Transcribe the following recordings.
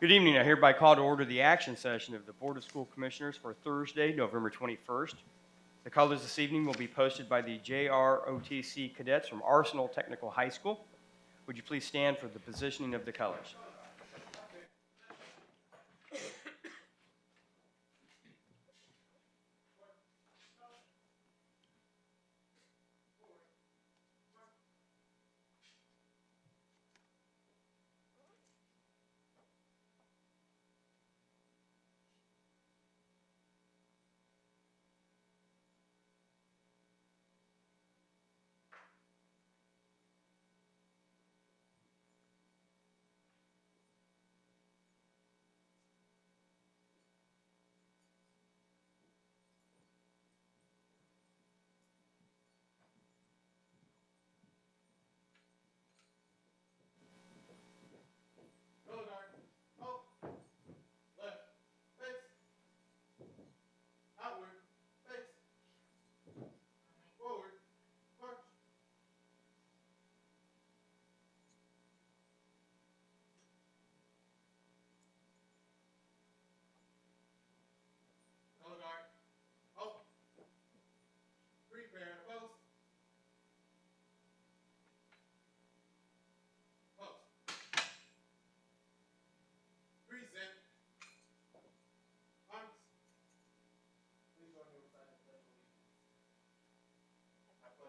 Good evening. I hereby call to order the action session of the Board of School Commissioners for Thursday, November 21st. The colors this evening will be posted by the JROTC cadets from Arsenal Technical High School. Would you please stand for the positioning of the colors?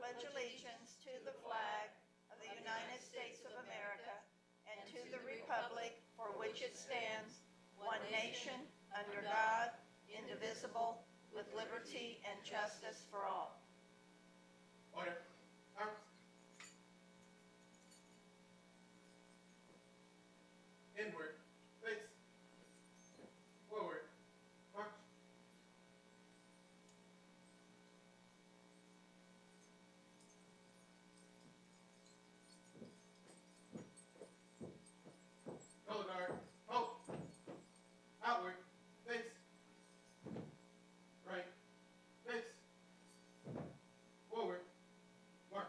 Pledge allegiance to the flag of the United States of America and to the republic for which it stands, one nation, under God, indivisible, with liberty and justice for all. Order. Arms. Inward. Face. Forward. March. Color guard. Halt. Outward. Face. Right. Face. Forward. March.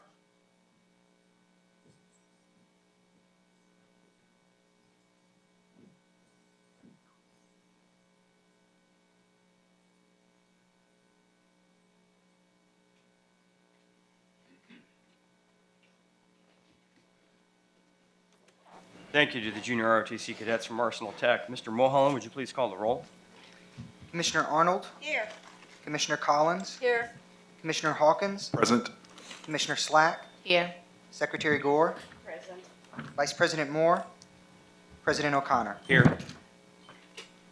Thank you to the junior ROTC cadets from Arsenal Tech. Mr. Mulholland, would you please call the roll? Commissioner Arnold, Here. Commissioner Collins, Here. Commissioner Hawkins, Present. Commissioner Slack, Here. Secretary Gore, Present. Vice President Moore, President O'Connor. Here.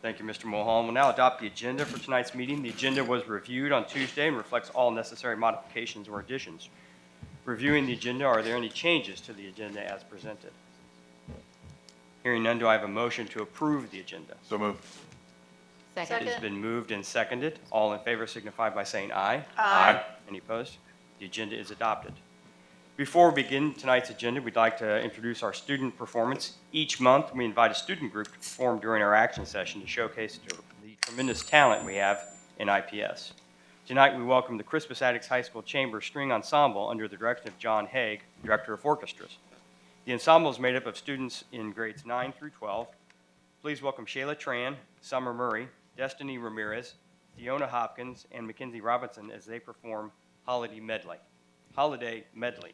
Thank you, Mr. Mulholland. We'll now adopt the agenda for tonight's meeting. The agenda was reviewed on Tuesday and reflects all necessary modifications or additions. Reviewing the agenda, are there any changes to the agenda as presented? Hearing none, do I have a motion to approve the agenda? So moved. It has been moved and seconded. All in favor signify by saying aye. Aye. Any opposed? The agenda is adopted. Before we begin tonight's agenda, we'd like to introduce our student performance. Each month, we invite a student group to perform during our action session to showcase the tremendous talent we have in IPS. Tonight, we welcome the Crispus Attucks High School Chamber String Ensemble under the direction of John Haig, Director of Orchestras. The ensemble is made up of students in grades 9 through 12. Please welcome Shayla Tran, Summer Murray, Destiny Ramirez, Fiona Hopkins, and Mackenzie Robinson as they perform Holiday Medley. Holiday Medley.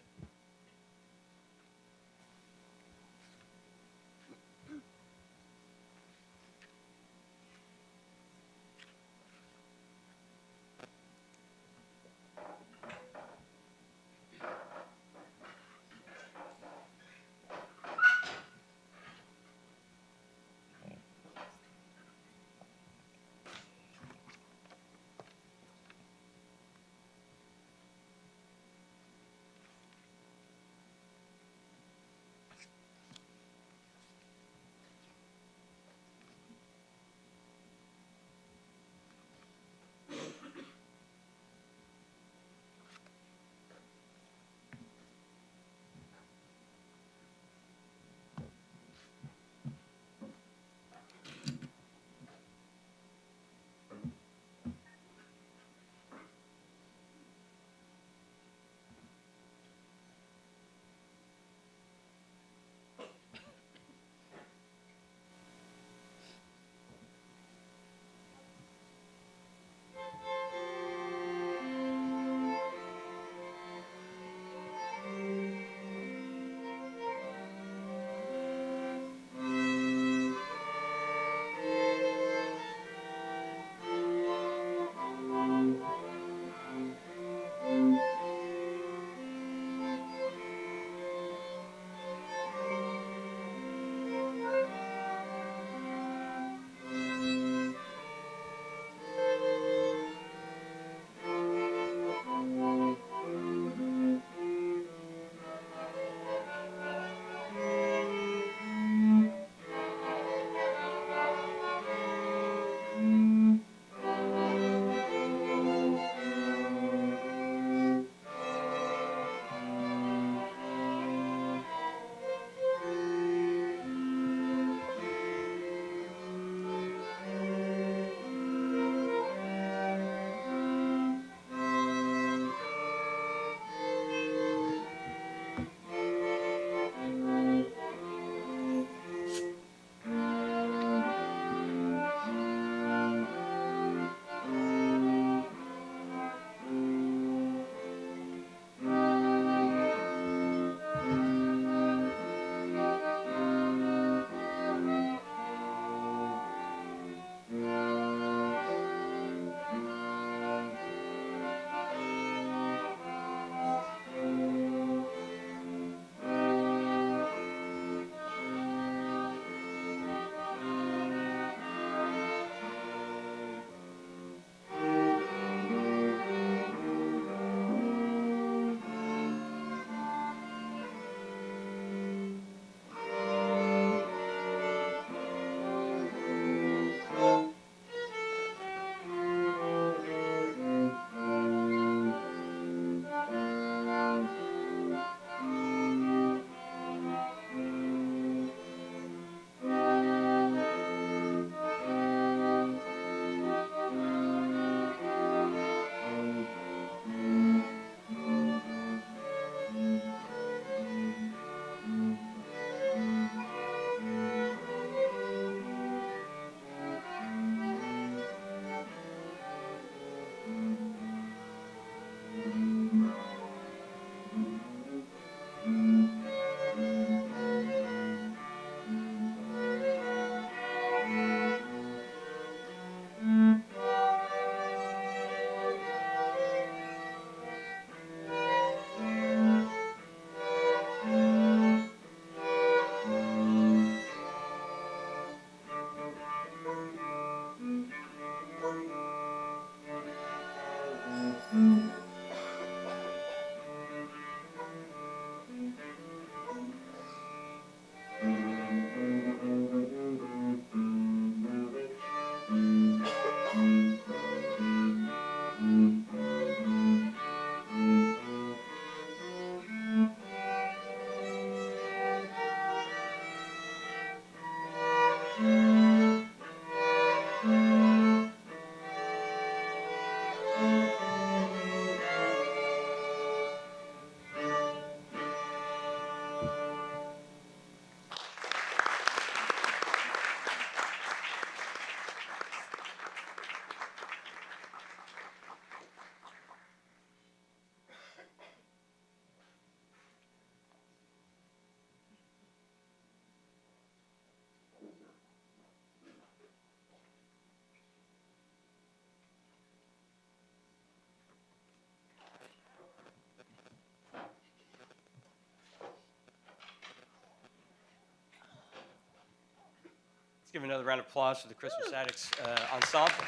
Let's give another round of applause for the Christmas Addicts Ensemble.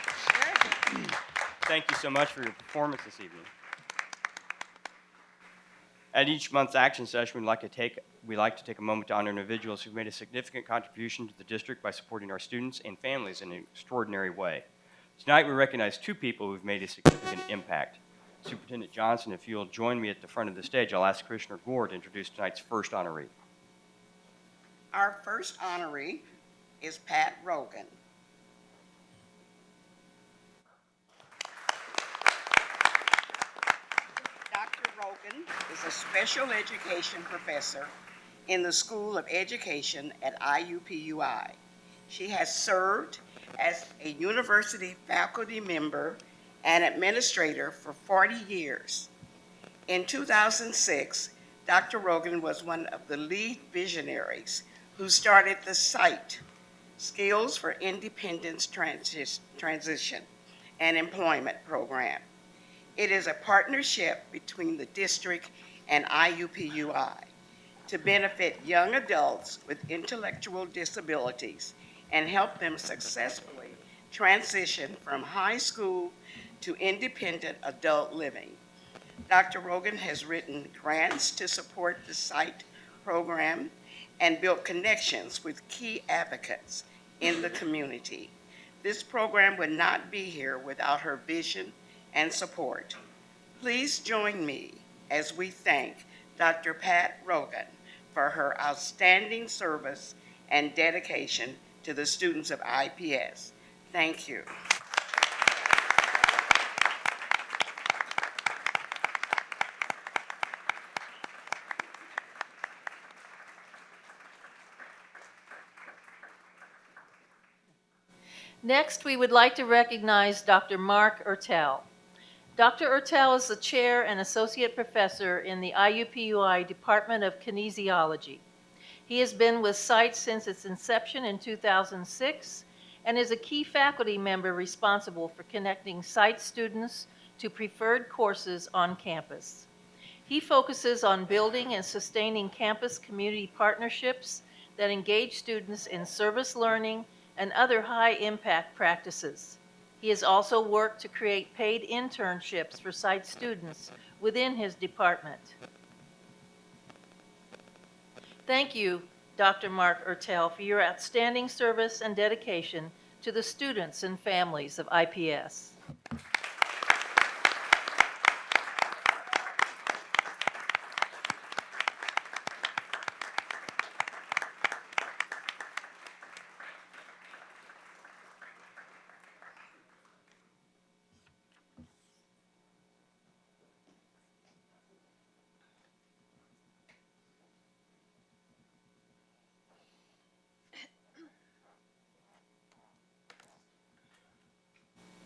Thank you so much for your performance this evening. At each month's action session, we like to take a moment to honor individuals who've made a significant contribution to the district by supporting our students and families in an extraordinary way. Tonight, we recognize two people who've made a significant impact. Superintendent Johnson, if you'll join me at the front of the stage, I'll ask Commissioner Gore to introduce tonight's first honoree. Our first honoree is Pat Rogan. Dr. Rogan is a special education professor in the School of Education at IUPUI. She has served as a university faculty member and administrator for 40 years. In 2006, Dr. Rogan was one of the lead visionaries who started the SITE, Skills for Independence Transition and Employment Program. It is a partnership between the district and IUPUI to benefit young adults with intellectual disabilities and help them successfully transition from high school to independent adult living. Dr. Rogan has written grants to support the SITE program and built connections with key advocates in the community. This program would not be here without her vision and support. Please join me as we thank Dr. Pat Rogan for her outstanding service and dedication to the students of IPS. Thank you. Next, we would like to recognize Dr. Mark Ertel. Dr. Ertel is the chair and associate professor in the IUPUI Department of Kinesiology. He has been with SITE since its inception in 2006 and is a key faculty member responsible for connecting SITE students to preferred courses on campus. He focuses on building and sustaining campus community partnerships that engage students in service learning and other high-impact practices. He has also worked to create paid internships for SITE students within his department. Thank you, Dr. Mark Ertel, for your outstanding service and dedication to the students and families of IPS.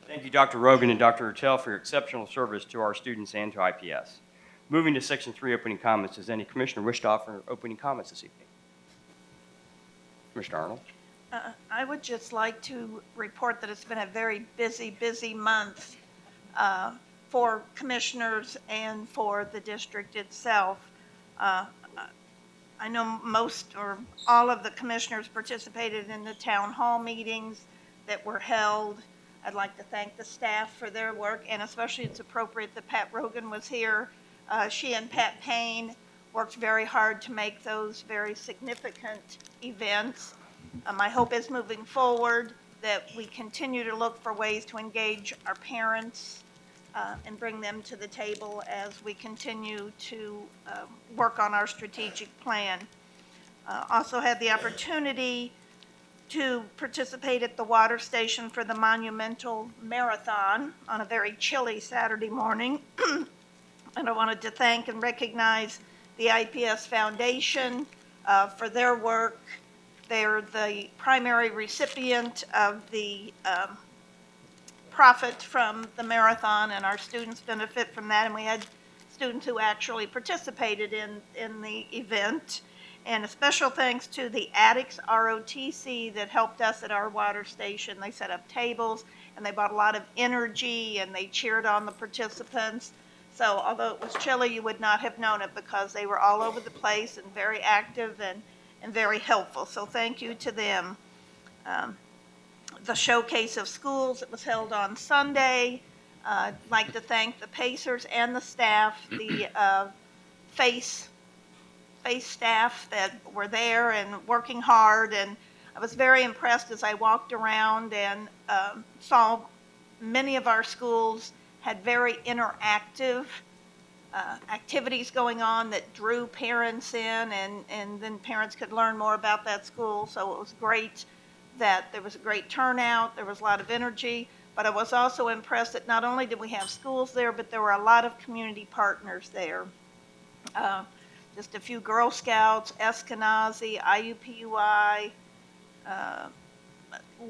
Thank you, Dr. Rogan and Dr. Ertel, for your exceptional service to our students and to IPS. Moving to Section 3, opening comments. Does any commissioner wish to offer opening comments this evening? Commissioner Arnold? I would just like to report that it's been a very busy month for commissioners and for the district itself. I know most or all of the commissioners participated in the town hall meetings that were held. I'd like to thank the staff for their work, and especially it's appropriate that Pat Rogan was here. She and Pat Payne worked very hard to make those very significant events. My hope is moving forward that we continue to look for ways to engage our parents and bring them to the table as we continue to work on our strategic plan. Also had the opportunity to participate at the water station for the Monumental Marathon on a very chilly Saturday morning. And I wanted to thank and recognize the IPS Foundation for their work. They're the primary recipient of the profit from the marathon, and our students benefit from that. And we had students who actually participated in the event. And a special thanks to the Addicts ROTC that helped us at our water station. They set up tables, and they brought a lot of energy, and they cheered on the participants. So although it was chilly, you would not have known it because they were all over the place and very active and very helpful. So thank you to them. the showcase of schools. It was held on Sunday. I'd like to thank the Pacers and the staff, the FACE staff that were there and working hard. And I was very impressed as I walked around and saw many of our schools had very interactive activities going on that drew parents in, and then parents could learn more about that school. So it was great that there was a great turnout, there was a lot of energy, but I was also impressed that not only did we have schools there, but there were a lot of community partners there. Just a few Girl Scouts, Eskenazi, IUPUI,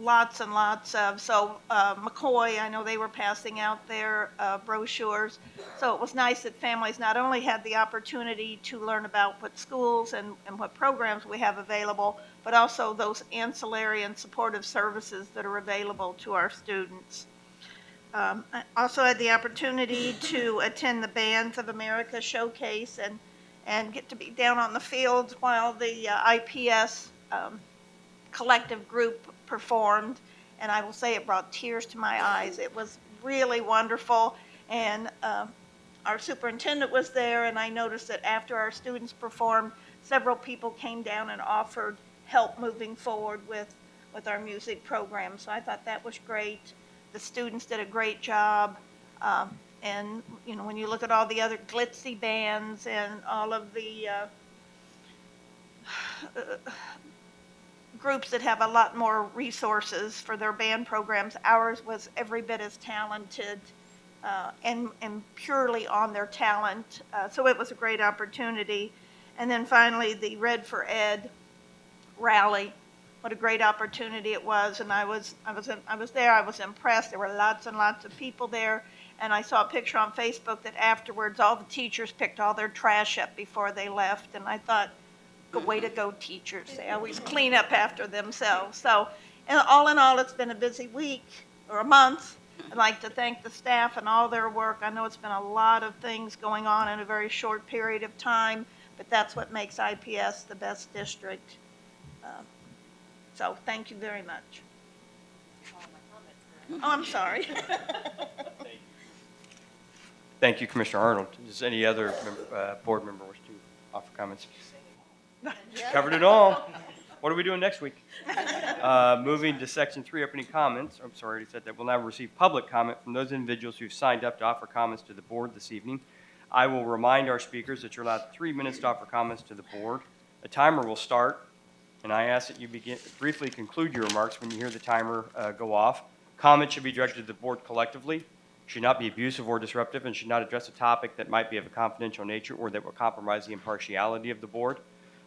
lots and lots of, McCoy, I know they were passing out their brochures. So it was nice that families not only had the opportunity to learn about what schools and what programs we have available, but also those ancillary and supportive services that are available to our students. I also had the opportunity to attend the Bands of America showcase and get to be down on the field while the IPS collective group performed, and I will say it brought tears to my eyes. It was really wonderful, and our superintendent was there, and I noticed that after our students performed, several people came down and offered help moving forward with our music program. So I thought that was great. The students did a great job, and you know, when you look at all the other glitzy bands and all of the groups that have a lot more resources for their band programs, ours was every bit as talented and purely on their talent. So it was a great opportunity. And then finally, the Red for Ed rally. What a great opportunity it was. And I was there. I was impressed. There were lots and lots of people there. And I saw a picture on Facebook that afterwards all the teachers picked all their trash up before they left. And I thought, way to go, teachers. They always clean up after themselves. So, and all in all, it's been a busy week or a month. I'd like to thank the staff and all their work. I know it's been a lot of things going on in a very short period of time, but that's what makes IPS the best district. So thank you very much. Oh, I'm sorry. Thank you, Commissioner Arnold. Does any other board member wish to offer comments? She covered it all. What are we doing next week? Moving to Section 3, opening comments. I'm sorry, I already said that. We'll now receive public comment from those individuals who've signed up to offer comments to the board this evening. I will remind our speakers that you're allowed 3 minutes to offer comments to the board. A timer will start, and I ask that you briefly conclude your remarks when you hear the timer go off. Comments should be directed to the board collectively, should not be abusive or disruptive, and should not address a topic that might be of a confidential nature or that will compromise the impartiality of the board.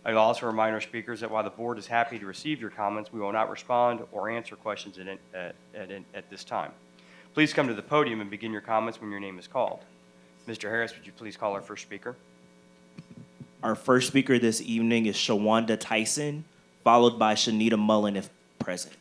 I will also remind our speakers that while the board is happy to receive your comments, we will not respond or answer questions at this time. Please come to the podium and begin your comments when your name is called. Mr. Harris, would you please call our first speaker? Our first speaker this evening is Shawanda Tyson, followed by Shanita Mullen if present.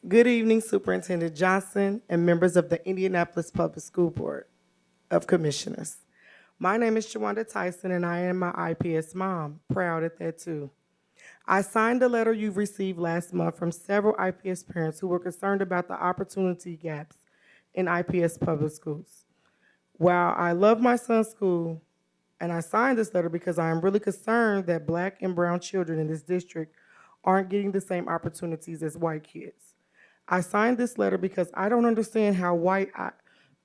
Good evening, Superintendent Johnson and members of the Indianapolis Public School Board of Commissioners. My name is Shawanda Tyson, and I am my IPS mom, proud at that too. I signed the letter you received last month from several IPS parents who were concerned about the opportunity gaps in IPS public schools. While I love my son's school, and I signed this letter because I am really concerned that Black and brown children in this district aren't getting the same opportunities as white kids. I signed this letter because I don't understand how white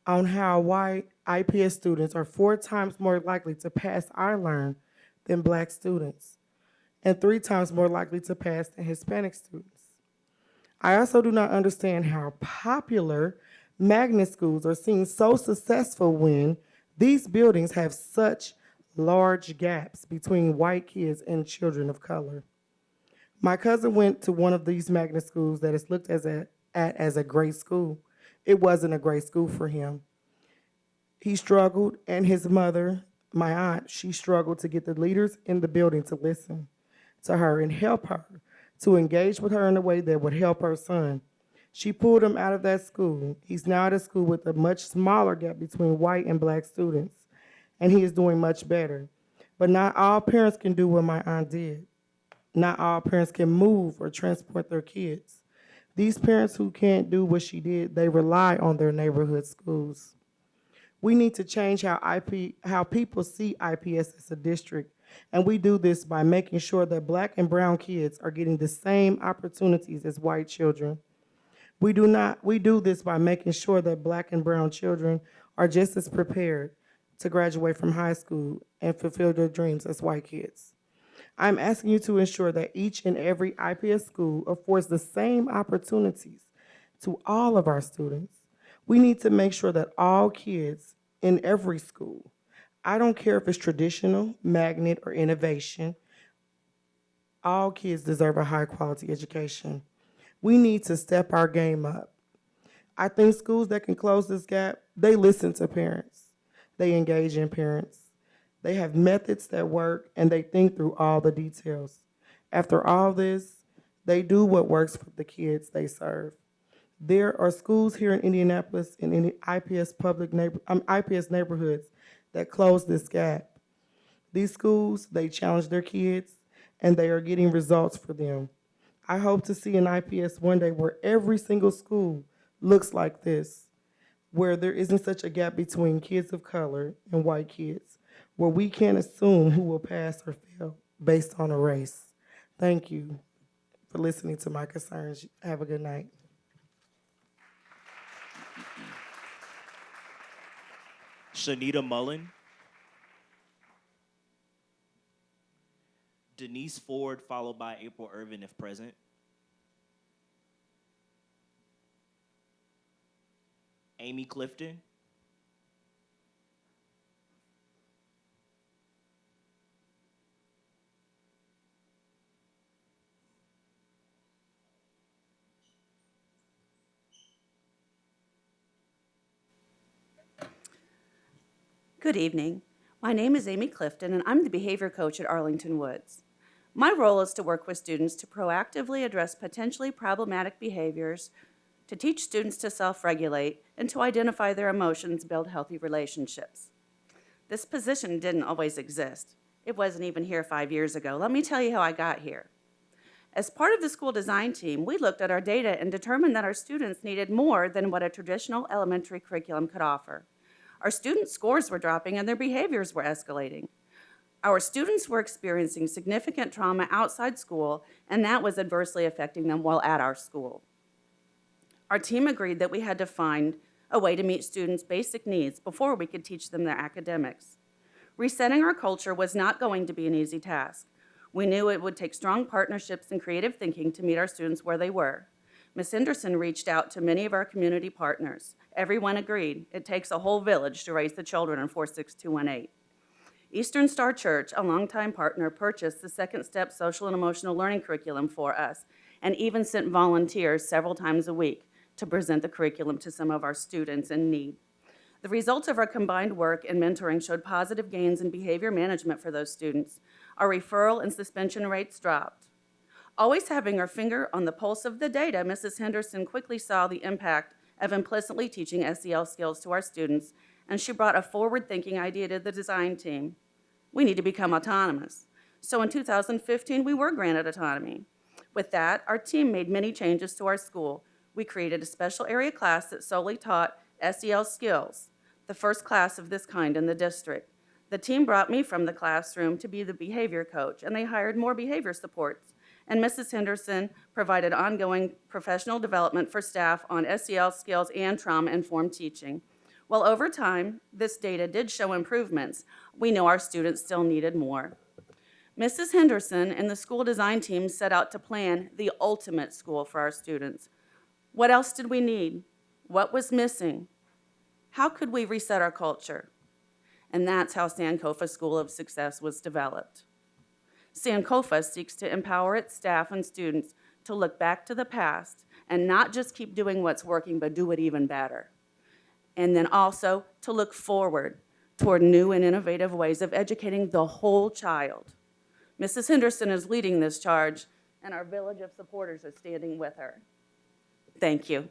IPS students are 4 times more likely to pass I-Learn than Black students, and 3 times more likely to pass than Hispanic students. I also do not understand how popular magnet schools are seen so successful when these buildings have such large gaps between white kids and children of color. My cousin went to one of these magnet schools that is looked at as a great school. It wasn't a great school for him. He struggled, and his mother my aunt, she struggled to get the leaders in the building to listen to her and help her, to engage with her in a way that would help her son. She pulled him out of that school. He's now at a school with a much smaller gap between white and black students, and he is doing much better. But not all parents can do what my aunt did. Not all parents can move or transport their kids. These parents who can't do what she did, they rely on their neighborhood schools. We need to change how people see IPS as a district, and we do this by making sure that black and brown kids are getting the same opportunities as white children. We do this by making sure that black and brown children are just as prepared to graduate from high school and fulfill their dreams as white kids. I'm asking you to ensure that each and every IPS school affords the same opportunities to all of our students. We need to make sure that all kids in every school, I don't care if it's traditional, magnet, or innovation, all kids deserve a high-quality education. We need to step our game up. I think schools that can close this gap, they listen to parents. They engage in parents. They have methods that work, and they think through all the details. After all this, they do what works for the kids they serve. There are schools here in Indianapolis and in IPS IPS neighborhoods that close this gap. These schools, they challenge their kids, and they are getting results for them. I hope to see an IPS one day where every single school looks like this, where there isn't such a gap between kids of color and white kids, where we can't assume who will pass or fail based on a race. Thank you for listening to my concerns. Have a good night. Shanita Mullen. Denise Ford, followed by April Irvin, if present. Amy Clifton. Good evening. My name is Amy Clifton, and I'm the behavior coach at Arlington Woods. My role is to work with students to proactively address potentially problematic behaviors, to teach students to self-regulate, and to identify their emotions, build healthy relationships. This position didn't always exist. It wasn't even here 5 years ago. Let me tell you how I got here. As part of the school design team, we looked at our data and determined that our students needed more than what a traditional elementary curriculum could offer. Our student scores were dropping and their behaviors were escalating. Our students were experiencing significant trauma outside school, and that was adversely affecting them while at our school. Our team agreed that we had to find a way to meet students' basic needs before we could teach them their academics. Resetting our culture was not going to be an easy task. We knew it would take strong partnerships and creative thinking to meet our students where they were. Ms. Henderson reached out to many of our community partners. Everyone agreed it takes a whole village to raise the children in 46218. Eastern Star Church, a longtime partner, purchased the Second Step Social and Emotional Learning curriculum for us and even sent volunteers several times a week to present the curriculum to some of our students in need. The results of our combined work and mentoring showed positive gains in behavior management for those students. Our referral and suspension rates dropped. Always having her finger on the pulse of the data, Mrs. Henderson quickly saw the impact of implicitly teaching SEL skills to our students, and she brought a forward-thinking idea to the design team. We need to become autonomous. So in 2015, we were granted autonomy. With that, our team made many changes to our school. We created a special area class that solely taught SEL skills, the first class of this kind in the district. The team brought me from the classroom to be the behavior coach, and they hired more behavior supports. And Mrs. Henderson provided ongoing professional development for staff on SEL skills and trauma-informed teaching. While over time, this data did show improvements, we know our students still needed more. Mrs. Henderson and the school design team set out to plan the ultimate school for our students. What else did we need? What was missing? How could we reset our culture? And that's how Sankofa School of Success was developed. Sankofa seeks to empower its staff and students to look back to the past and not just keep doing what's working, but do it even better. And then also to look forward, toward new and innovative ways of educating the whole child. Mrs. Henderson is leading this charge, and our village of supporters is standing with her. Thank you.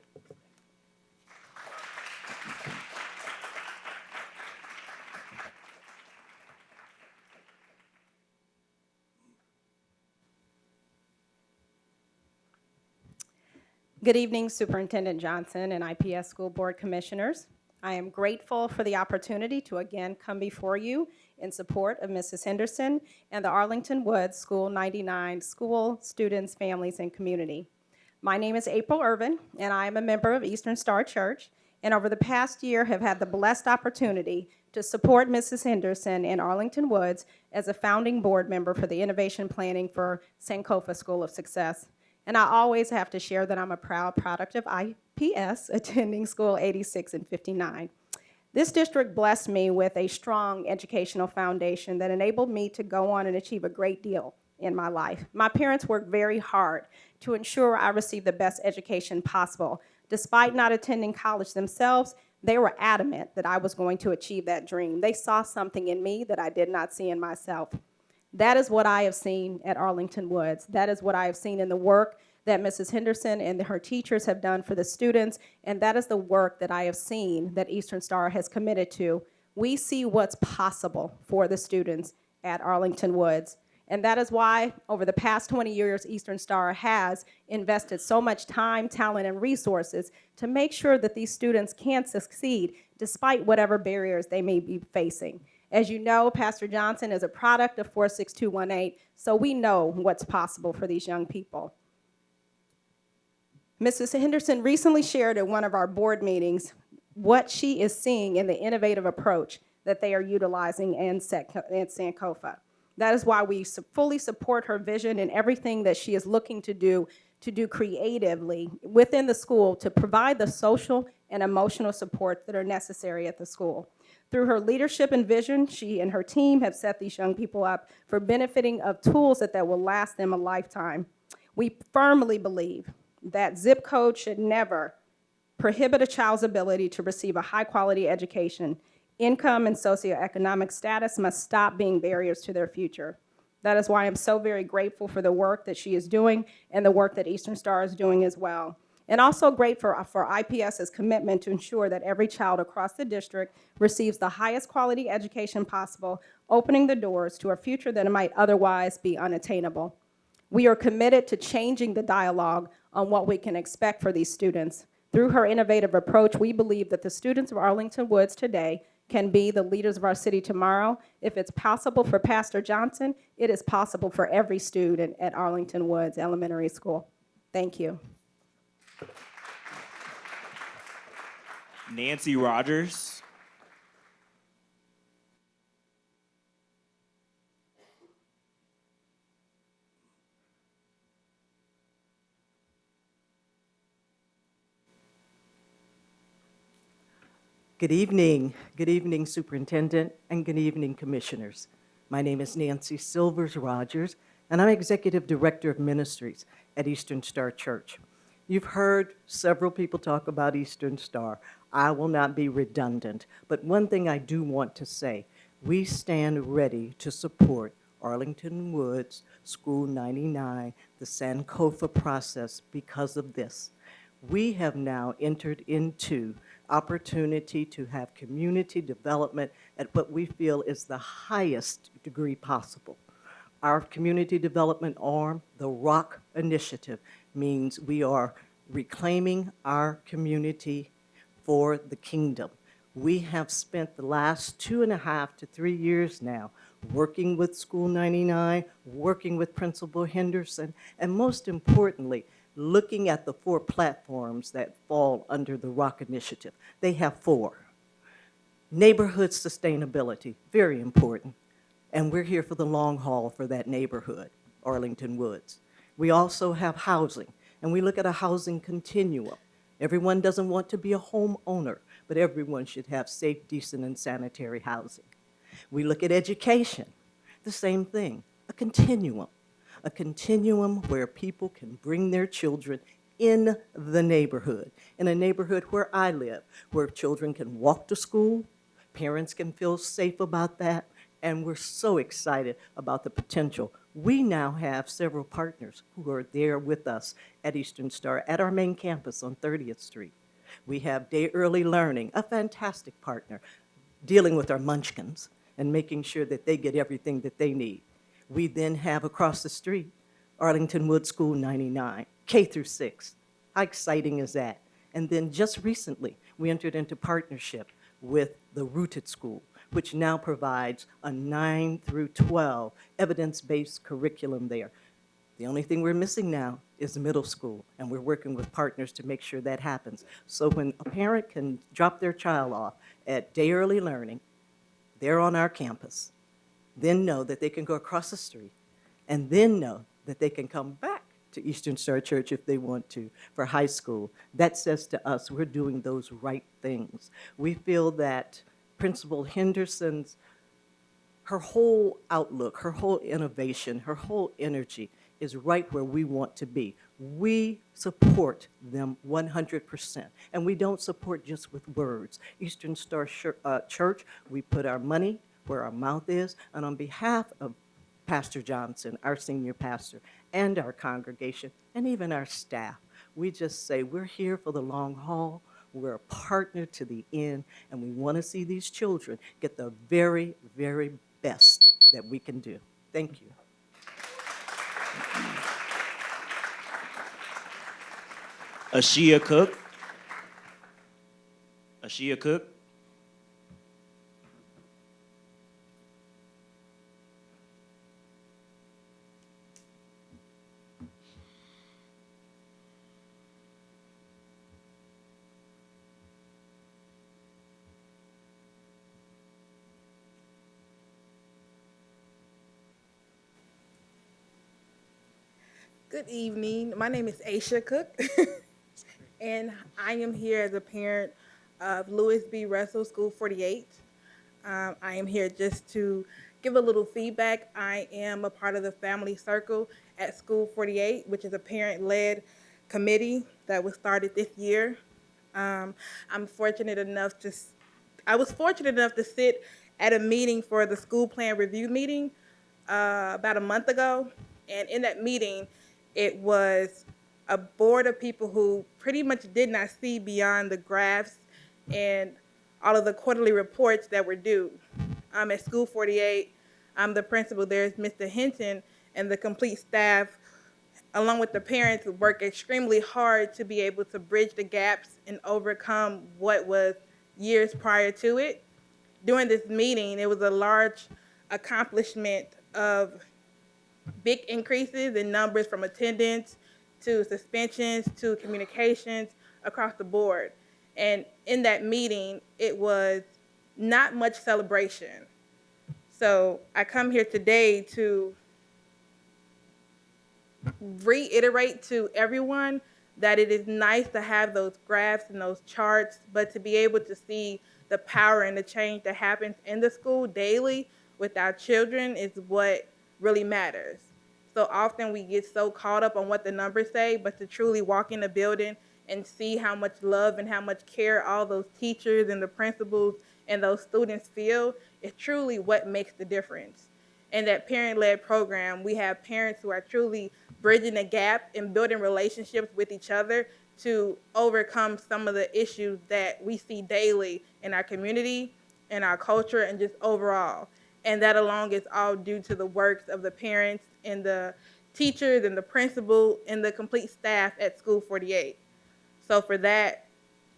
Good evening, Superintendent Johnson and IPS School Board Commissioners. I am grateful for the opportunity to again come before you in support of Mrs. Henderson and the Arlington Woods School 99 school, students, families, and community. My name is April Irvin, and I am a member of Eastern Star Church, and over the past year have had the blessed opportunity to support Mrs. Henderson in Arlington Woods as a founding board member for the Innovation Planning for Sankofa School of Success. And I always have to share that I'm a proud product of IPS, attending School 86 and 59. This district blessed me with a strong educational foundation that enabled me to go on and achieve a great deal in my life. My parents worked very hard to ensure I received the best education possible. Despite not attending college themselves, they were adamant that I was going to achieve that dream. They saw something in me that I did not see in myself. That is what I have seen at Arlington Woods. That is what I have seen in the work that Mrs. Henderson and her teachers have done for the students, and that is the work that I have seen that Eastern Star has committed to. We see what's possible for the students at Arlington Woods, and that is why over the past 20 years, Eastern Star has invested so much time, talent, and resources to make sure that these students can succeed despite whatever barriers they may be facing. As you know, Pastor Johnson is a product of 46218, so we know what's possible for these young people. Mrs. Henderson recently shared at one of our board meetings what she is seeing in the innovative approach that they are utilizing in Sankofa. That is why we fully support her vision and everything that she is looking to do creatively within the school to provide the social and emotional support that are necessary at the school. Through her leadership and vision, she and her team have set these young people up for benefiting of tools that will last them a lifetime. We firmly believe that zip code should never prohibit a child's ability to receive a high-quality education. Income and socioeconomic status must stop being barriers to their future. That is why I'm so very grateful for the work that she is doing and the work that Eastern Star is doing as well. And also grateful for IPS's commitment to ensure that every child across the district receives the highest quality education possible, opening the doors to a future that might otherwise be unattainable. We are committed to changing the dialogue on what we can expect for these students. Through her innovative approach, we believe that the students of Arlington Woods today can be the leaders of our city tomorrow. If it's possible for Pastor Johnson, it is possible for every student at Arlington Woods Elementary School. Thank you. Nancy Rogers. Good evening, Superintendent, and good evening, Commissioners. My name is Nancy Silvers Rogers, and I'm Executive Director of Ministries at Eastern Star Church. You've heard several people talk about Eastern Star. I will not be redundant, but one thing I do want to say, we stand ready to support Arlington Woods, School 99, the Sankofa process because of this. We have now entered into opportunity to have community development at what we feel is the highest degree possible. Our community development arm, the ROCK initiative, means we are reclaiming our community for the kingdom. We have spent the last 2.5 to 3 years now working with School 99, working with Principal Henderson, and most importantly, looking at the 4 platforms that fall under the ROCK initiative. They have 4. Neighborhood sustainability, very important. And we're here for the long haul for that neighborhood, Arlington Woods. We also have housing, and we look at a housing continuum. Everyone doesn't want to be a homeowner, but everyone should have safe, decent, and sanitary housing. We look at education, the same thing, a continuum where people can bring their children in the neighborhood, in a neighborhood where I live, where children can walk to school, Parents can feel safe about that, and we're so excited about the potential. We now have several partners who are there with us at Eastern Star at our main campus on 30th Street. We have Day Early Learning, a fantastic partner, dealing with our munchkins and making sure that they get everything that they need. We then have across the street, Arlington Woods School 99, K through 6. How exciting is that? And then just recently, we entered into partnership with the Rooted School, which now provides a 9 through 12 evidence-based curriculum there. The only thing we're missing now is middle school, and we're working with partners to make sure that happens. So when a parent can drop their child off at Day Early Learning, they're on our campus, then know that they can go across the street, and then know that they can come back to Eastern Star Church if they want to for high school. That says to us we're doing those right things. We feel that Principal Henderson's, her whole outlook, her whole innovation, her whole energy is right where we want to be. We support them 100%, and we don't support just with words. Eastern Star Church, we put our money where our mouth is, and on behalf of Pastor Johnson, our senior pastor, and our congregation, and even our staff, we just say we're here for the long haul. We're a partner to the end, and we want to see these children get the very, very best that we can do. Thank you. Ashia Cook. Ashia Cook. Good evening. My name is Aisha Cook, and I am here as a parent of Lewis B. Russell School 48. I am here just to give a little feedback. I am a part of the family circle at School 48, which is a parent-led committee that was started this year. I was fortunate enough to sit at a meeting for the school plan review meeting about a month ago, and in that meeting, it was a board of people who pretty much did not see beyond the graphs and all of the quarterly reports that were due. At School 48, I'm the principal. There's Mr. Hinton, and the complete staff, along with the parents, work extremely hard to be able to bridge the gaps and overcome what was years prior to it. During this meeting, it was a large accomplishment of big increases in numbers from attendance to suspensions to communications across the board. And in that meeting, it was not much celebration. So I come here today to reiterate to everyone that it is nice to have those graphs and those charts, but to be able to see the power and the change that happens in the school daily with our children is what really matters. So often we get so caught up on what the numbers say, but to truly walk in the building and see how much love and how much care all those teachers and the principals and those students feel is truly what makes the difference. In that parent-led program, we have parents who are truly bridging the gap and building relationships with each other to overcome some of the issues that we see daily in our community, in our culture, and just overall. And that alone is all due to the works of the parents and the teachers and the principal and the complete staff at School 48. So for that,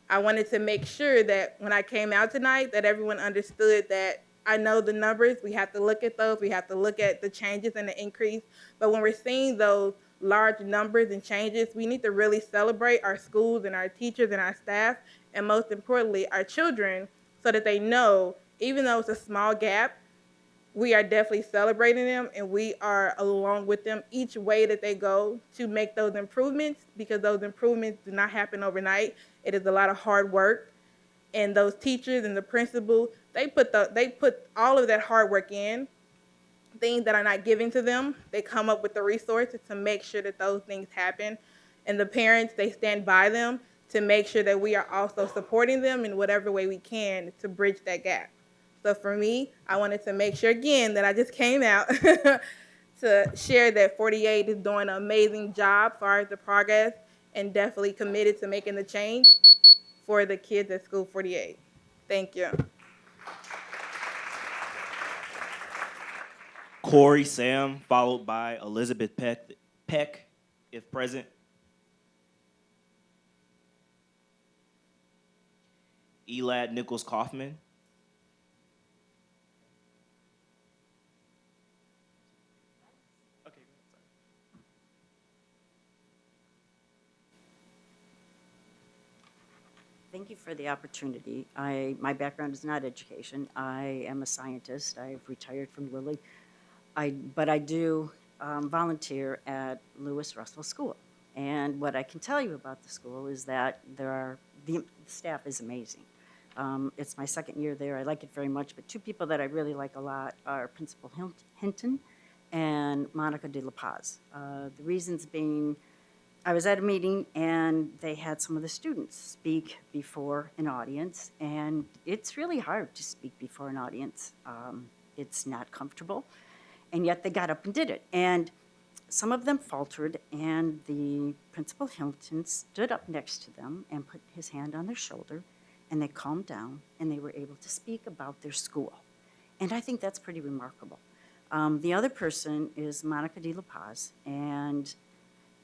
I wanted to make sure that when I came out tonight, that everyone understood that I know the numbers, we have to look at those, we have to look at the changes and the increase. But when we're seeing those large numbers and changes, we need to really celebrate our schools and our teachers and our staff, and most importantly, our children, so that they know, even though it's a small gap, we are definitely celebrating them, and we are along with them each way that they go to make those improvements, because those improvements do not happen overnight. It is a lot of hard work, and those teachers and the principal, they put all of that hard work in, things that are not given to them. They come up with the resources to make sure that those things happen, and the parents, they stand by them to make sure that we are also supporting them in whatever way we can to bridge that gap. So for me, I wanted to make sure again that I just came out to share that 48 is doing an amazing job as far as the progress and definitely committed to making the change for the kids at School 48. Thank you. Corey Sam, followed by Elizabeth Peck, if present. Elad Nichols Kaufman. Thank you for the opportunity. My background is not education. I am a scientist. I've retired from Lilly. But I do volunteer at Lewis Russell School. And what I can tell you about the school is that the staff is amazing. It's my second year there. I like it very much. But two people that I really like a lot are Principal Hinton and Monica de la Paz. The reasons being, I was at a meeting and they had some of the students speak before an audience, and it's really hard to speak before an audience. It's not comfortable, and yet they got up and did it. And some of them faltered, and the Principal Hilton stood up next to them and put his hand on their shoulder, and they calmed down, and they were able to speak about their school. And I think that's pretty remarkable. The other person is Monica de la Paz, and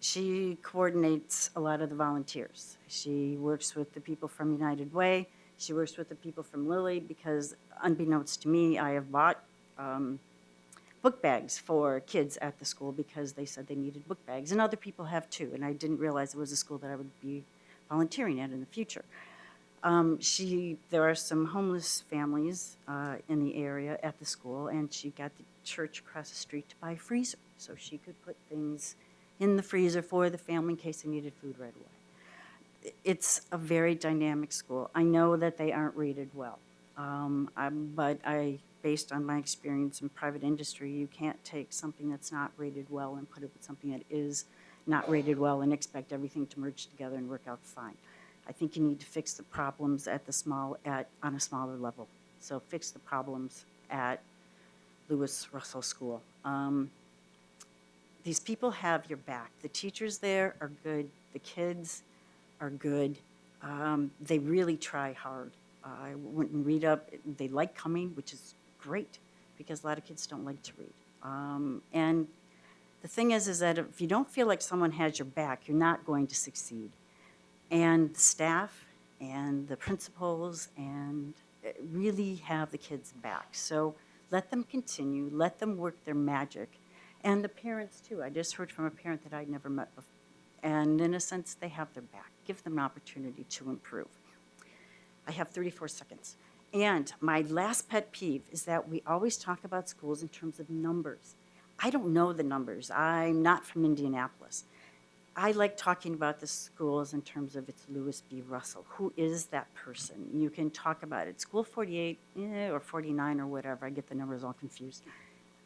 she coordinates a lot of the volunteers. She works with the people from United Way. She works with the people from Lilly because, unbeknownst to me, I have bought book bags for kids at the school because they said they needed book bags, and other people have too, and I didn't realize it was a school that I would be volunteering at in the future. There are some homeless families in the area at the school, and she got the church across the street to buy a freezer so she could put things in the freezer for the family in case they needed food right away. It's a very dynamic school. I know that they aren't rated well, but based on my experience in private industry, you can't take something that's not rated well and put it with something that is not rated well and expect everything to merge together and work out fine. I think you need to fix the problems on a smaller level. So fix the problems at Lewis Russell School. These people have your back. The teachers there are good. The kids are good. They really try hard. I went and read up. They like coming, which is great because a lot of kids don't like to read. And the thing is that if you don't feel like someone has your back, you're not going to succeed. And the staff and the principals and really have the kids' back. So let them continue. Let them work their magic. And the parents, too. I just heard from a parent that I'd never met before. And in a sense, they have their back. Give them an opportunity to improve. I have 34 seconds. And my last pet peeve is that we always talk about schools in terms of numbers. I don't know the numbers. I'm not from Indianapolis. I like talking about the schools in terms of it's Lewis B. Russell. Who is that person? You can talk about it. School 48 or 49 or whatever. I get the numbers all confused.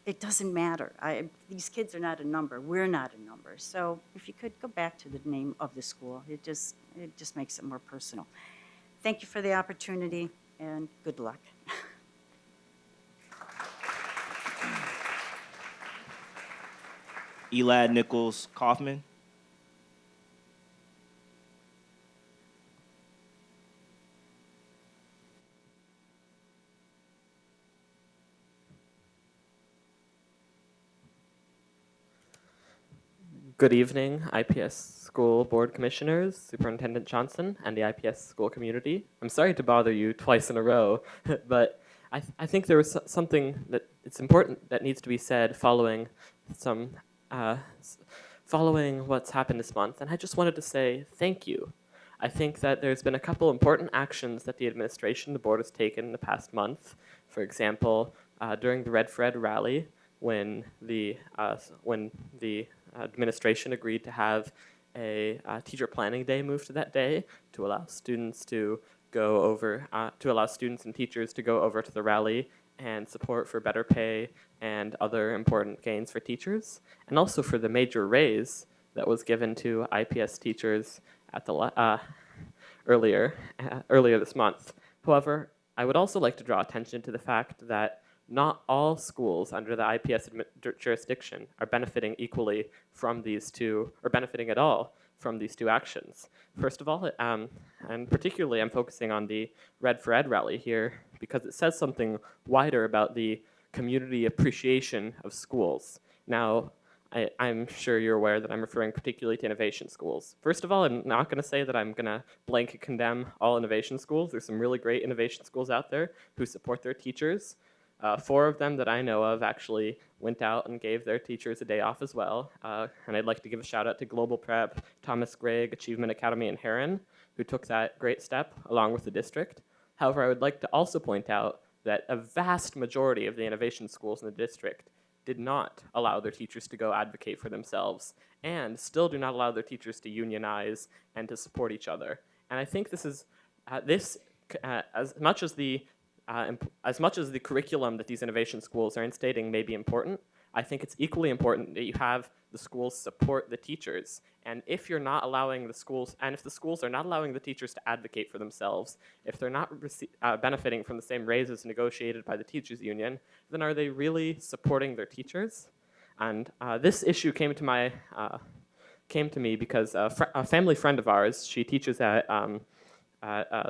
It doesn't matter. These kids are not a number. We're not a number. So if you could go back to the name of the school, it just makes it more personal. Thank you for the opportunity, and good luck. Elad Nichols Kaufman. Good evening, IPS School Board Commissioners, Superintendent Johnson, and the IPS school community. I'm sorry to bother you twice in a row, but I think there was something that it's important that needs to be said following what's happened this month, and I just wanted to say thank you. I think that there's been a couple important actions that the administration, the board has taken in the past month. For example, during the Red Fred rally, when the administration agreed to have a teacher planning day moved to that day to allow students to go over, and teachers to go over to the rally and support for better pay and other important gains for teachers, and also for the major raise that was given to IPS teachers at the earlier this month. However, I would also like to draw attention to the fact that not all schools under the IPS jurisdiction are benefiting equally from these two, or benefiting at all from these two actions. First of all, and particularly I'm focusing on the Red for Ed rally here because it says something wider about the community appreciation of schools. Now, I'm sure you're aware that I'm referring particularly to innovation schools. First of all, I'm not going to say that I'm going to blanket condemn all innovation schools. There's some really great innovation schools out there who support their teachers. 4 of them that I know of actually went out and gave their teachers a day off as well. And I'd like to give a shout out to Global Prep, Thomas Gregg, Achievement Academy, and Heron, who took that great step along with the district. However, I would like to also point out that a vast majority of the innovation schools in the district did not allow their teachers to go advocate for themselves and still do not allow their teachers to unionize and to support each other. And I think this is, as much as the curriculum that these innovation schools are instating may be important, I think it's equally important that you have the schools support the teachers. And if you're not allowing the schools, and if the schools are not allowing the teachers to advocate for themselves, if they're not benefiting from the same raises negotiated by the teachers union, then are they really supporting their teachers? And this issue came to me because a family friend of ours, she teaches at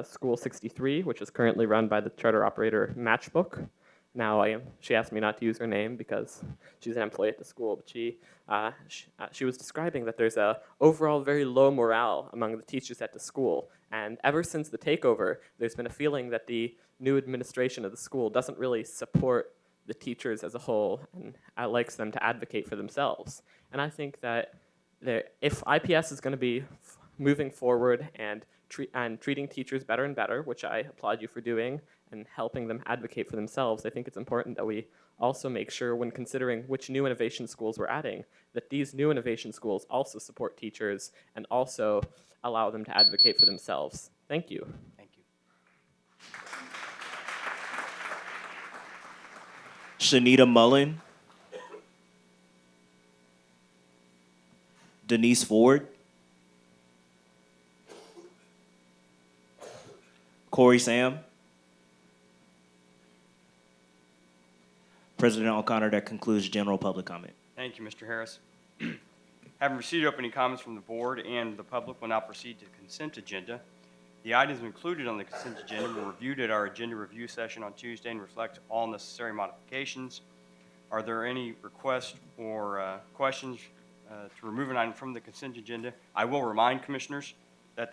School 63, which is currently run by the charter operator Matchbook. Now, she asked me not to use her name because she's an employee at the school, but she was describing that there's a overall very low morale among the teachers at the school. And ever since the takeover, there's been a feeling that the new administration of the school doesn't really support the teachers as a whole and likes them to advocate for themselves. And I think that if IPS is going to be moving forward and treating teachers better and better, which I applaud you for doing, and helping them advocate for themselves, I think it's important that we also make sure when considering which new innovation schools we're adding, that these new innovation schools also support teachers and also allow them to advocate for themselves. Thank you. Thank you. Shanita Mullen. Denise Ford. Corey Sam. President O'Connor, that concludes general public comment. Thank you, Mr. Harris. Having received opening comments from the board and the public, will now proceed to the consent agenda. The items included on the consent agenda were reviewed at our agenda review session on Tuesday and reflect all necessary modifications. Are there any requests or questions to remove an item from the consent agenda? I will remind commissioners that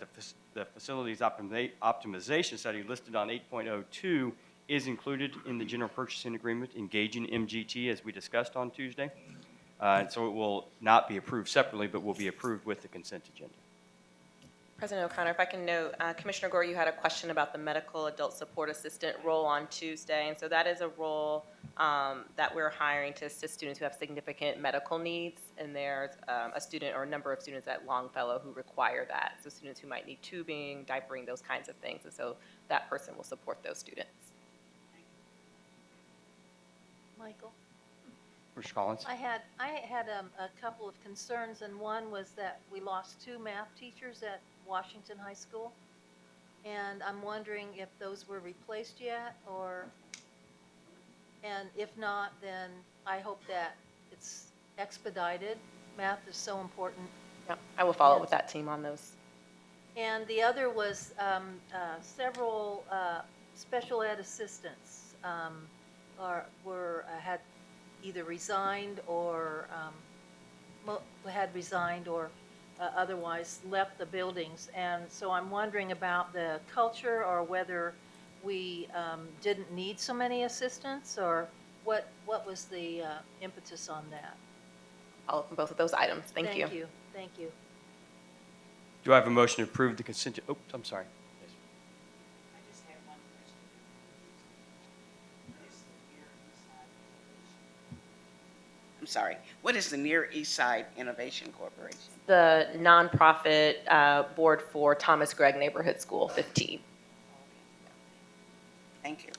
the facilities optimization study listed on 8.02 is included in the general purchasing agreement engaging MGT as we discussed on Tuesday. And so it will not be approved separately, but will be approved with the consent agenda. President O'Connor, if I can note, Commissioner Gore, you had a question about the medical adult support assistant role on Tuesday, and so that is a role that we're hiring to assist students who have significant medical needs, and there's a student or a number of students at Longfellow who require that, so students who might need tubing, diapering, those kinds of things, and so that person will support those students. Michael? Mr. Collins? I had a couple of concerns, and one was that we lost 2 math teachers at Washington High School, and I'm wondering if those were replaced yet, and if not, then I hope that it's expedited. Math is so important. Yep, I will follow up with that team on those. And the other was several special ed assistants had either resigned or otherwise left the buildings. And so I'm wondering about the culture, or whether we didn't need so many assistants, or what was the impetus on that? I'll open both of those items. Thank you. Thank you. Thank you. Do I have a motion to approve the consent? Oh, I'm sorry. Yes. I just have one question. I'm sorry. What is the Near East Side Innovation Corporation? The nonprofit board for Thomas Gregg Neighborhood School 15. Thank you.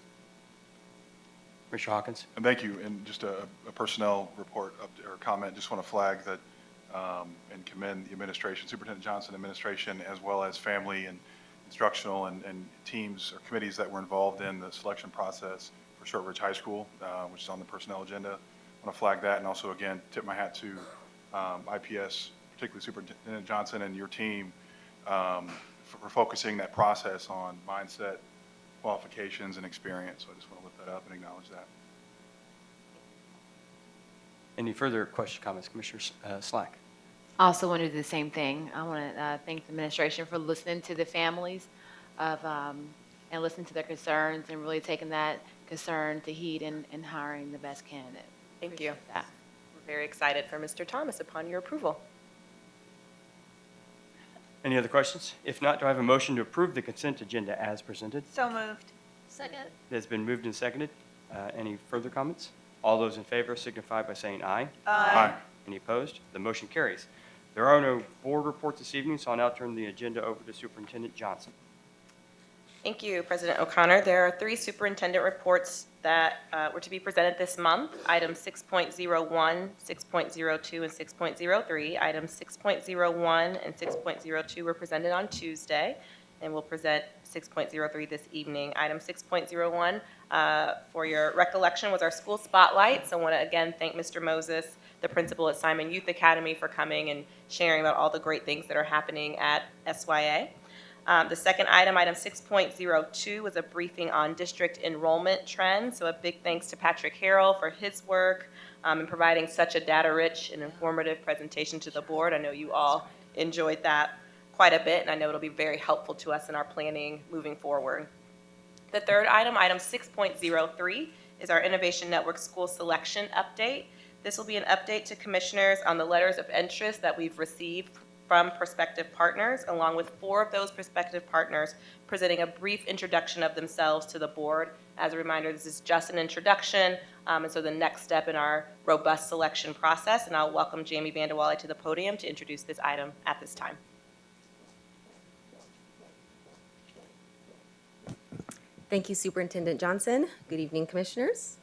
Mr. Hawkins? And thank you. And just a personnel report or comment, just want to flag that and commend the administration, Superintendent Johnson administration, as well as family and instructional and teams or committees that were involved in the selection process for Shortridge High School, which is on the personnel agenda. I want to flag that, and also, again, tip my hat to IPS, particularly Superintendent Johnson and your team, for focusing that process on mindset, qualifications, and experience. So I just want to lift that up and acknowledge that. Any further questions, comments? Commissioner Slack? I also want to do the same thing. I want to thank the administration for listening to the families of, and listening to their concerns and really taking that concern to heed and hiring the best candidate. Thank you. We're very excited for Mr. Thomas upon your approval. Any other questions? If not, do I have a motion to approve the consent agenda as presented? So moved. Second. It has been moved and seconded. Any further comments? All those in favor signify by saying aye. Aye. Any opposed? The motion carries. There are no board reports this evening, so I'll now turn the agenda over to Superintendent Johnson. Thank you, President O'Connor. There are 3 superintendent reports that were to be presented this month. Items 6.01, 6.02, and 6.03. Items 6.01 and 6.02 were presented on Tuesday, and we'll present 6.03 this evening. Item 6.01, for your recollection, was our school spotlight. So I want to again thank Mr. Moses, the principal at Simon Youth Academy, for coming and sharing about all the great things that are happening at SYA. The second item, item 6.02, was a briefing on district enrollment trends. So a big thanks to Patrick Harrell for his work in providing such a data-rich and informative presentation to the board. I know you all enjoyed that quite a bit, and I know it'll be very helpful to us in our planning moving forward. The third item, item 6.03, is our Innovation Network School Selection Update. This will be an update to commissioners on the letters of interest that we've received from prospective partners, along with 4 of those prospective partners presenting a brief introduction of themselves to the board. As a reminder, this is just an introduction, and so the next step in our robust selection process, and I'll welcome Jamie Vandewale to the podium to introduce this item at this time. Thank you, Superintendent Johnson. Good evening, Commissioners.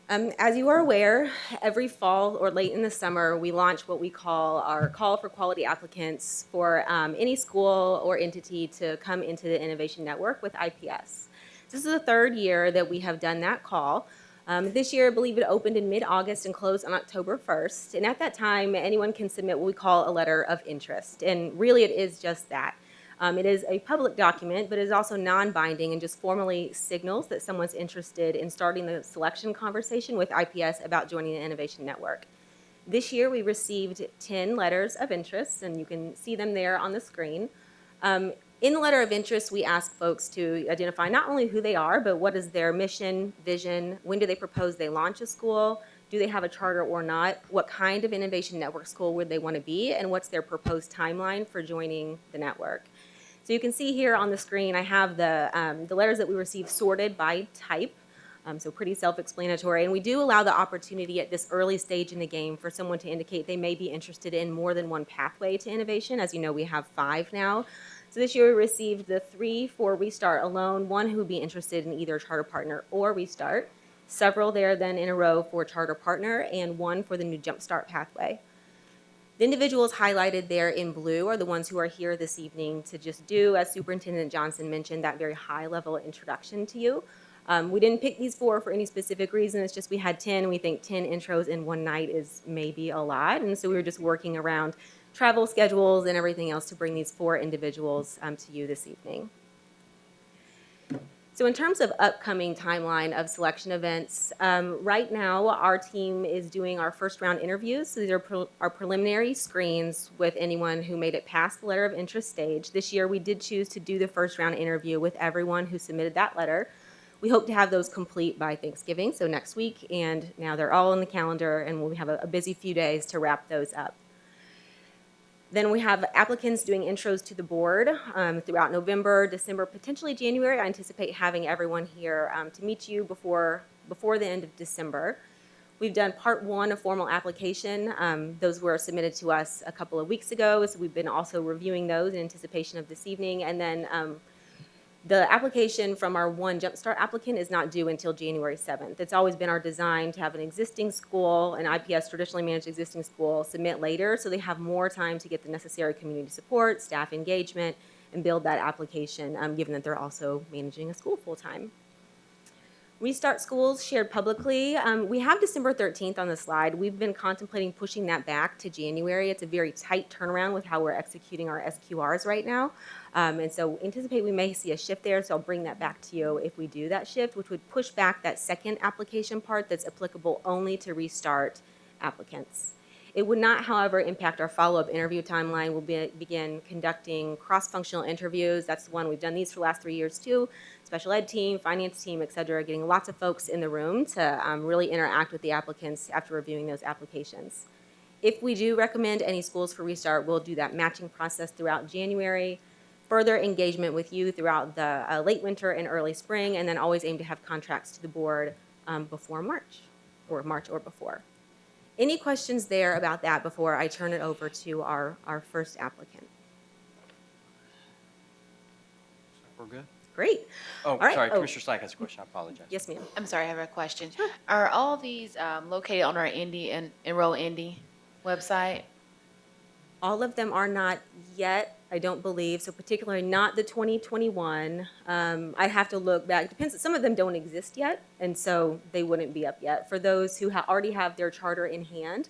As you are aware, every fall or late in the summer, we launch what we call our Call for Quality Applicants for any school or entity to come into the Innovation Network with IPS. This is the 3rd year that we have done that call. This year, I believe it opened in mid-August and closed on October 1st. And at that time, anyone can submit what we call a letter of interest. And really, it is just that. It is a public document, but it is also non-binding and just formally signals that someone's interested in starting the selection conversation with IPS about joining the Innovation Network. This year, we received 10 letters of interest, and you can see them there on the screen. In the letter of interest, we ask folks to identify not only who they are, but what is their mission, vision, when do they propose they launch a school, do they have a charter or not, what kind of Innovation Network school would they want to be, and what's their proposed timeline for joining the network. So you can see here on the screen, I have the letters that we received sorted by type, so pretty self-explanatory. And we do allow the opportunity at this early stage in the game for someone to indicate they may be interested in more than one pathway to innovation. As you know, we have 5 now. So this year we received the 3 for Restart alone, 1 who would be interested in either Charter Partner or Restart, several there then in a row for Charter Partner, and 1 for the new Jumpstart pathway. The individuals highlighted there in blue are the ones who are here this evening to just do, as Superintendent Johnson mentioned, that very high-level introduction to you. We didn't pick these 4 for any specific reason. It's just we had 10, and we think 10 intros in one night is maybe a lot. And so we were just working around travel schedules and everything else to bring these 4 individuals to you this evening. So in terms of upcoming timeline of selection events, right now our team is doing our first round interviews. So these are our preliminary screens with anyone who made it past the letter of interest stage. This year we did choose to do the first round interview with everyone who submitted that letter. We hope to have those complete by Thanksgiving, so next week, and now they're all on the calendar, and we'll have a busy few days to wrap those up. Then we have applicants doing intros to the board throughout November, December, potentially January. I anticipate having everyone here to meet you before the end of December. We've done part 1 of formal application. Those were submitted to us a couple of weeks ago, so we've been also reviewing those in anticipation of this evening. And then the application from our 1 Jumpstart applicant is not due until January 7th. It's always been our design to have an existing school, an IPS traditionally managed existing school, submit later so they have more time to get the necessary community support, staff engagement, and build that application, given that they're also managing a school full-time. Restart schools shared publicly. We have December 13th on the slide. We've been contemplating pushing that back to January. It's a very tight turnaround with how we're executing our SQRs right now. And so anticipate we may see a shift there, so I'll bring that back to you if we do that shift, which would push back that second application part that's applicable only to restart applicants. It would not, however, impact our follow-up interview timeline. We'll begin conducting cross-functional interviews. That's the one we've done these for the last 3 years too. Special ed team, finance team, et cetera, getting lots of folks in the room to really interact with the applicants after reviewing those applications. If we do recommend any schools for restart, we'll do that matching process throughout January, further engagement with you throughout the late winter and early spring, and then always aim to have contracts to the board before March or before. Any questions there about that before I turn it over to our first applicant? We're good? Great. Oh, All right. sorry, Commissioner Slack has a question. I apologize. Yes, ma'am. I'm sorry, I have a question. Are all these located on our Indy and Enroll Indy website? All of them are not yet, I don't believe, so particularly not the 2021. I'd have to look back. Depends. Some of them don't exist yet, and so they wouldn't be up yet. For those who already have their charter in hand,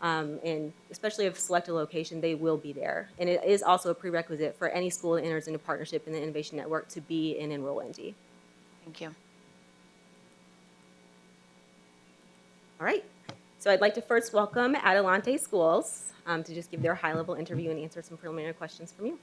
and especially if select a location, they will be there. And it is also a prerequisite for any school that enters into partnership in the Innovation Network to be in Enroll Indy. Thank you. All right. So I'd like to first welcome Adelante Schools to just give their high-level interview and answer some preliminary questions from you.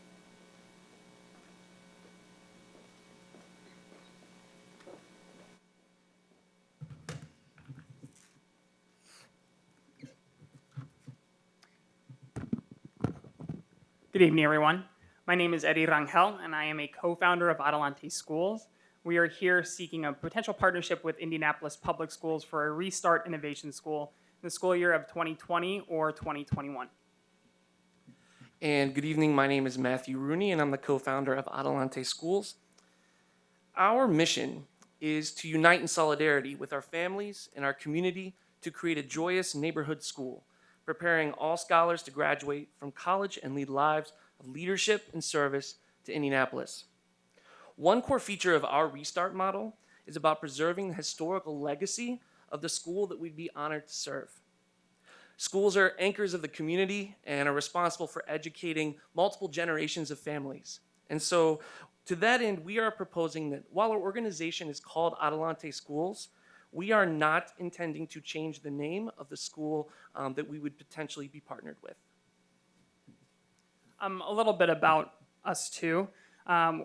Good evening, everyone. My name is Eddie Rangel, and I am a co-founder of Adelante Schools. We are here seeking a potential partnership with Indianapolis Public Schools for a Restart Innovation School in the school year of 2020 or 2021. And good evening, my name is Matthew Rooney, and I'm the co-founder of Adelante Schools. Our mission is to unite in solidarity with our families and our community to create a joyous neighborhood school, preparing all scholars to graduate from college and lead lives of leadership and service to Indianapolis. One core feature of our Restart model is about preserving the historical legacy of the school that we'd be honored to serve. Schools are anchors of the community and are responsible for educating multiple generations of families. And so to that end, we are proposing that while our organization is called Adelante Schools, we are not intending to change the name of the school that we would potentially be partnered with. A little bit about us too.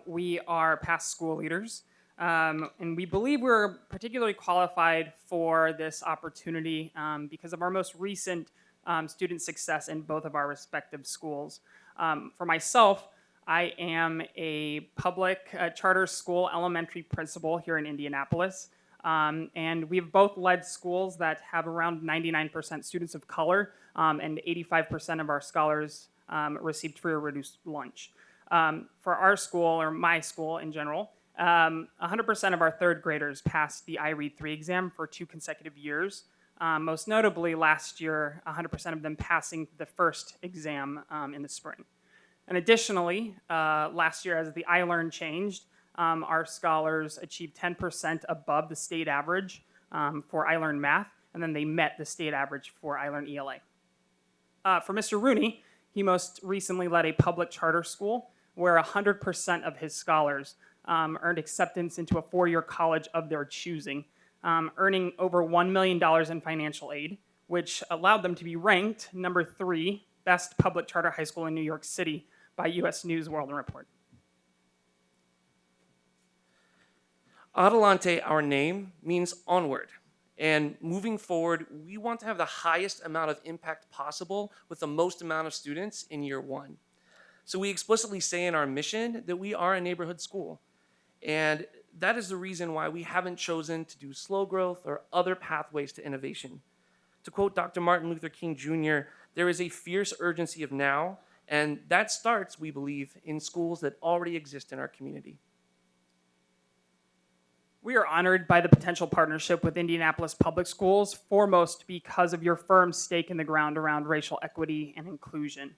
We are past school leaders, and we believe we're particularly qualified for this opportunity because of our most recent student success in both of our respective schools. For myself, I am a public charter school elementary principal here in Indianapolis, and we've both led schools that have around 99% students of color, and 85% of our scholars received free or reduced lunch. For our school, or my school in general, 100% of our third graders passed the iRead 3 exam for 2 consecutive years. Most notably, last year, 100% of them passing the first exam in the spring. And additionally, last year, as the iLearn changed, our scholars achieved 10% above the state average for iLearn Math, and then they met the state average for iLearn ELA. For Mr. Rooney, he most recently led a public charter school where 100% of his scholars earned acceptance into a 4-year college of their choosing, earning over $1 million in financial aid, which allowed them to be ranked number 3 best public charter high school in New York City by U.S. News World Report. Adelante, our name, means onward. And moving forward, we want to have the highest amount of impact possible with the most amount of students in year 1. So we explicitly say in our mission that we are a neighborhood school. And that is the reason why we haven't chosen to do slow growth or other pathways to innovation. To quote Dr. Martin Luther King Jr., there is a fierce urgency of now, and that starts, we believe, in schools that already exist in our community. We are honored by the potential partnership with Indianapolis Public Schools, foremost because of your firm stake in the ground around racial equity and inclusion.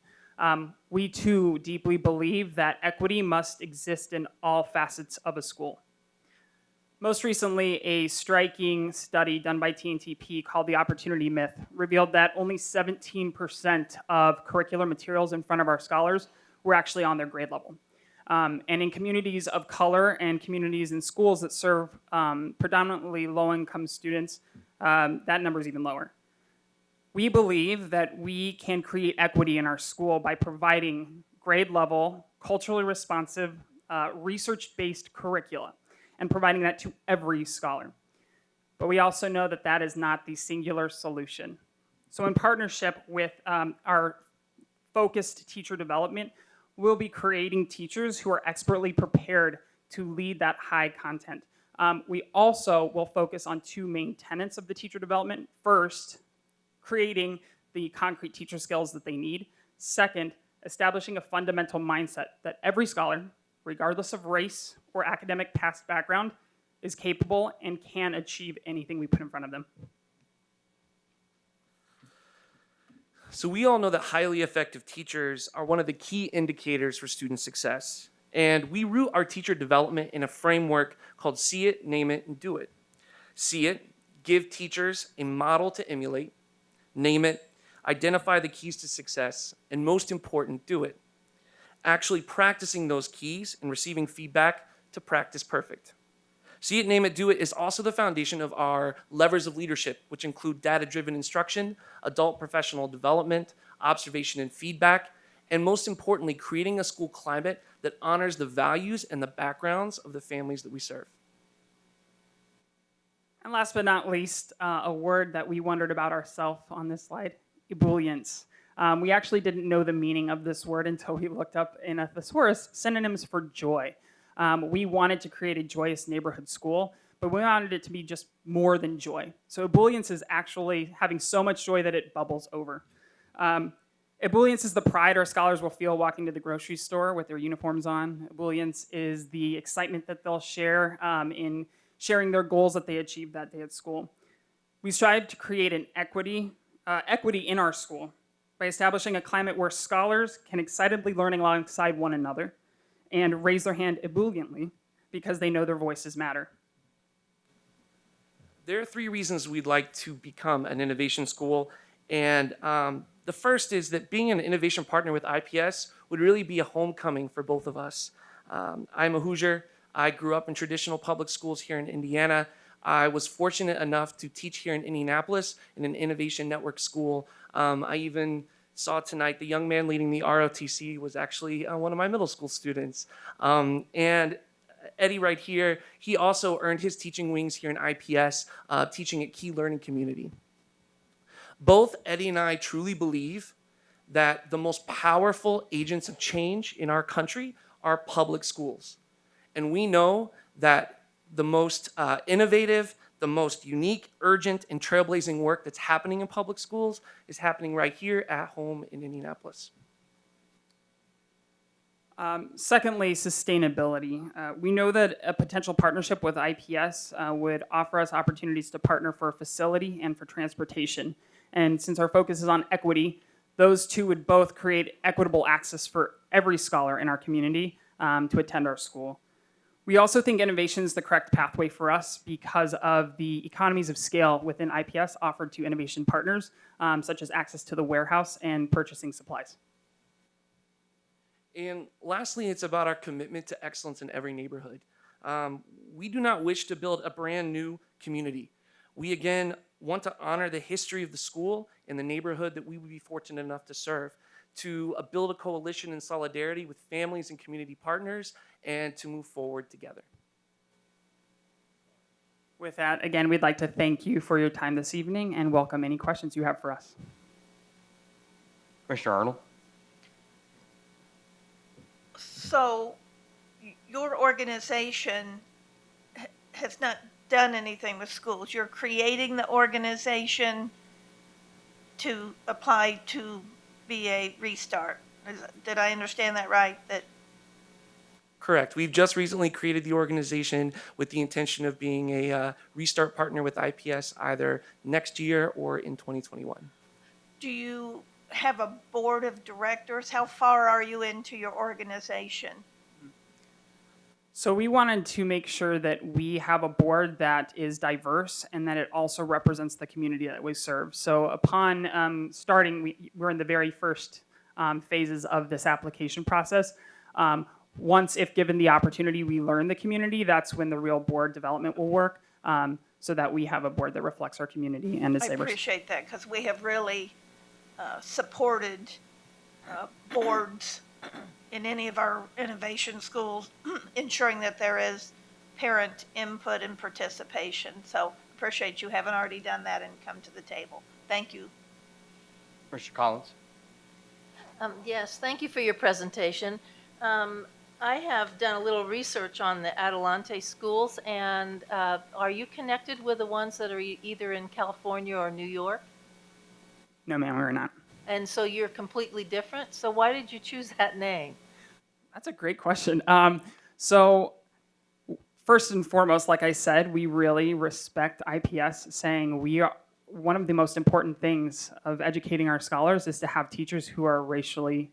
We too deeply believe that equity must exist in all facets of a school. Most recently, a striking study done by TNTP called the Opportunity Myth revealed that only 17% of curricular materials in front of our scholars were actually on their grade level. And in communities of color and communities in schools that serve predominantly low-income students, that number is even lower. We believe that we can create equity in our school by providing grade-level, culturally responsive, research-based curricula and providing that to every scholar. But we also know that that is not the singular solution. So in partnership with our focused teacher development, we'll be creating teachers who are expertly prepared to lead that high content. We also will focus on two main tenets of the teacher development. First, creating the concrete teacher skills that they need. Second, establishing a fundamental mindset that every scholar, regardless of race or academic past background, is capable and can achieve anything we put in front of them. So we all know that highly effective teachers are one of the key indicators for student success. And we root our teacher development in a framework called See It, Name It, and Do It. See it, give teachers a model to emulate. Name it, identify the keys to success, and most important, do it. Actually practicing those keys and receiving feedback to practice perfect. See it, name it, do it is also the foundation of our levers of leadership, which include data-driven instruction, adult professional development, observation and feedback, and most importantly, creating a school climate that honors the values and the backgrounds of the families that we serve. And last but not least, a word that we wondered about ourselves on this slide, ebullience. We actually didn't know the meaning of this word until we looked up in a thesaurus synonyms for joy. We wanted to create a joyous neighborhood school, but we wanted it to be just more than joy. So ebullience is actually having so much joy that it bubbles over. Ebullience is the pride our scholars will feel walking to the grocery store with their uniforms on. Ebullience is the excitement that they'll share in sharing their goals that they achieved that day at school. We strive to create an equity in our school by establishing a climate where scholars can excitedly learn alongside one another and raise their hand ebulliently because they know their voices matter. There are 3 reasons we'd like to become an innovation school. And the first is that being an innovation partner with IPS would really be a homecoming for both of us. I'm a Hoosier. I grew up in traditional public schools here in Indiana. I was fortunate enough to teach here in Indianapolis in an innovation network school. I even saw tonight the young man leading the ROTC was actually one of my middle school students. And Eddie right here, he also earned his teaching wings here in IPS, teaching at Key Learning Community. Both Eddie and I truly believe that the most powerful agents of change in our country are public schools. And we know that the most innovative, the most unique, urgent, and trailblazing work that's happening in public schools is happening right here at home in Indianapolis. Secondly, sustainability. We know that a potential partnership with IPS would offer us opportunities to partner for facility and for transportation. And since our focus is on equity, those two would both create equitable access for every scholar in our community to attend our school. We also think innovation is the correct pathway for us because of the economies of scale within IPS offered to innovation partners, such as access to the warehouse and purchasing supplies. And lastly, it's about our commitment to excellence in every neighborhood. We do not wish to build a brand new community. We, again, want to honor the history of the school and the neighborhood that we would be fortunate enough to serve, to build a coalition in solidarity with families and community partners, and to move forward together. With that, again, we'd like to thank you for your time this evening and welcome any questions you have for us. Commissioner Arnold? So your organization has not done anything with schools. You're creating the organization to apply to be a restart. Did I understand that right? Correct. We've just recently created the organization with the intention of being a restart partner with IPS either next year or in 2021. Do you have a board of directors. How far are you into your organization? So we wanted to make sure that we have a board that is diverse and that it also represents the community that we serve. So upon starting, we're in the very first phases of this application process. Once, if given the opportunity, we learn the community, that's when the real board development will work, so that we have a board that reflects our community and is I diverse. appreciate that because we have really supported boards in any of our innovation schools, ensuring that there is parent input and participation. So appreciate you having already done that and come to the table. Thank you. Mr. Collins? Yes, thank you for your presentation. I have done a little research on the Adelante schools, and are you connected with the ones that are either in California or New York? No, ma'am, we're not. And so you're completely different? So why did you choose that name? That's a great question. So first and foremost, like I said, we really respect IPS, saying we are one of the most important things of educating our scholars is to have teachers who are racially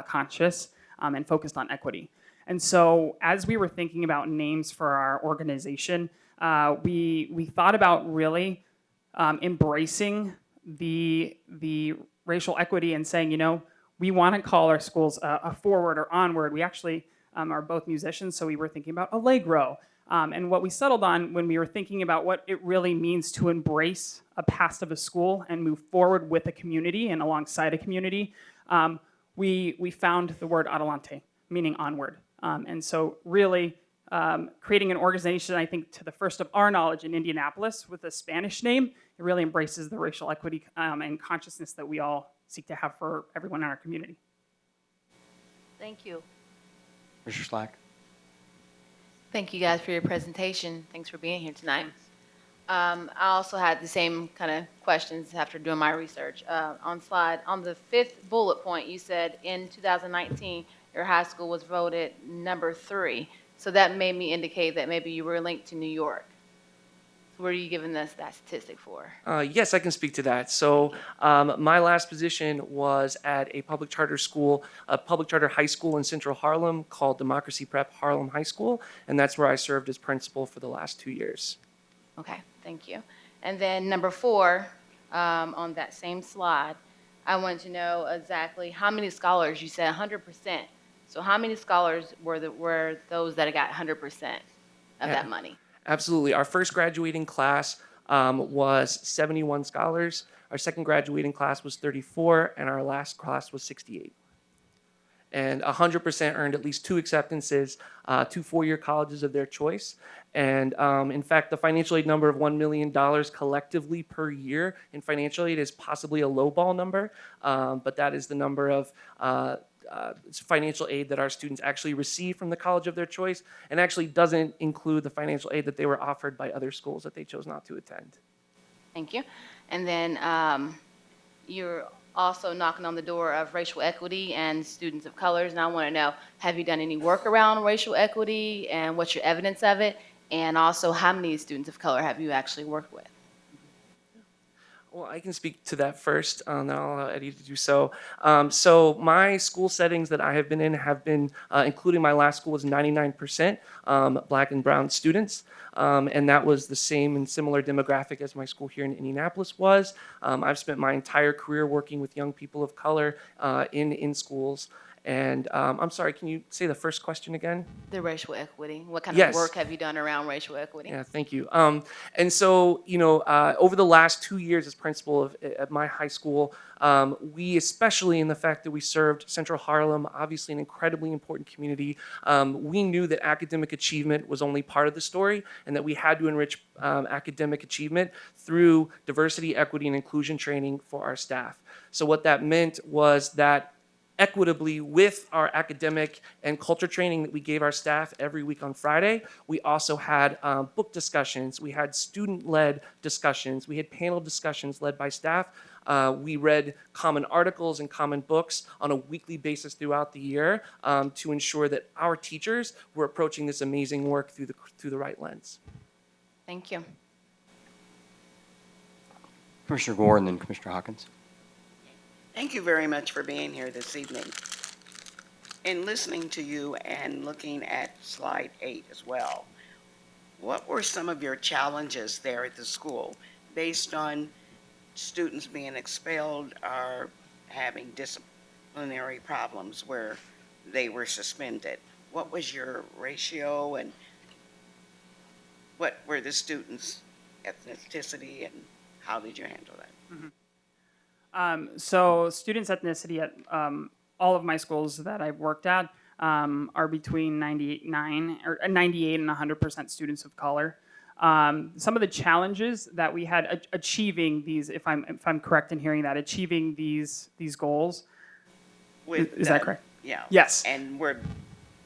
conscious and focused on equity. And so as we were thinking about names for our organization, we thought about really embracing the racial equity and saying, you know, we want to call our schools a forward or onward. We actually are both musicians, so we were thinking about Allegro. And what we settled on when we were thinking about what it really means to embrace a past of a school and move forward with a community and alongside a community, we found the word Adelante, meaning onward. And so really creating an organization, I think, to the first of our knowledge in Indianapolis with a Spanish name, it really embraces the racial equity and consciousness that we all seek to have for everyone in our community. Thank you. Mr. Slack? Thank you guys for your presentation. Thanks for being here tonight. I also had the same kind of questions after doing my research. On the 5th bullet point, you said in 2019, your high school was voted number 3. So that made me indicate that maybe you were linked to New York. So where are you giving us that statistic for? Yes, I can speak to that. So my last position was at a public charter school, a public charter high school in Central Harlem called Democracy Prep Harlem High School, and that's where I served as principal for the last 2 years. Okay, thank you. And then number 4, on that same slide, I wanted to know exactly how many scholars. You said 100%. So how many scholars were those that got 100% of that money? Absolutely. Our first graduating class was 71 scholars. Our second graduating class was 34, and our last class was 68. And 100% earned at least 2 acceptances to 4-year colleges of their choice. And in fact, the financial aid number of $1 million collectively per year in financial aid is possibly a lowball number, but that is the number of financial aid that our students actually receive from the college of their choice, and actually doesn't include the financial aid that they were offered by other schools that they chose not to attend. Thank you. And then you're also knocking on the door of racial equity and students of colors, and I want to know, have you done any work around racial equity, and what's your evidence of it? And also, how many students of color have you actually worked with? Well, I can speak to that first, then I'll allow Eddie to do so. So my school settings that I have been in have been, including my last school, was 99% Black and brown students. And that was the same and similar demographic as my school here in Indianapolis was. I've spent my entire career working with young people of color in schools. And I'm sorry, can you say the first question again? The racial equity. What kind Yes. of work have you done around racial equity? Yeah, thank you. And so, you know, over the last 2 years as principal at my high school, we, especially in the fact that we served Central Harlem, obviously an incredibly important community, we knew that academic achievement was only part of the story, and that we had to enrich academic achievement through diversity, equity, and inclusion training for our staff. So what that meant was that equitably with our academic and culture training that we gave our staff every week on Friday, we also had book discussions, we had student-led discussions, we had panel discussions led by staff. We read common articles and common books on a weekly basis throughout the year to ensure that our teachers were approaching this amazing work through the right lens. Thank you. Commissioner Gore and then Commissioner Hawkins. Thank you very much for being here this evening. In listening to you and looking at slide 8 as well, what were some of your challenges there at the school based on students being expelled or having disciplinary problems where they were suspended? What was your ratio and what were the students' ethnicity and how did you handle that? So students' ethnicity at all of my schools that I've worked at are between 98 and 100% students of color. Some of the challenges that we had achieving these, if I'm correct in hearing that, achieving these goals. Is that correct? Yeah. Yes. And were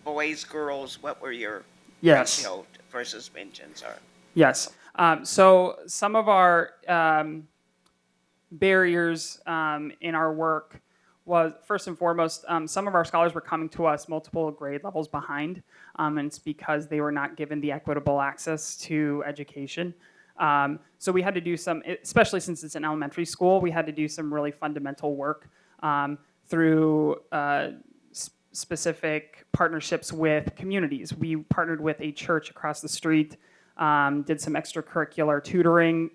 boys, girls, what were your Yes. ratio for suspensions? Or Yes. So some of our barriers in our work was, first and foremost, some of our scholars were coming to us multiple grade levels behind, and it's because they were not given the equitable access to education. So we had to do some, especially since it's an elementary school, we had to do some really fundamental work through specific partnerships with communities. We partnered with a church across the street, did some extracurricular tutoring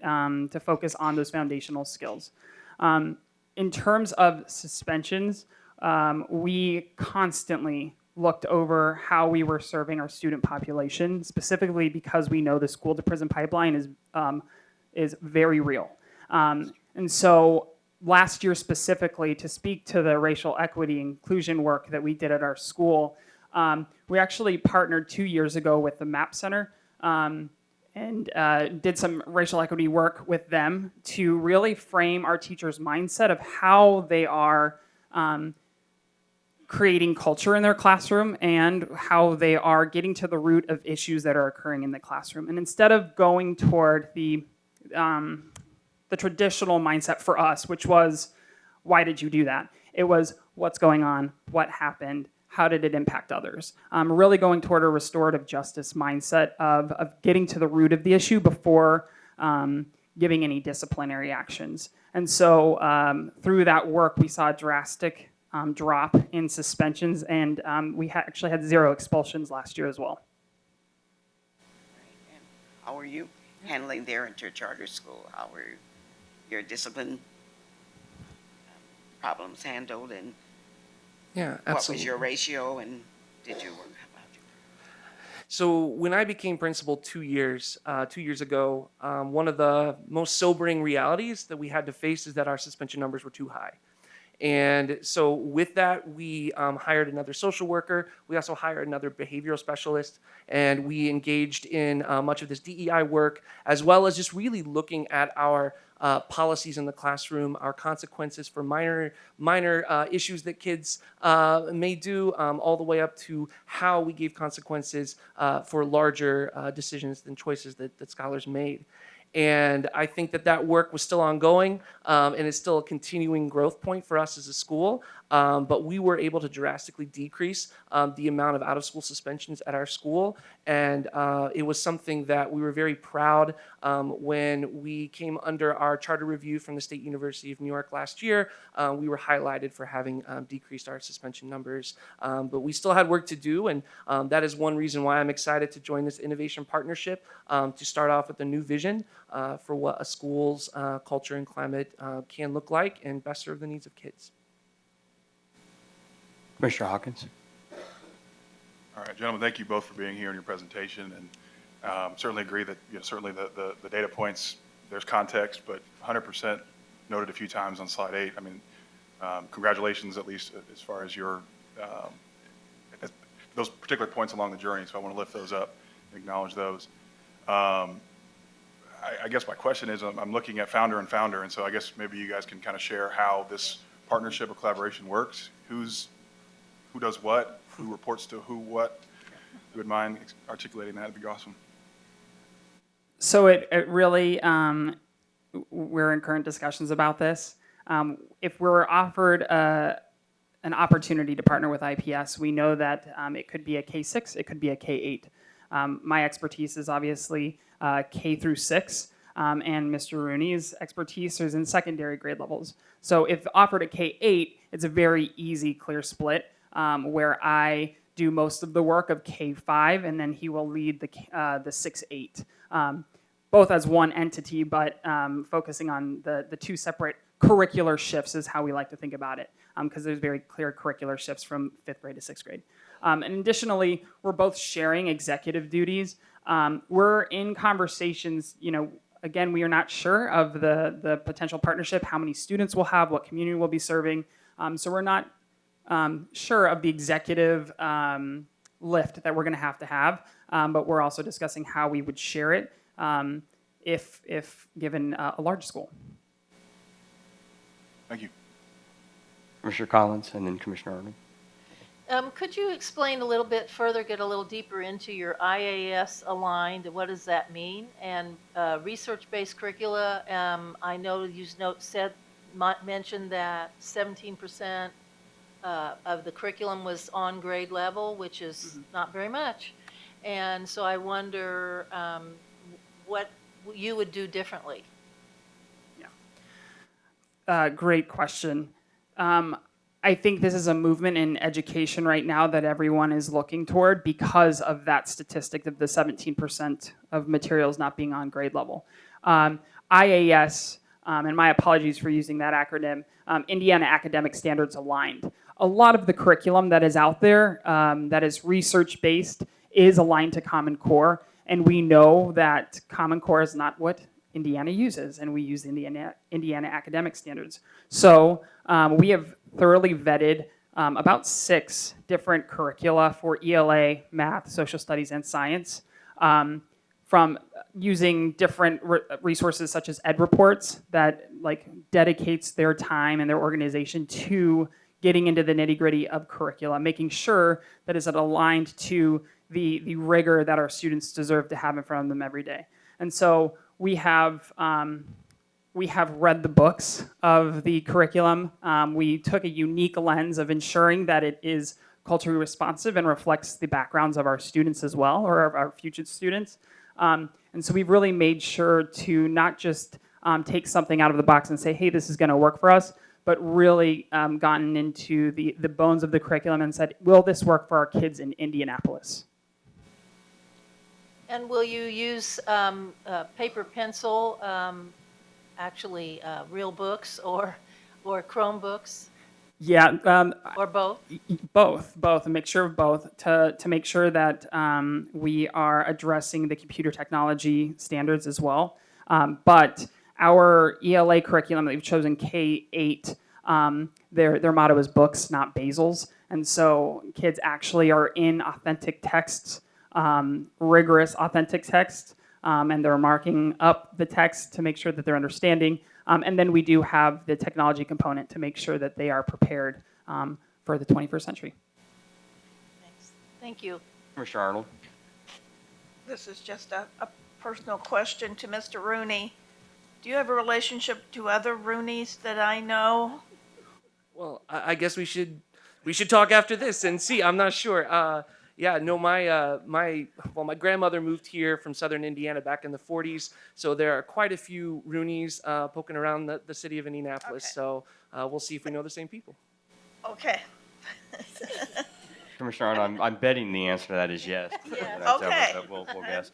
to focus on those foundational skills. In terms of suspensions, we constantly looked over how we were serving our student population, specifically because we know the school to prison pipeline is very real. And so last year specifically, to speak to the racial equity inclusion work that we did at our school, we actually partnered 2 years ago with the MAP Center and did some racial equity work with them to really frame our teachers' mindset of how they are creating culture in their classroom and how they are getting to the root of issues that are occurring in the classroom. And instead of going toward the traditional mindset for us, which was, why did you do that? It was, what's going on? What happened? How did it impact others? Really going toward a restorative justice mindset of getting to the root of the issue before giving any disciplinary actions. And so through that work, we saw a drastic drop in suspensions, and we actually had 0 expulsions last year as well. and how were you handling there at your charter school? How were your discipline problems handled, and Yeah, what absolutely. was your ratio, and did you work? So when I became principal 2 years ago, one of the most sobering realities that we had to face is that our suspension numbers were too high. And so with that, we hired another social worker. We also hired another behavioral specialist, and we engaged in much of this DEI work, as well as just really looking at our policies in the classroom, our consequences for minor issues that kids may do, all the way up to how we gave consequences for larger decisions and choices that scholars made. And I think that work was still ongoing, and it's still a continuing growth point for us as a school. But we were able to drastically decrease the amount of out-of-school suspensions at our school. And it was something that we were very proud when we came under our charter review from the State University of New York last year. We were highlighted for having decreased our suspension numbers. But we still had work to do, and that is one reason why I'm excited to join this innovation partnership to start off with a new vision for what a school's culture and climate can look like and best serve the needs of kids. Commissioner Hawkins. All right, gentlemen, thank you both for being here in your presentation, and certainly agree that certainly the data points, there's context, but 100% noted a few times on slide 8. I mean, congratulations, at least as far as your those particular points along the journey. So I want to lift those up and acknowledge those. I guess my question is, I'm looking at founder, and so I guess maybe you guys can kind of share how this partnership or collaboration works. Who does what? Who reports to who? What? If you would mind articulating that, it'd be awesome. So it really, we're in current discussions about this. If we're offered an opportunity to partner with IPS, we know that it could be a K-6, it could be a K-8. My expertise is obviously K through 6, and Mr. Rooney's expertise is in secondary grade levels. So if offered at K-8, it's a very easy, clear split where I do most of the work of K-5, and then he will lead the 6-8, both as one entity, but focusing on the two separate curricular shifts is how we like to think about it, because there's very clear curricular shifts from 5th grade to 6th grade. And additionally, we're both sharing executive duties. We're in conversations, again, we are not sure of the potential partnership, how many students we'll have, what community we'll be serving. So we're not sure of the executive lift that we're going to have, but we're also discussing how we would share it if given a large school. Thank you. Commissioner Collins and then Commissioner Arnold. Could you explain a little bit further, get a little deeper into your IAS aligned? What does that mean? And research-based curricula, I know you mentioned that 17% of the curriculum was on grade level, which is not very much. And so I wonder what you would do differently. Great question. I think this is a movement in education right now that everyone is looking toward because of that statistic of the 17% of materials not being on grade level. IAS, and my apologies for using that acronym, Indiana Academic Standards Aligned. A lot of the curriculum that is out there that is research-based is aligned to Common Core, and we know that Common Core is not what Indiana uses, and we use Indiana academic standards. So we have thoroughly vetted about 6 different curricula for ELA, math, social studies, and science, from using different resources such as Ed Reports that dedicates their time and their organization to getting into the nitty-gritty of curricula, making sure that it's aligned to the rigor that our students deserve to have in front of them every day. And so we have read the books of the curriculum. We took a unique lens of ensuring that it is culturally responsive and reflects the backgrounds of our students as well, or of our future students. And so we've really made sure to not just take something out of the box and say, hey, this is going to work for us, but really gotten into the bones of the curriculum and said, will this work for our kids in Indianapolis? And will you use paper, pencil, actually real books or Chromebooks? Yeah. Or both? Both, a mixture of both to make sure that we are addressing the computer technology standards as well. But our ELA curriculum that we've chosen, K-8, their motto is books, not basils. And so kids actually are in authentic texts, rigorous authentic text, and they're marking up the text to make sure that they're understanding. And then we do have the technology component to make sure that they are prepared for the 21st century. Thanks. Thank you. Commissioner Arnold. This is just a personal question to Mr. Rooney. Do you have a relationship to other Rooneys that I know? Well, I guess we should talk after this and see. I'm not sure. Yeah, no, my grandmother moved here from southern Indiana back in the 40s, so there are quite a few Rooneys poking around the city of Indianapolis. Okay. So we'll see if we know the same people. Okay. Commissioner Arnold, I'm betting the answer to that is yes. Yeah. Okay. But we'll guess.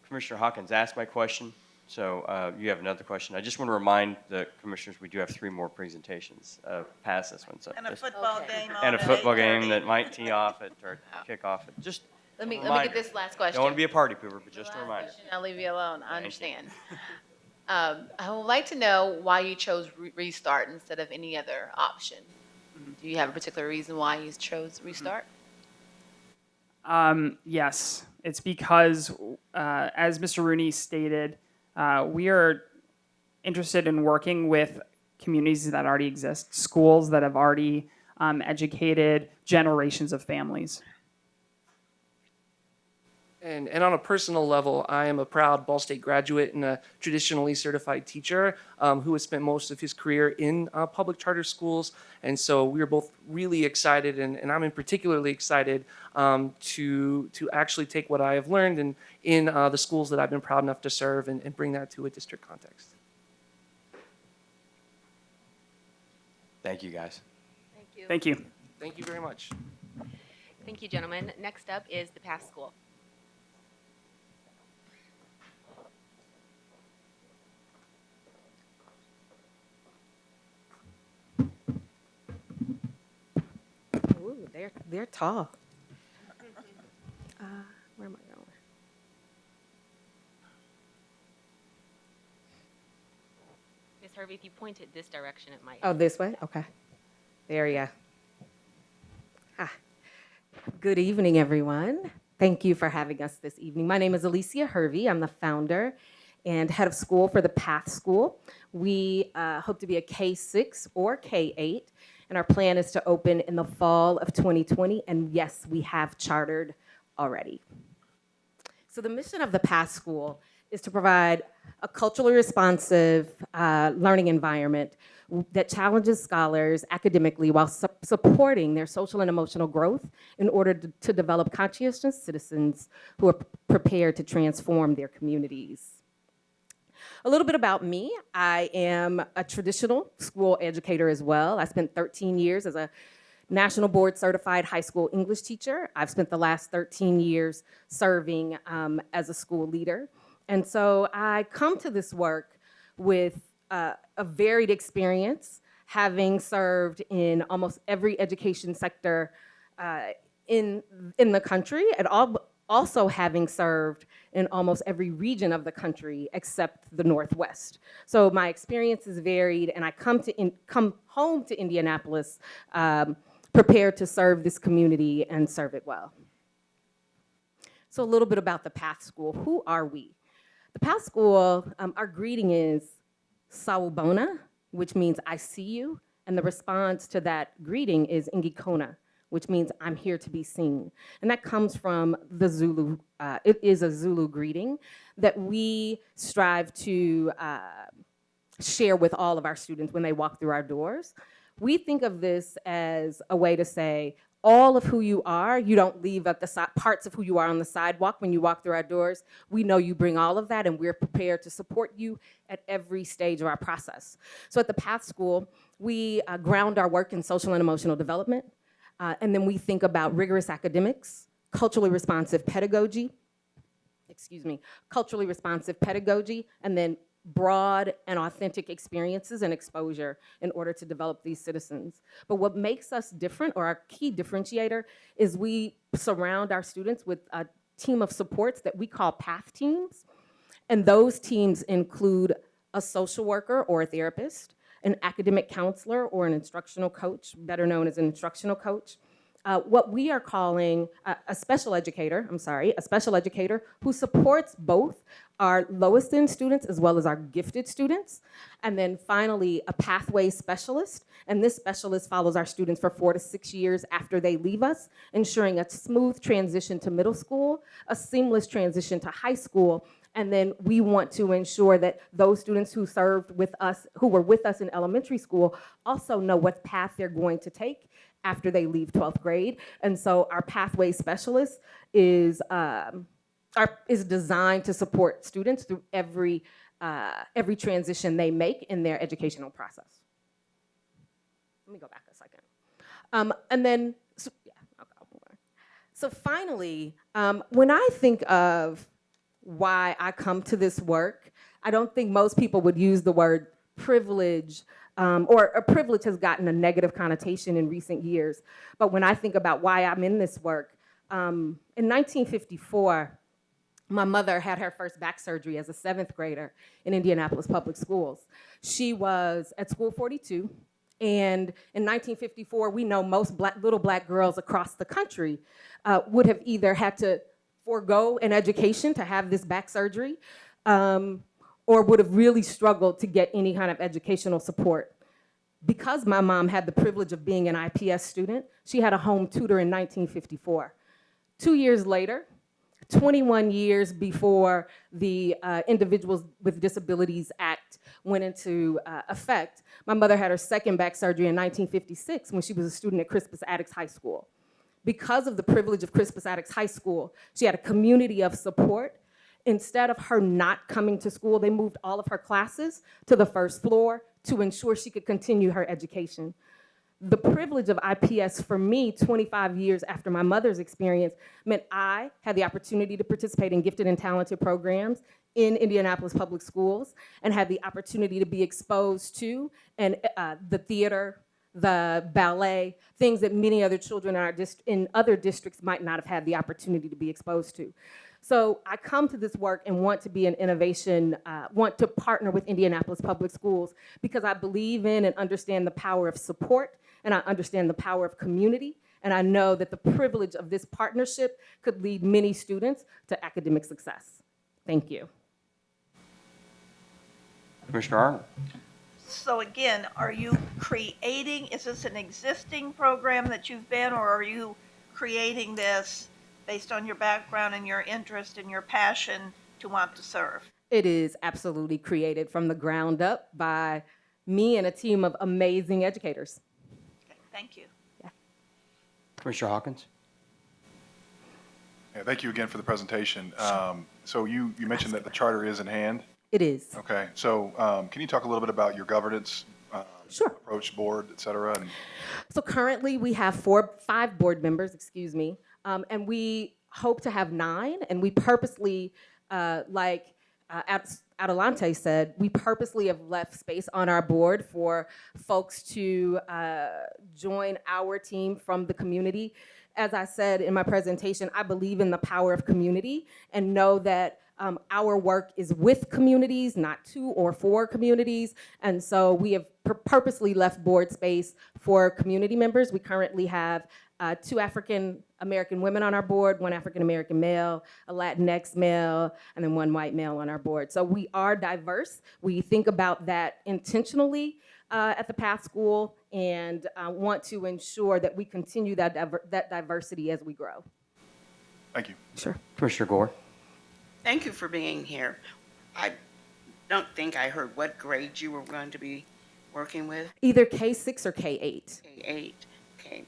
Commissioner Hawkins asked my question, so you have another question. I just want to remind the commissioners we do have 3 more presentations past this one. So and a football game. And a football game that might tee off it or kick off it. Just let me get this last question. Don't want to be a party pooper, but just a reminder. I'll leave you alone. I understand. I would like to know why you chose Restart instead of any other option. Do you have a particular reason why you chose Restart? Yes, it's because, as Mr. Rooney stated, we are interested in working with communities that already exist, schools that have already educated generations of families. And on a personal level, I am a proud Ball State graduate and a traditionally certified teacher who has spent most of his career in public charter schools. And so we are both really excited, and I'm in particularly excited to actually take what I have learned in the schools that I've been proud enough to serve and bring that to a district context. Thank you, guys. Thank you. Thank you. Thank you very much. Thank you, gentlemen. Next up is the past school. Ooh, they're tall. Where am I going? Miss Hervey, if you point it this direction, it might. Oh, this way? Okay. There you go. Ah. Good evening, everyone. Thank you for having us this evening. My name is Alicia Hervey. I'm the founder and head of school for the PATH School. We hope to be a K-6 or K-8, and our plan is to open in the fall of 2020, and yes, we have chartered already. So the mission of the PATH School is to provide a culturally responsive learning environment that challenges scholars academically while supporting their social and emotional growth in order to develop conscientious citizens who are prepared to transform their communities. A little bit about me. I am a traditional school educator as well. I spent 13 years as a National Board Certified High School English teacher. I've spent the last 13 years serving as a school leader. And so I come to this work with a varied experience, having served in almost every education sector in the country, and also having served in almost every region of the country except the Northwest. So my experience is varied, and I come home to Indianapolis prepared to serve this community and serve it well. So a little bit about the PATH School. Who are we? The PATH School, our greeting is Sawubona, which means I see you, and the response to that greeting is Ngikona, which means I'm here to be seen. And that comes from the Zulu, it is a Zulu greeting that we strive to share with all of our students when they walk through our doors. We think of this as a way to say, all of who you are, you don't leave at the parts of who you are on the sidewalk when you walk through our doors. We know you bring all of that, and we're prepared to support you at every stage of our process. So at the PATH School, we ground our work in social and emotional development, and then we think about rigorous academics, culturally responsive pedagogy, and then broad and authentic experiences and exposure in order to develop these citizens. But what makes us different, or our key differentiator, is we surround our students with a team of supports that we call PATH teams. And those teams include a social worker or a therapist, an academic counselor or an instructional coach, better known as an instructional coach, what we are calling a special educator who supports both our lowest end students as well as our gifted students. And then finally, a pathway specialist. And this specialist follows our students for 4 to 6 years after they leave us, ensuring a smooth transition to middle school, a seamless transition to high school. And then we want to ensure that those students who were with us in elementary school also know what path they're going to take after they leave 12th grade. And so our pathway specialist is designed to support students through every transition they make in their educational process. Let me go back a second. So finally, when I think of why I come to this work, I don't think most people would use the word privilege, or a privilege has gotten a negative connotation in recent years. But when I think about why I'm in this work, in 1954, my mother had her first back surgery as a 7th grader in Indianapolis Public Schools. She was at School 42, and in 1954, we know most little black girls across the country would have either had to forego an education to have this back surgery, or would have really struggled to get any kind of educational support. Because my mom had the privilege of being an IPS student, she had a home tutor in 1954. 2 years later, 21 years before the Individuals with Disabilities Act went into effect. My mother had her second back surgery in 1956 when she was a student at Crispus Attucks High School. Because of the privilege of Crispus Attucks High School, she had a community of support. Instead of her not coming to school, they moved all of her classes to the first floor to ensure she could continue her education. The privilege of IPS for me, 25 years after my mother's experience, meant I had the opportunity to participate in gifted and talented programs in Indianapolis Public Schools and had the opportunity to be exposed to and the theater, the ballet, things that many other children in other districts might not have had the opportunity to be exposed to. So I come to this work and want to be an innovation, want to partner with Indianapolis Public Schools because I believe in and understand the power of support, and I understand the power of community, and I know that the privilege of this partnership could lead many students to academic success. Thank you. Commissioner Arnold. So again, are you creating, is this an existing program that you've been, or are you creating this based on your background and your interest and your passion to want to serve? It is absolutely created from the ground up by me and a team of amazing educators. Okay, thank you. Commissioner Hawkins. Yeah, thank you again for the presentation. So you mentioned that the charter is in hand. It is. Okay, so can you talk a little bit about your governance Sure. approach, board, et cetera? And So currently we have 5 board members, and we hope to have 9, and we purposely, like Adelante said, we purposely have left space on our board for folks to join our team from the community. As I said in my presentation, I believe in the power of community and know that our work is with communities, not to or for communities. And so we have purposely left board space for community members. We currently have 2 African American women on our board, 1 African American male, a Latinx male, and then 1 white male on our board. So we are diverse. We think about that intentionally at the Path School and want to ensure that we continue that diversity as we grow. thank you. Sure. Commissioner Gore. Thank you for being here. I don't think I heard what grade you were going to be working with. Either K6 or K8. K8. Okay.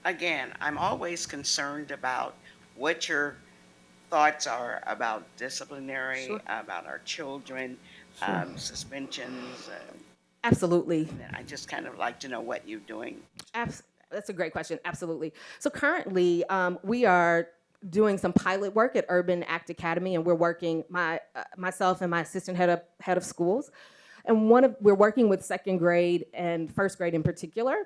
Again, I'm always concerned about what your thoughts are about disciplinary, Sure. about our children, Sure. suspensions. Absolutely. I just kind of like to know what you're doing. That's a great question. Absolutely. So currently, we are doing some pilot work at Urban Act Academy, and we're working, myself and my assistant head of schools, and we're working with second grade and first grade in particular.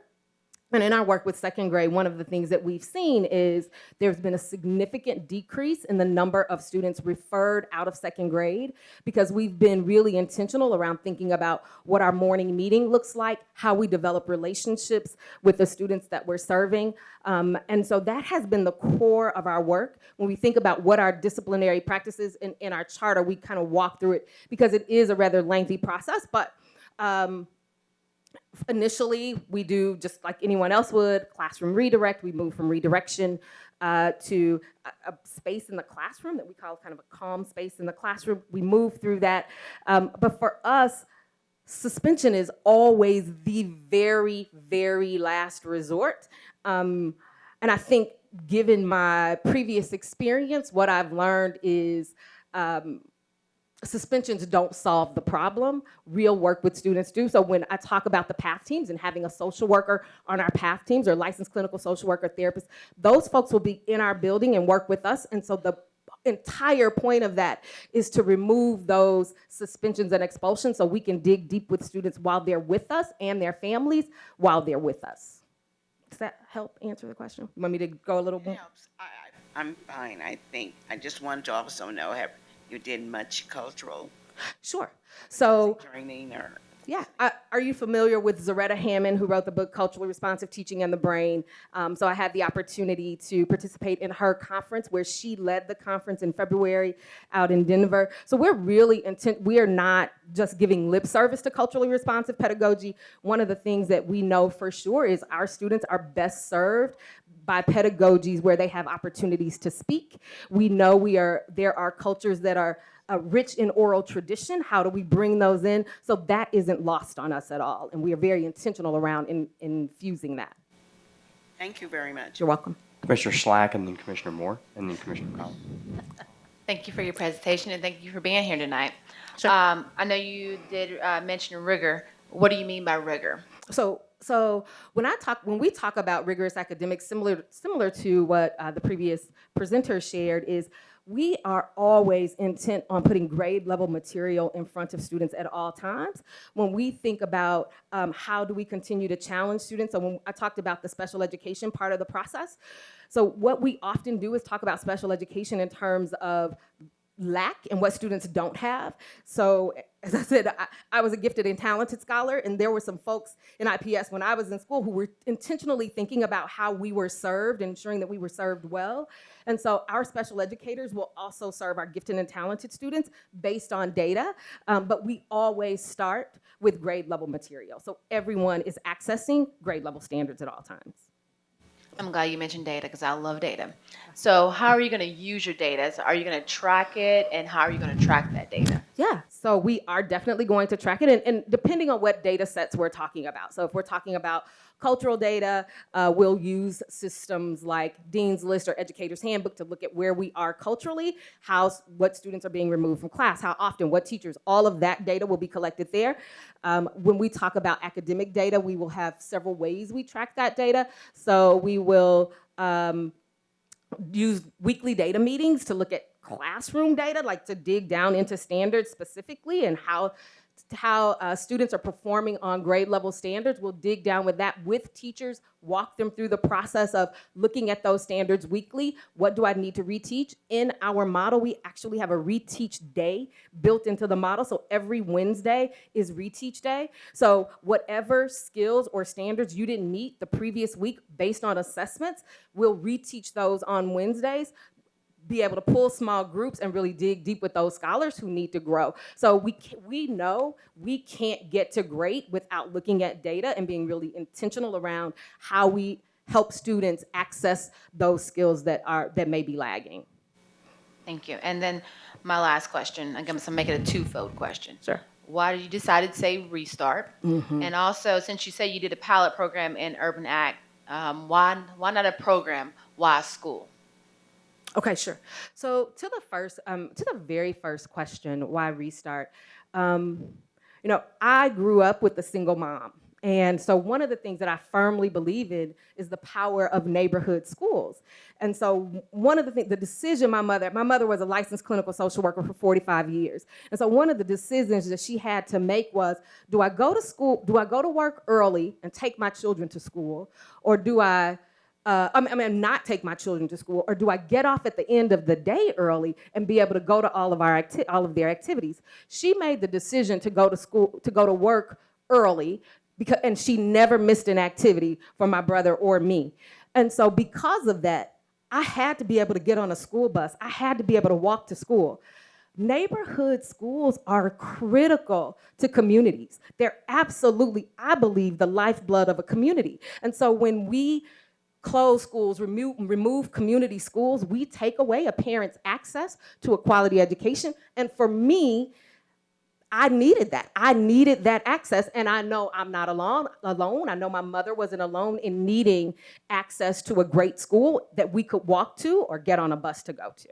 And in our work with second grade, one of the things that we've seen is there's been a significant decrease in the number of students referred out of second grade because we've been really intentional around thinking about what our morning meeting looks like, how we develop relationships with the students that we're serving. And so that has been the core of our work. When we think about what our disciplinary practices in our charter, we kind of walk through it because it is a rather lengthy process, but initially, we do just like anyone else would, classroom redirect. We move from redirection to a space in the classroom that we call kind of a calm space in the classroom. We move through that. But for us, suspension is always the very, very last resort. And I think given my previous experience, what I've learned is suspensions don't solve the problem. Real work with students do. So when I talk about the PATH teams and having a social worker on our PATH teams or licensed clinical social worker therapists, those folks will be in our building and work with us. And so the entire point of that is to remove those suspensions and expulsions so we can dig deep with students while they're with us and their families while they're with us. Does that help answer the question? You want me to go a little more? I'm fine, I think. I just wanted to also know, have you did much cultural Sure. So, training or? yeah. Are you familiar with Zaretta Hammond, who wrote the book Culturally Responsive Teaching and the Brain? So I had the opportunity to participate in her conference where she led the conference in February out in Denver. So we're really we are not just giving lip service to culturally responsive pedagogy. One of the things that we know for sure is our students are best served by pedagogies where they have opportunities to speak. We know there are cultures that are rich in oral tradition. How do we bring those in? So that isn't lost on us at all. And we are very intentional around infusing that. Thank you very much. You're welcome. Commissioner Slack, and then Commissioner Moore, and then Commissioner Collins. Thank you for your presentation, and thank you for being here tonight. Sure. I know you did mention rigor. What do you mean by rigor? So when we talk about rigorous academics, similar to what the previous presenter shared, is we are always intent on putting grade level material in front of students at all times. When we think about how do we continue to challenge students, so when I talked about the special education part of the process, so what we often do is talk about special education in terms of lack and what students don't have. So as I said, I was a gifted and talented scholar, and there were some folks in IPS when I was in school who were intentionally thinking about how we were served and ensuring that we were served well. And so our special educators will also serve our gifted and talented students based on data, but we always start with grade level material. So everyone is accessing grade level standards at all times. I'm glad you mentioned data because I love data. So how are you going to use your data? So are you going to track it, and how are you going to track that data? Yeah, so we are definitely going to track it, and depending on what data sets we're talking about. So if we're talking about cultural data, we'll use systems like Dean's List or Educator's Handbook to look at where we are culturally, what students are being removed from class, how often, what teachers, all of that data will be collected there. When we talk about academic data, we will have several ways we track that data. So we will use weekly data meetings to look at classroom data, like to dig down into standards specifically and how students are performing on grade level standards. We'll dig down with that with teachers, walk them through the process of looking at those standards weekly. What do I need to reteach? In our model, we actually have a reteach day built into the model. So every Wednesday is reteach day. So whatever skills or standards you didn't meet the previous week based on assessments, we'll reteach those on Wednesdays, be able to pull small groups and really dig deep with those scholars who need to grow. So we know we can't get to great without looking at data and being really intentional around how we help students access those skills that may be lagging. Thank you. And then my last question, I'm going to make it a twofold question. Sure. Why did you decide to say restart? Mm-hmm. And also, since you say you did a pilot program in Urban Act, why not a program? Why a school? Okay, sure. So to the very first question, why restart? I grew up with a single mom. And so one of the things that I firmly believe in is the power of neighborhood schools. And so one of the things, the decision my mother was a licensed clinical social worker for 45 years. And so one of the decisions that she had to make was, do I go to work early and take my children to school, or do I not take my children to school, or do I get off at the end of the day early and be able to go to all of their activities? She made the decision to go to work early, and she never missed an activity for my brother or me. And so because of that, I had to be able to get on a school bus. I had to be able to walk to school. Neighborhood schools are critical to communities. They're absolutely, I believe, the lifeblood of a community. And so when we close schools, remove community schools, we take away a parent's access to a quality education. And for me, I needed that. I needed that access, and I know I'm not alone. I know my mother wasn't alone in needing access to a great school that we could walk to or get on a bus to go to.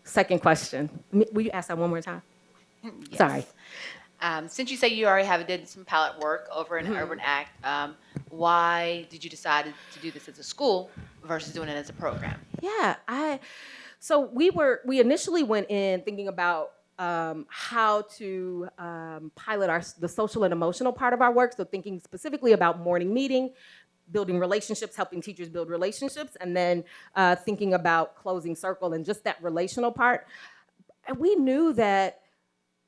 Second question. Will you ask that one more time? Yes. Sorry. Since you say you already did some pilot work over in Urban Act, why did you decide to do this as a school versus doing it as a program? Yeah, so we initially went in thinking about how to pilot the social and emotional part of our work. So thinking specifically about morning meeting, building relationships, helping teachers build relationships, and then thinking about closing circle and just that relational part. And we knew that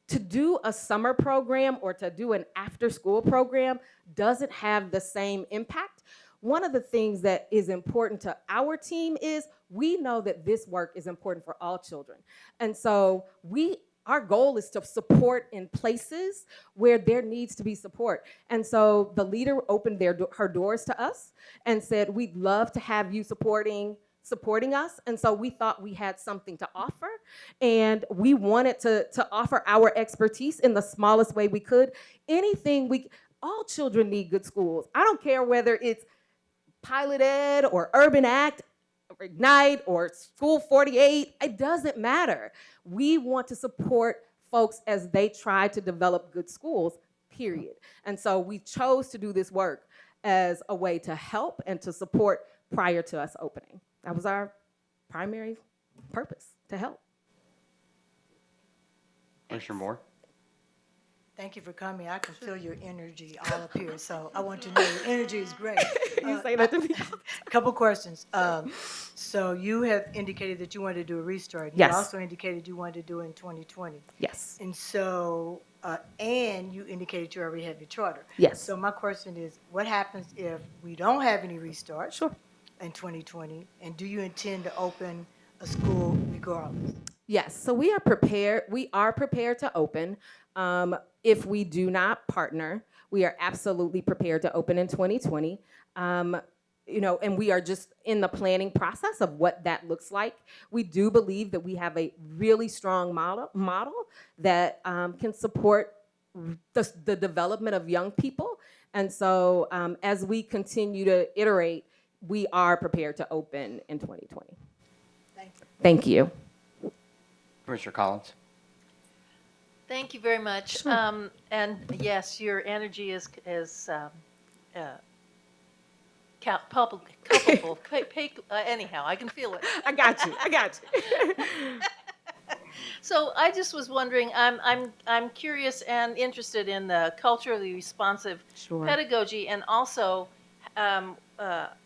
to do a summer program or to do an after-school program doesn't have the same impact. One of the things that is important to our team is we know that this work is important for all children. And so we our goal is to support in places where there needs to be support. And so the leader opened her doors to us and said, we'd love to have you supporting us. And so we thought we had something to offer, and we wanted to offer our expertise in the smallest way we could. All children need good schools. I don't care whether it's Pilot Ed or Urban Act, or Ignite or School 48, it doesn't matter. We want to support folks as they try to develop good schools, period. And so we chose to do this work as a way to help and to support prior to us opening. That was our primary purpose, to help. Commissioner Moore? Thank you for coming. I can feel your energy all up here, so I want you to know your energy is great. You say that to me. Couple questions. So you have indicated that you wanted to do a restart. Yes. You also indicated you wanted to do it in 2020. Yes. And so, and you indicated you already have your charter. Yes. So my question is, what happens if we don't have any restarts? Sure. In 2020, and do you intend to open a school regardless? Yes, so we are prepared. We are prepared to open. If we do not partner, we are absolutely prepared to open in 2020. And we are just in the planning process of what that looks like. We do believe that we have a really strong model that can support the development of young people. And so as we continue to iterate, we are prepared to open in 2020. Thank you. Thank you. Commissioner Collins? Thank you very much. Sure. And yes, your energy is palpable. Anyhow, I can feel it. I got you. So I just was wondering, I'm curious and interested in the culturally responsive pedagogy, and also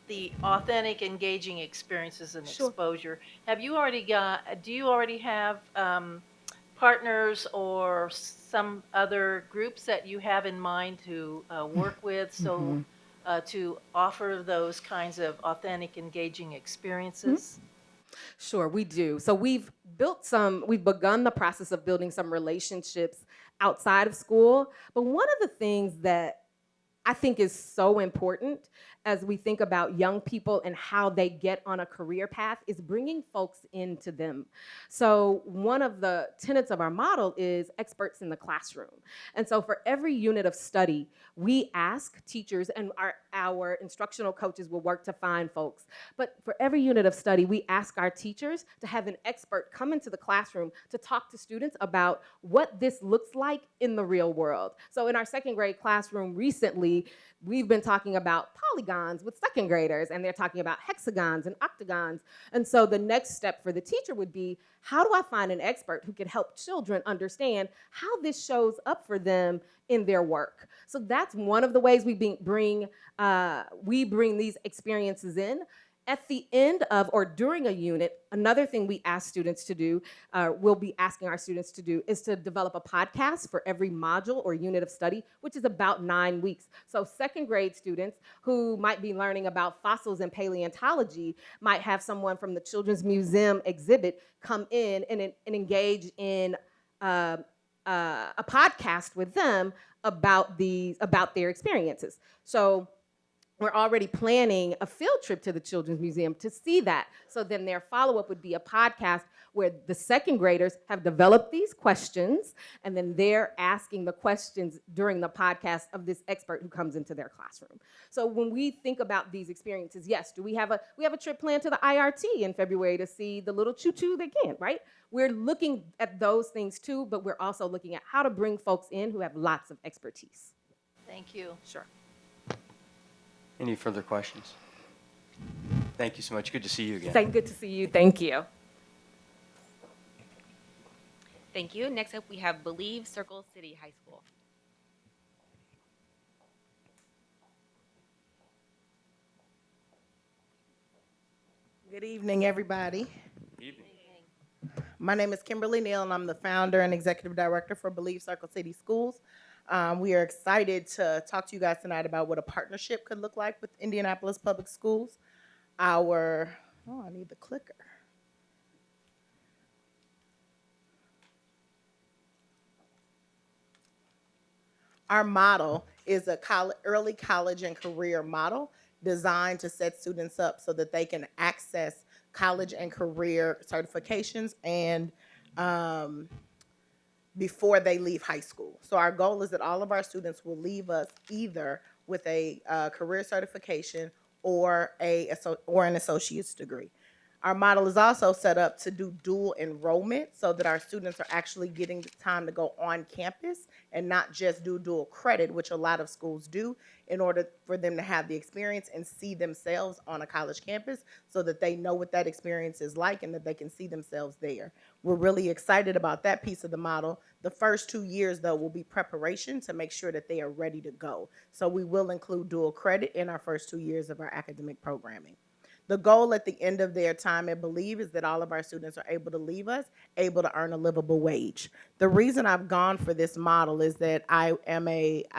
the authentic, engaging experiences and exposure. Do you already have partners or some other groups that you have in mind to work with, so to offer those kinds of authentic, engaging experiences? Sure, we do. So we've begun the process of building some relationships outside of school. But one of the things that I think is so important as we think about young people and how they get on a career path is bringing folks into them. So one of the tenets of our model is experts in the classroom. And so for every unit of study, we ask teachers, and our instructional coaches will work to find folks, but for every unit of study, we ask our teachers to have an expert come into the classroom to talk to students about what this looks like in the real world. So in our second grade classroom recently, we've been talking about polygons with second graders, and they're talking about hexagons and octagons. And so the next step for the teacher would be, how do I find an expert who can help children understand how this shows up for them in their work? So that's one of the ways we bring these experiences in. At the end of or during a unit, another thing we ask students to do, we'll be asking our students to do, is to develop a podcast for every module or unit of study, which is about 9 weeks. So second grade students who might be learning about fossils and paleontology might have someone from the Children's Museum exhibit come in and engage in a podcast with them about their experiences. So we're already planning a field trip to the Children's Museum to see that. So then their follow-up would be a podcast where the second graders have developed these questions, and then they're asking the questions during the podcast of this expert who comes into their classroom. So when we think about these experiences, yes, we have a trip planned to the IRT in February to see the little choo-choo again, right? We're looking at those things too, but we're also looking at how to bring folks in who have lots of expertise. Thank you. Sure. Any further questions? Thank you so much. Good to see you again. Good to see you. Thank you. Thank you. Next up, we have Believe Circle City High School. Good evening, everybody. Evening. My name is Kimberly Neal, and I'm the founder and executive director for Believe Circle City Schools. We are excited to talk to you guys tonight about what a partnership could look like with Indianapolis Public Schools. I need the clicker. Our model is a early college and career model designed to set students up so that they can access college and career certifications and before they leave high school. So our goal is that all of our students will leave us either with a career certification or an associate's degree. Our model is also set up to do dual enrollment so that our students are actually getting the time to go on campus and not just do dual credit, which a lot of schools do, in order for them to have the experience and see themselves on a college campus so that they know what that experience is like and that they can see themselves there. We're really excited about that piece of the model. The first 2 years, though, will be preparation to make sure that they are ready to go. So we will include dual credit in our first 2 years of our academic programming. The goal at the end of their time at Believe is that all of our students are able to leave us, able to earn a livable wage. The reason I've gone for this model is that I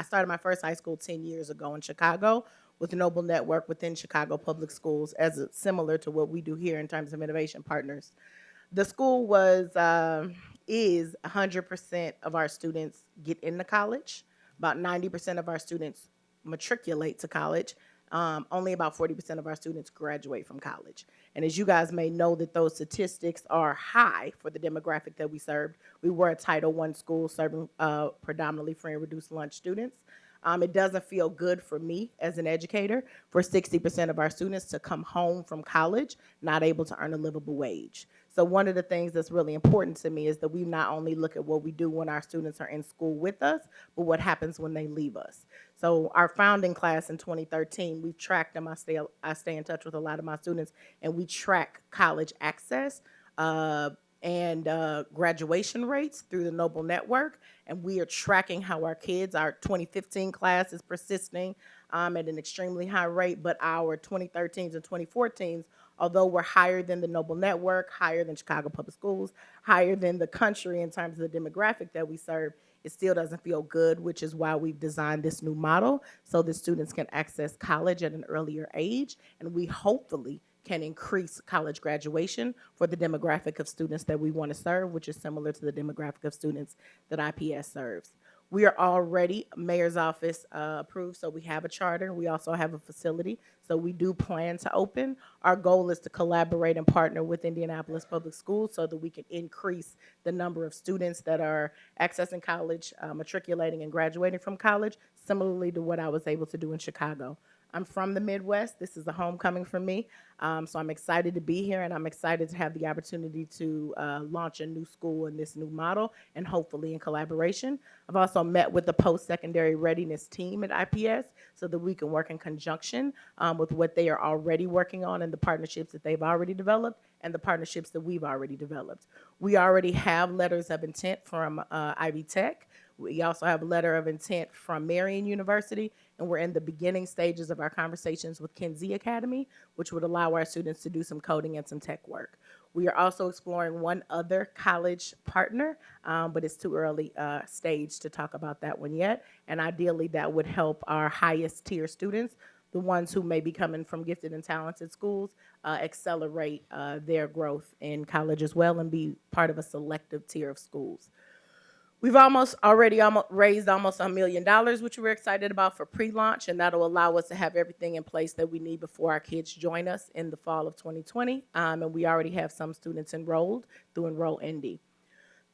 started my first high school 10 years ago in Chicago with Noble Network within Chicago Public Schools, similar to what we do here in terms of innovation partners. The school is 100% of our students get into college. About 90% of our students matriculate to college. Only about 40% of our students graduate from college. And as you guys may know that those statistics are high for the demographic that we served. We were a Title I school serving predominantly free and reduced lunch students. It doesn't feel good for me as an educator for 60% of our students to come home from college not able to earn a livable wage. So one of the things that's really important to me is that we not only look at what we do when our students are in school with us, but what happens when they leave us. So our founding class in 2013, we've tracked them. I stay in touch with a lot of my students, and we track college access and graduation rates through the Noble Network. And we are tracking how our 2015 class is persisting at an extremely high rate, but our 2013s and 2014s, although we're higher than the Noble Network, higher than Chicago Public Schools, higher than the country in terms of the demographic that we serve, it still doesn't feel good, which is why we've designed this new model so that students can access college at an earlier age, and we hopefully can increase college graduation for the demographic of students that we want to serve, which is similar to the demographic of students that IPS serves. We are already mayor's office approved, so we have a charter. We also have a facility, so we do plan to open. Our goal is to collaborate and partner with Indianapolis Public Schools so that we can increase the number of students that are accessing college, matriculating and graduating from college, similarly to what I was able to do in Chicago. I'm from the Midwest. This is a homecoming for me. So I'm excited to be here, and I'm excited to have the opportunity to launch a new school in this new model, and hopefully in collaboration. I've also met with the post-secondary readiness team at IPS so that we can work in conjunction with what they are already working on and the partnerships that they've already developed and the partnerships that we've already developed. We already have letters of intent from Ivy Tech. We also have a letter of intent from Marian University, and we're in the beginning stages of our conversations with Kinsey Academy, which would allow our students to do some coding and some tech work. We are also exploring one other college partner, but it's too early stage to talk about that one yet. And ideally, that would help our highest tier students, the ones who may be coming from gifted and talented schools, accelerate their growth in college as well and be part of a selective tier of schools. We've already raised almost $1 million, which we're excited about for pre-launch, and that'll allow us to have everything in place that we need before our kids join us in the fall of 2020. And we already have some students enrolled through Enroll Indy.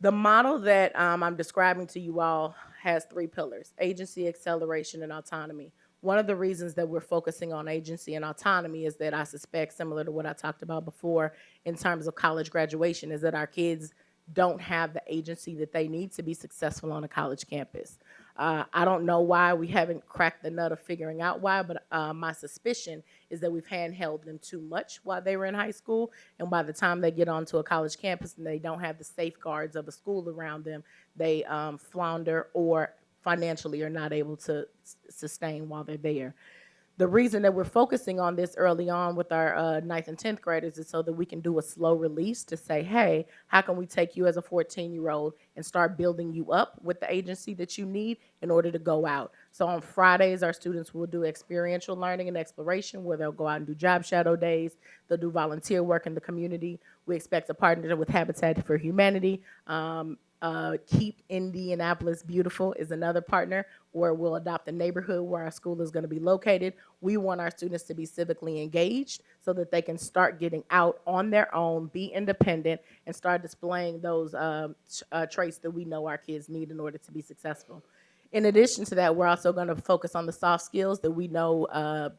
The model that I'm describing to you all has 3 pillars: agency, acceleration, and autonomy. One of the reasons that we're focusing on agency and autonomy is that I suspect, similar to what I talked about before in terms of college graduation, is that our kids don't have the agency that they need to be successful on a college campus. I don't know why. We haven't cracked the nut of figuring out why, but my suspicion is that we've handheld them too much while they were in high school, and by the time they get onto a college campus and they don't have the safeguards of a school around them, they flounder or financially are not able to sustain while they're there. The reason that we're focusing on this early on with our 9th and 10th graders is so that we can do a slow release to say, hey, how can we take you as a 14-year-old and start building you up with the agency that you need in order to go out. So on Fridays, our students will do experiential learning and exploration where they'll go out and do job shadow days. They'll do volunteer work in the community. We expect to partner with Habitat for Humanity Keep Indianapolis Beautiful is another partner where we'll adopt the neighborhood where our school is going to be located. We want our students to be civically engaged so that they can start getting out on their own, be independent, and start displaying those traits that we know our kids need in order to be successful. In addition to that, we're also going to focus on the soft skills that we know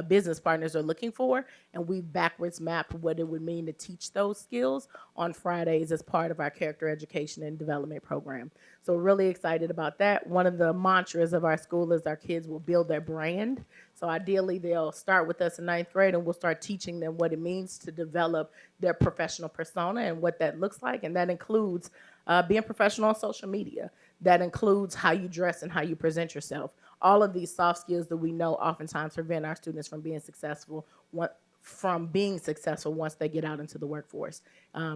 business partners are looking for, and we've backwards mapped what it would mean to teach those skills on Fridays as part of our character education and development program. So we're really excited about that. One of the mantras of our school is our kids will build their brand. So ideally, they'll start with us in 9th grade, and we'll start teaching them what it means to develop their professional persona and what that looks like, and that includes being professional on social media. That includes how you dress and how you present yourself. All of these soft skills that we know oftentimes prevent our students from being successful once they get out into the workforce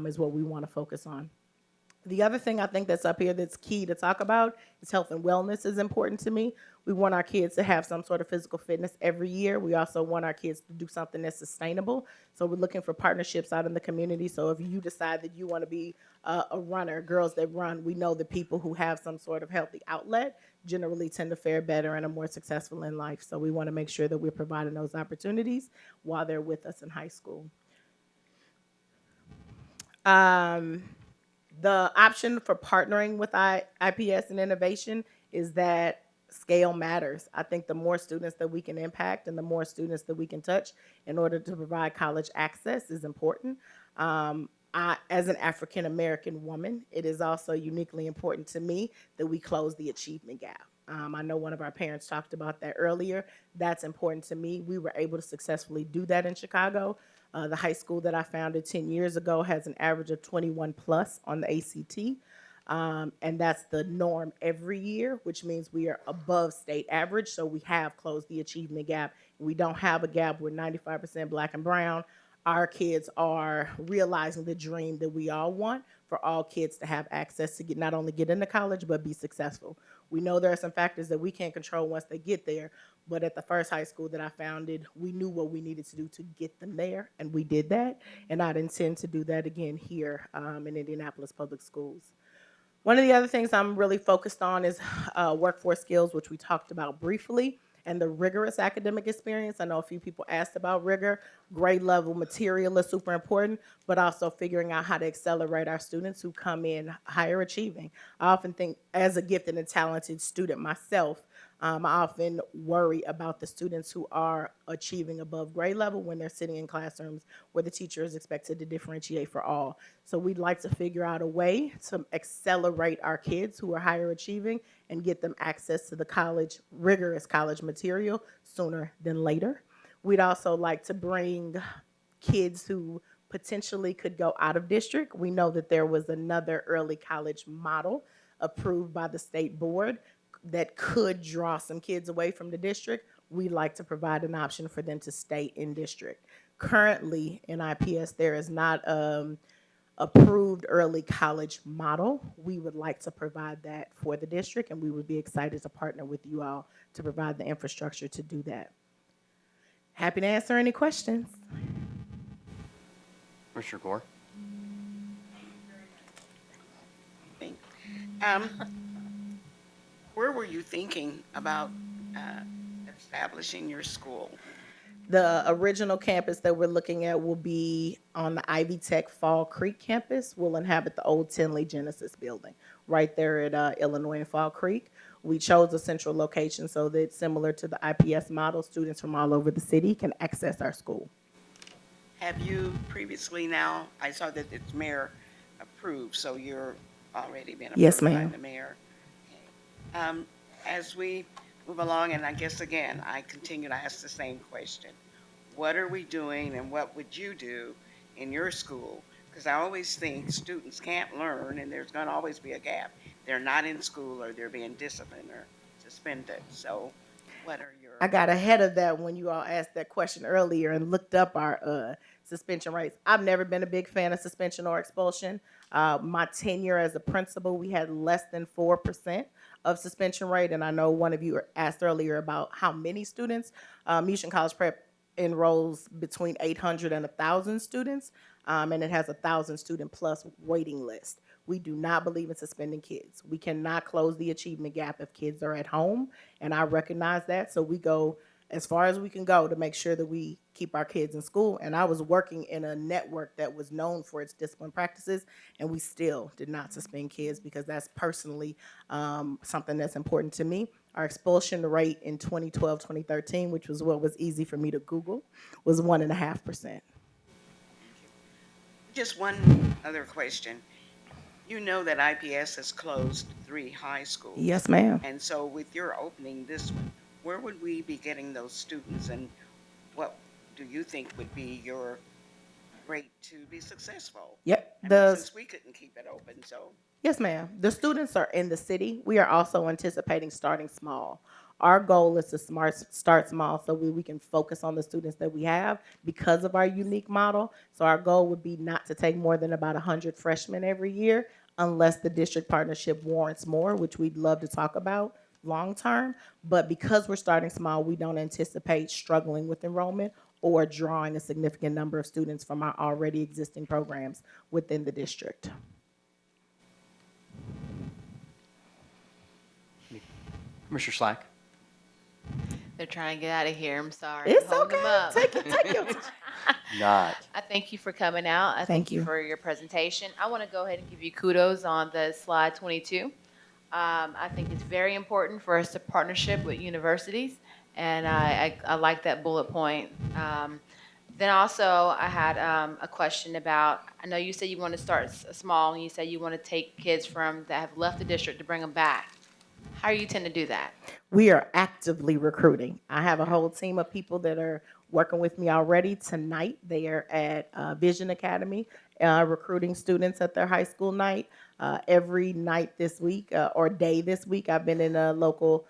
is what we want to focus on. The other thing I think that's up here that's key to talk about is health and wellness is important to me. We want our kids to have some sort of physical fitness every year. We also want our kids to do something that's sustainable. So we're looking for partnerships out in the community. So if you decide that you want to be a runner, girls that run, we know that people who have some sort of healthy outlet generally tend to fare better and are more successful in life. So we want to make sure that we're providing those opportunities while they're with us in high school. The option for partnering with IPS and innovation is that scale matters. I think the more students that we can impact and the more students that we can touch in order to provide college access is important. As an African American woman, it is also uniquely important to me that we close the achievement gap. I know one of our parents talked about that earlier. That's important to me. We were able to successfully do that in Chicago. The high school that I founded 10 years ago has an average of 21 plus on the ACT. And that's the norm every year, which means we are above state average. So we have closed the achievement gap. We don't have a gap. We're 95% Black and brown. Our kids are realizing the dream that we all want for all kids to have access to not only get into college, but be successful. We know there are some factors that we can't control once they get there, but at the first high school that I founded, we knew what we needed to do to get them there, and we did that, and I'd intend to do that again here in Indianapolis Public Schools. One of the other things I'm really focused on is workforce skills, which we talked about briefly, and the rigorous academic experience. I know a few people asked about rigor. Grade level material is super important, but also figuring out how to accelerate our students who come in higher achieving. I often think, as a gifted and talented student myself, I often worry about the students who are achieving above grade level when they're sitting in classrooms where the teacher is expected to differentiate for all. So we'd like to figure out a way to accelerate our kids who are higher achieving and get them access to the rigorous college material sooner than later. We'd also like to bring kids who potentially could go out of district. We know that there was another early college model approved by the state board that could draw some kids away from the district. We'd like to provide an option for them to stay in district. Currently in IPS, there is not approved early college model. We would like to provide that for the district, and we would be excited to partner with you all to provide the infrastructure to do that. Happy to answer any questions. Commissioner Gore. Where were you thinking about establishing your school? The original campus that we're looking at will be on the Ivy Tech Fall Creek campus. We'll inhabit the old Tinley Genesis building right there at Illinois and Fall Creek. We chose a central location so that, similar to the IPS model, students from all over the city can access our school. Have you previously now, I saw that it's mayor approved, so you're already been approved Yes, by ma'am. the mayor. As we move along, and I guess again, I continue to ask the same question. What are we doing and what would you do in your school? Because I always think students can't learn and there's going to always be a gap. They're not in school or they're being disciplined or suspended. So what are your... I got ahead of that when you all asked that question earlier and looked up our suspension rates. I've never been a big fan of suspension or expulsion. My tenure as a principal, we had less than 4% of suspension rate. And I know one of you asked earlier about how many students. Mission College Prep enrolls between 800 and 1,000 students. and it has 1,000 student plus waiting list. We do not believe in suspending kids. We cannot close the achievement gap if kids are at home, and I recognize that. So we go as far as we can go to make sure that we keep our kids in school. And I was working in a network that was known for its discipline practices, and we still did not suspend kids because that's personally something that's important to me. Our expulsion rate in 2012, 2013, which was what was easy for me to Google, was 1.5%. Just one other question. You know that IPS has closed 3 high schools. Yes, ma'am. And so with your opening this one, where would we be getting those students, and what do you think would be your rate to be successful? Yep. I mean, since we couldn't keep it open, so. Yes, ma'am. The students are in the city. We are also anticipating starting small. Our goal is to start small so we can focus on the students that we have because of our unique model. So our goal would be not to take more than about 100 freshmen every year unless the district partnership warrants more, which we'd love to talk about long term. But because we're starting small, we don't anticipate struggling with enrollment or drawing a significant number of students from our already existing programs within the district. Commissioner Slack. They're trying to get out of here. I'm sorry. It's Hold them okay. up. Take your time. Not. I thank you for coming out. I Thank thank you you. for your presentation. I want to go ahead and give you kudos on the slide 22. I think it's very important for us to partnership with universities, and I like that bullet point. Then also, I had a question about, I know you said you want to start small, and you said you want to take kids that have left the district to bring them back. How do you tend to do that? We are actively recruiting. I have a whole team of people that are working with me already. Tonight, they are at Vision Academy, recruiting students at their high school night. Every night this week, or day this week, I've been in a local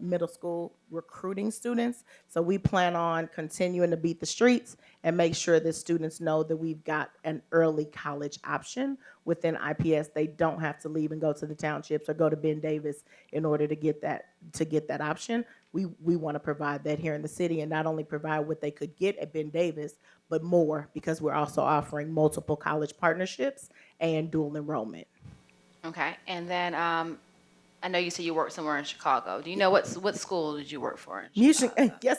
middle school recruiting students. So we plan on continuing to beat the streets and make sure that students know that we've got an early college option within IPS. They don't have to leave and go to the townships or go to Ben Davis in order to get that option. We want to provide that here in the city, and not only provide what they could get at Ben Davis, but more, because we're also offering multiple college partnerships and dual enrollment. Okay, and then I know you said you worked somewhere in Chicago. Do you know what school did you work for? Yes,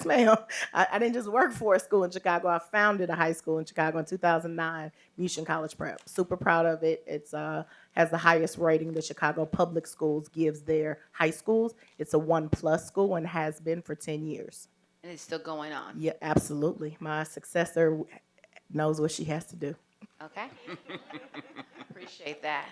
ma'am. I didn't just work for a school in Chicago. I founded a high school in Chicago in 2009, Mushin College Prep. Super proud of it. It's has the highest rating the Chicago Public Schools gives their high schools. It's a 1+ school and has been for 10 years. And it's still going on. Yeah, absolutely. My successor knows what she has to do. Okay. Appreciate that.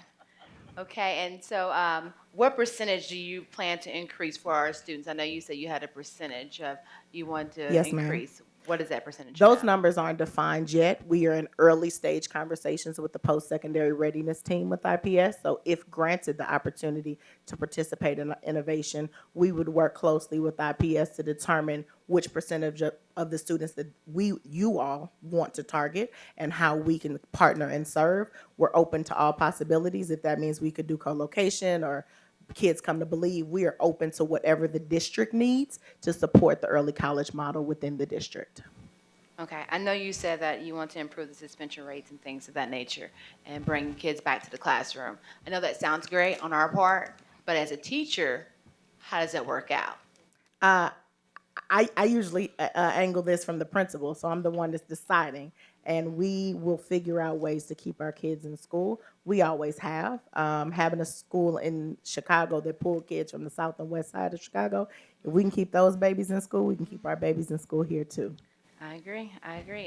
Okay, and so what percentage do you plan to increase for our students? I know you said you had a percentage of you want to Yes, ma'am. increase. What is that percentage? Those numbers aren't defined yet. We are in early stage conversations with the post-secondary readiness team with IPS. So if granted the opportunity to participate in innovation, we would work closely with IPS to determine which percentage of the students that you all want to target and how we can partner and serve. We're open to all possibilities. If that means we could do co-location or kids come to believe, we are open to whatever the district needs to support the early college model within the district. Okay, I know you said that you want to improve the suspension rates and things of that nature and bring kids back to the classroom. I know that sounds great on our part, but as a teacher, how does that work out? I usually angle this from the principal, so I'm the one that's deciding, and we will figure out ways to keep our kids in school. We always have. Having a school in Chicago that pulled kids from the south and west side of Chicago, if we can keep those babies in school, we can keep our babies in school here too. I agree.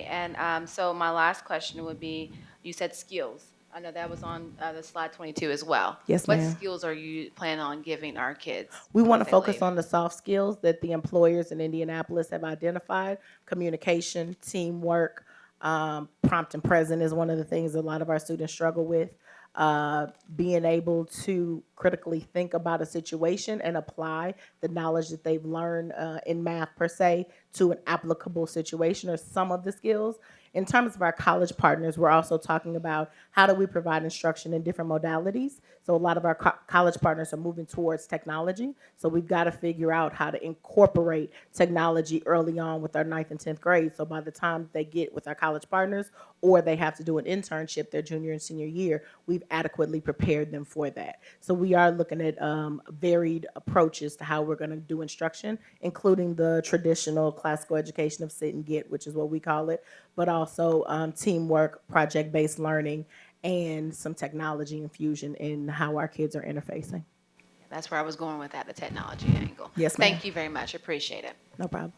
And so my last question would be, you said skills. I know that was on the slide 22 as well. Yes, What ma'am. skills are you planning on giving our kids? We want to once they focus leave? on the soft skills that the employers in Indianapolis have identified. Communication, teamwork, prompt and present is one of the things a lot of our students struggle with. Being able to critically think about a situation and apply the knowledge that they've learned in math per se to an applicable situation, or some of the skills. In terms of our college partners, we're also talking about how do we provide instruction in different modalities. So a lot of our college partners are moving towards technology. So we've got to figure out how to incorporate technology early on with our 9th and 10th grade. So by the time they get with our college partners or they have to do an internship their junior and senior year, we've adequately prepared them for that. So we are looking at varied approaches to how we're going to do instruction, including the traditional classical education of sit and get, which is what we call it, but also teamwork, project-based learning, and some technology infusion in how our kids are interfacing. That's where I was going with that, the technology angle. Yes, ma'am. Thank you very much. Appreciate it. No problem.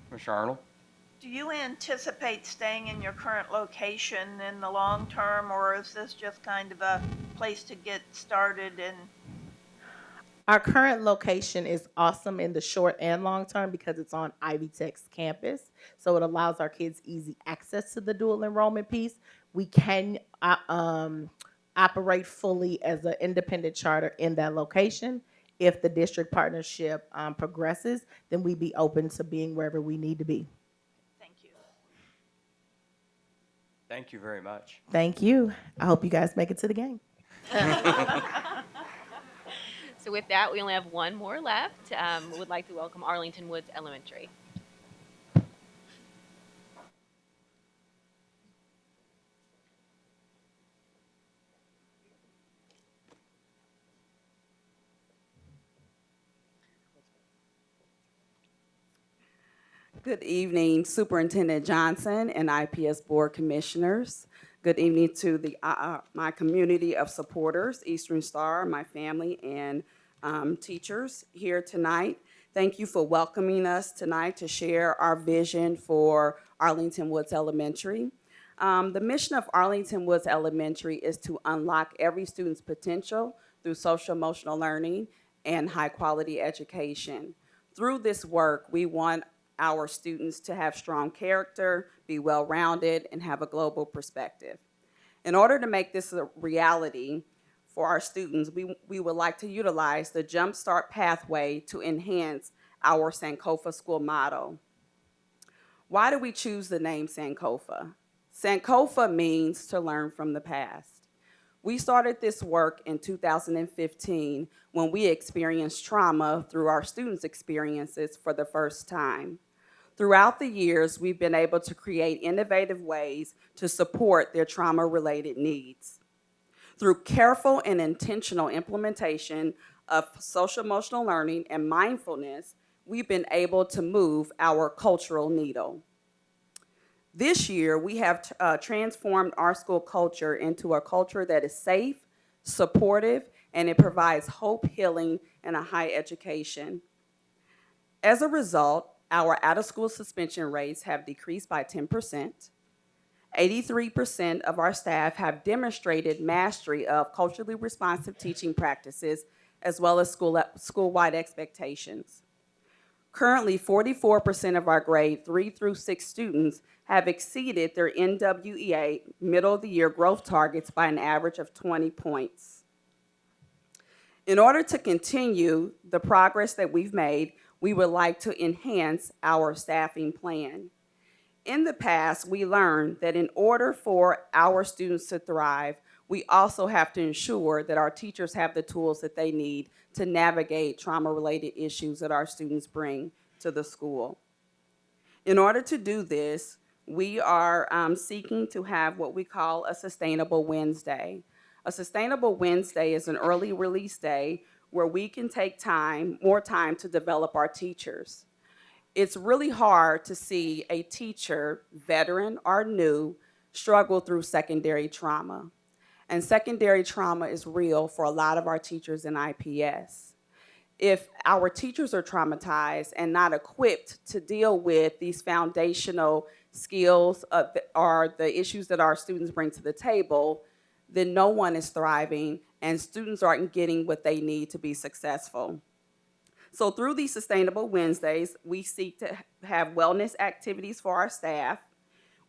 Commissioner Arnold? Do you anticipate staying in your current location in the long term, or is this just kind of a place to get started and Our current location is awesome in the short and long term because it's on Ivy Tech's campus. So it allows our kids easy access to the dual enrollment piece. We can operate fully as an independent charter in that location. If the district partnership progresses, then we'd be open to being wherever we need to be. Thank you very much. Thank you. I hope you guys make it to the game. So with that, we only have one more left. We would like to welcome Arlington Woods Elementary. Good evening, Superintendent Johnson and IPS Board Commissioners. Good evening to the my community of supporters, Eastern Star, my family, and teachers here tonight. Thank you for welcoming us tonight to share our vision for Arlington Woods Elementary. The mission of Arlington Woods Elementary is to unlock every student's potential through social emotional learning and high quality education. Through this work, we want our students to have strong character, be well-rounded, and have a global perspective. In order to make this a reality for our students, we would like to utilize the Jumpstart pathway to enhance our Sankofa school model. Why do we choose the name Sankofa? Sankofa means to learn from the past. We started this work in 2015 when we experienced trauma through our students' experiences for the first time. Throughout the years, we've been able to create innovative ways to support their trauma-related needs. Through careful and intentional implementation of social-emotional learning and mindfulness, we've been able to move our cultural needle. This year, we have transformed our school culture into a culture that is safe, supportive, and it provides hope, healing, and a high education. As a result, our out-of-school suspension rates have decreased by 10%. 83% of our staff have demonstrated mastery of culturally responsive teaching practices, as well as school-wide expectations. Currently, 44% of our grade 3 through 6 students have exceeded their NWEA middle-of-the-year growth targets by an average of 20 points. In order to continue the progress that we've made, we would like to enhance our staffing plan. In the past, we learned that in order for our students to thrive, we also have to ensure that our teachers have the tools that they need to navigate trauma-related issues that our students bring to the school. In order to do this, we are seeking to have what we call a Sustainable Wednesday. A Sustainable Wednesday is an early release day where we can take more time to develop our teachers. It's really hard to see a teacher, veteran or new, struggle through secondary trauma. And secondary trauma is real for a lot of our teachers in IPS. If our teachers are traumatized and not equipped to deal with these foundational skills or the issues that our students bring to the table, then no one is thriving and students aren't getting what they need to be successful. So through these Sustainable Wednesdays, we seek to have wellness activities for our staff.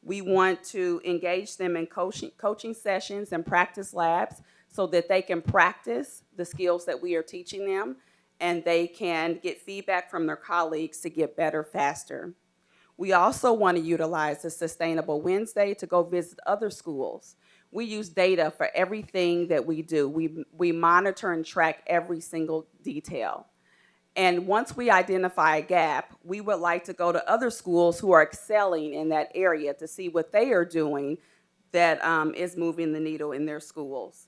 We want to engage them in coaching sessions and practice labs so that they can practice the skills that we are teaching them and they can get feedback from their colleagues to get better faster. We also want to utilize the Sustainable Wednesday to go visit other schools. We use data for everything that we do. We monitor and track every single detail. And once we identify a gap, we would like to go to other schools who are excelling in that area to see what they are doing that is moving the needle in their schools.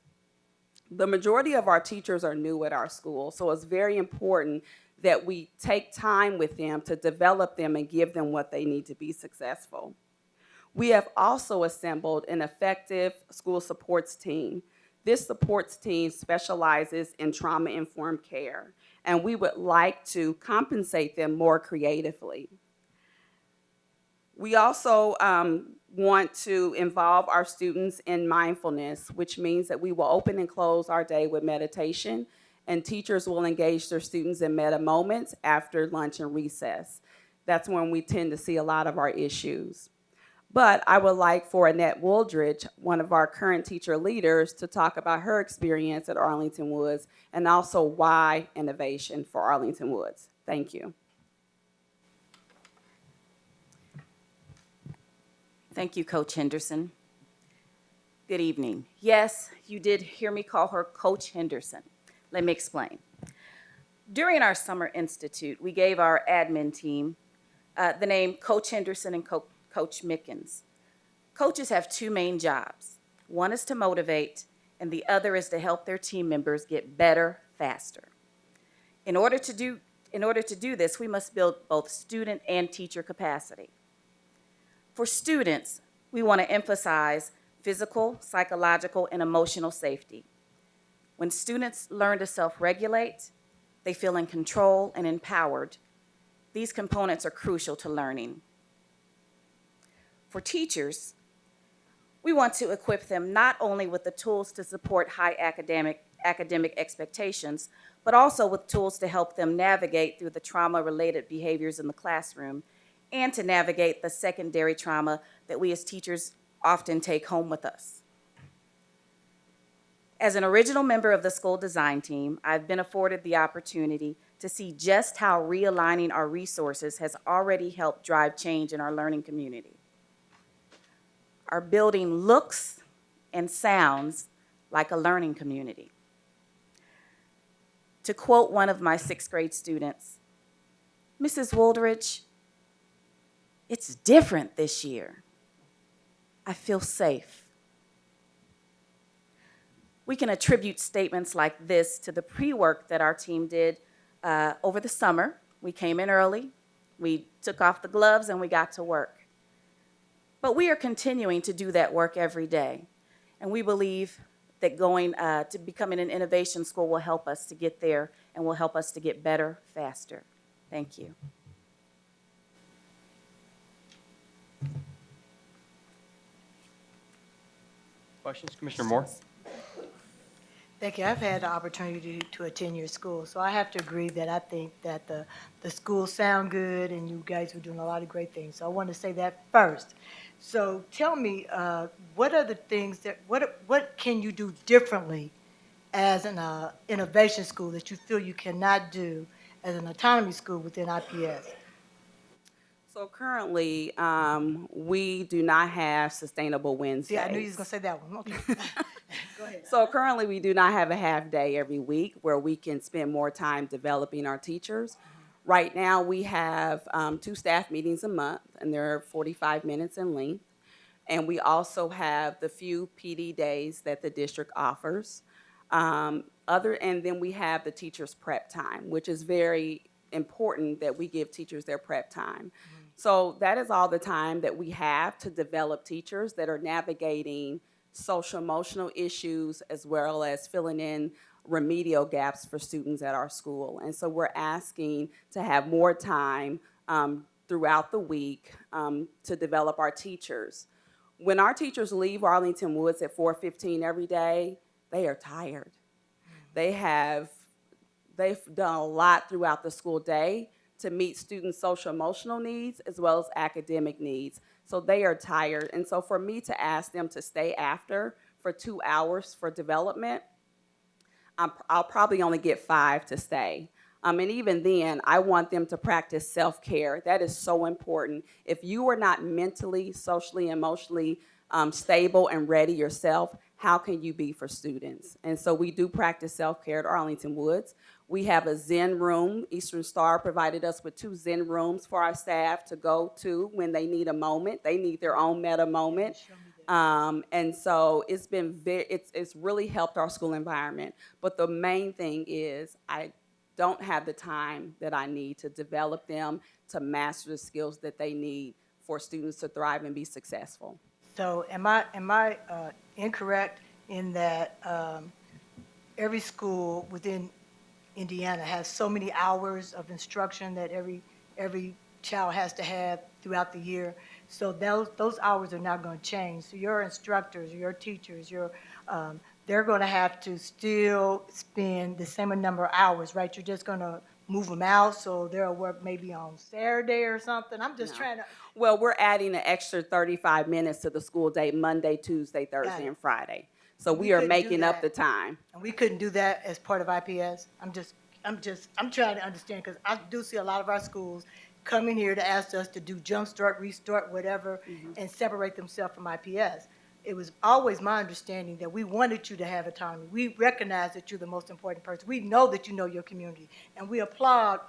The majority of our teachers are new at our school, so it's very important that we take time with them to develop them and give them what they need to be successful. We have also assembled an effective school supports team. This supports team specializes in trauma-informed care, and we would like to compensate them more creatively. We also want to involve our students in mindfulness, which means that we will open and close our day with meditation, and teachers will engage their students in meta moments after lunch and recess. That's when we tend to see a lot of our issues. But I would like for Annette Wooldridge, one of our current teacher leaders, to talk about her experience at Arlington Woods and also why innovation for Arlington Woods. Thank you. Thank you, Coach Henderson. Good evening. Yes, you did hear me call her Coach Henderson. Let me explain. During our Summer Institute, we gave our admin team the name Coach Henderson and Coach Mickens. Coaches have two main jobs. One is to motivate, and the other is to help their team members get better faster. In order to do this, we must build both student and teacher capacity. For students, we want to emphasize physical, psychological, and emotional safety. When students learn to self-regulate, they feel in control and empowered. These components are crucial to learning. For teachers, we want to equip them not only with the tools to support high academic expectations, but also with tools to help them navigate through the trauma-related behaviors in the classroom and to navigate the secondary trauma that we as teachers often take home with us. As an original member of the school design team, I've been afforded the opportunity to see just how realigning our resources has already helped drive change in our learning community. Our building looks and sounds like a learning community. To quote one of my 6th grade students, "Mrs. Wooldridge, it's different this year. I feel safe." We can attribute statements like this to the pre-work that our team did over the summer. We came in early, we took off the gloves, and we got to work. But we are continuing to do that work every day, and we believe that going to becoming an innovation school will help us to get there and will help us to get better faster. Thank you. Questions? Commissioner Moore? Thank you. I've had the opportunity to attend your school, so I have to agree that I think that the schools sound good and you guys are doing a lot of great things. So I want to say that first. So tell me, what are the things that, what can you do differently as an innovation school that you feel you cannot do as an autonomy school within IPS? So currently, we do not have Sustainable Wednesdays. Yeah, I knew you was going to say that one. Okay. Go ahead. So currently, we do not have a half day every week where we can spend more time developing our teachers. Right now, we have 2 staff meetings a month, and they're 45 minutes in length. And we also have the few PD days that the district offers. And then we have the teachers' prep time, which is very important that we give teachers their prep time. So that is all the time that we have to develop teachers that are navigating social emotional issues as well as filling in remedial gaps for students at our school. And so we're asking to have more time throughout the week to develop our teachers. When our teachers leave Arlington Woods at 4:15 every day, they are tired. They've done a lot throughout the school day to meet students' social emotional needs as well as academic needs. So they are tired. And so for me to ask them to stay after for 2 hours for development, I'll probably only get 5 to stay. And even then, I want them to practice self-care. That is so important. If you are not mentally, socially, emotionally stable and ready yourself, how can you be for students? And so we do practice self-care at Arlington Woods. We have a Zen room. Eastern Star provided us with 2 Zen rooms for our staff to go to when they need a moment. They need their own meta moment. And so it's been it's really helped our school environment. But the main thing is I don't have the time that I need to develop them to master the skills that they need for students to thrive and be successful. So am I incorrect in that every school within Indiana has so many hours of instruction that every child has to have throughout the year? So those hours are not going to change. So your instructors, your teachers, they're going to have to still spend the same number of hours, right? You're just going to move them out so they'll work maybe on Saturday or something. I'm just trying to. Well, we're adding an extra 35 minutes to the school day, Monday, Tuesday, Thursday, and Friday. So we are making up the time. And we couldn't do that as part of IPS. I'm trying to understand, because I do see a lot of our schools coming here to ask us to do jump start, restart, whatever, and separate themselves from IPS. It was always my understanding that we wanted you to have autonomy. We recognize that you're the most important person. We know that you know your community, and we applaud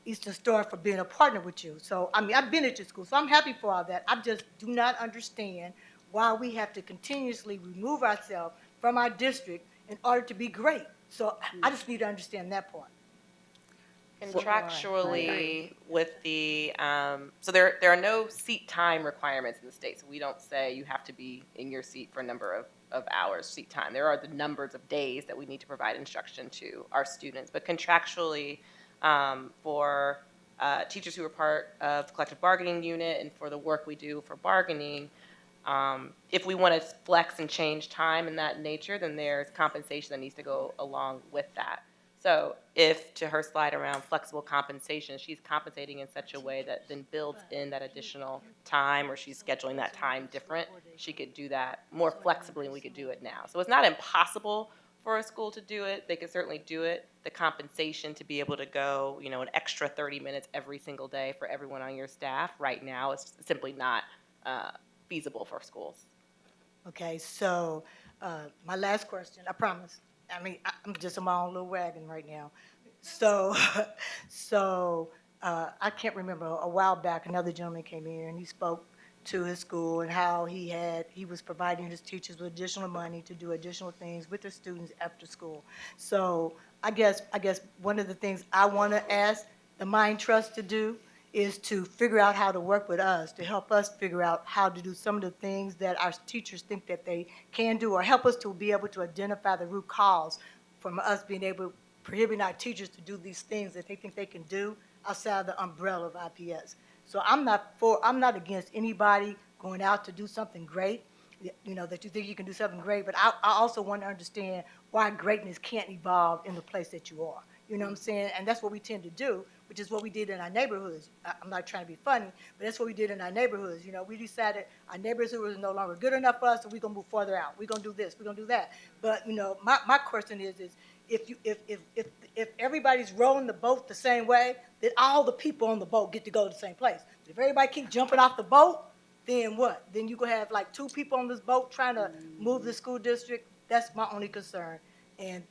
Eastern Star for being a partner with you. So, I mean, I've been at your school, so I'm happy for all that. I just do not understand why we have to continuously remove ourselves from our district in order to be great. So I just need to understand that part. Contractually with the, so there are no seat time requirements in the state. So we don't say you have to be in your seat for a number of hours seat time. There are the numbers of days that we need to provide instruction to our students. But contractually, for teachers who are part of the collective bargaining unit and for the work we do for bargaining, if we want to flex and change time in that nature, then there's compensation that needs to go along with that. So if, to her slide around flexible compensation, she's compensating in such a way that then builds in that additional time, or she's scheduling that time different, she could do that more flexibly and we could do it now. So it's not impossible for a school to do it. They could certainly do it. The compensation to be able to go, an extra 30 minutes every single day for everyone on your staff right now is simply not feasible for schools. Okay, so my last question, I promise. I mean, I'm just in my own little wagon right now. So I can't remember, a while back, another gentleman came in and he spoke to his school and how he was providing his teachers with additional money to do additional things with their students after school. So I guess one of the things I want to ask the Mind Trust to do is to figure out how to work with us, to help us figure out how to do some of the things that our teachers think that they can do, or help us to be able to identify the root cause from us being able to prohibit our teachers to do these things that they think they can do outside the umbrella of IPS. So I'm not against anybody going out to do something great, that you think you can do something great, but I also want to understand why greatness can't evolve in the place that you are. You know what I'm saying? And that's what we tend to do, which is what we did in our neighborhoods. I'm not trying to be funny, but that's what we did in our neighborhoods. We decided our neighborhoods was no longer good enough for us, so we're going to move further out. We're going to do this, we're going to do that. But, my question is if everybody's rowing the boat the same way, then all the people on the boat get to go to the same place. But if everybody keeps jumping off the boat, then what? Then you're going to have like 2 people on this boat trying to move the school district. That's my only concern. And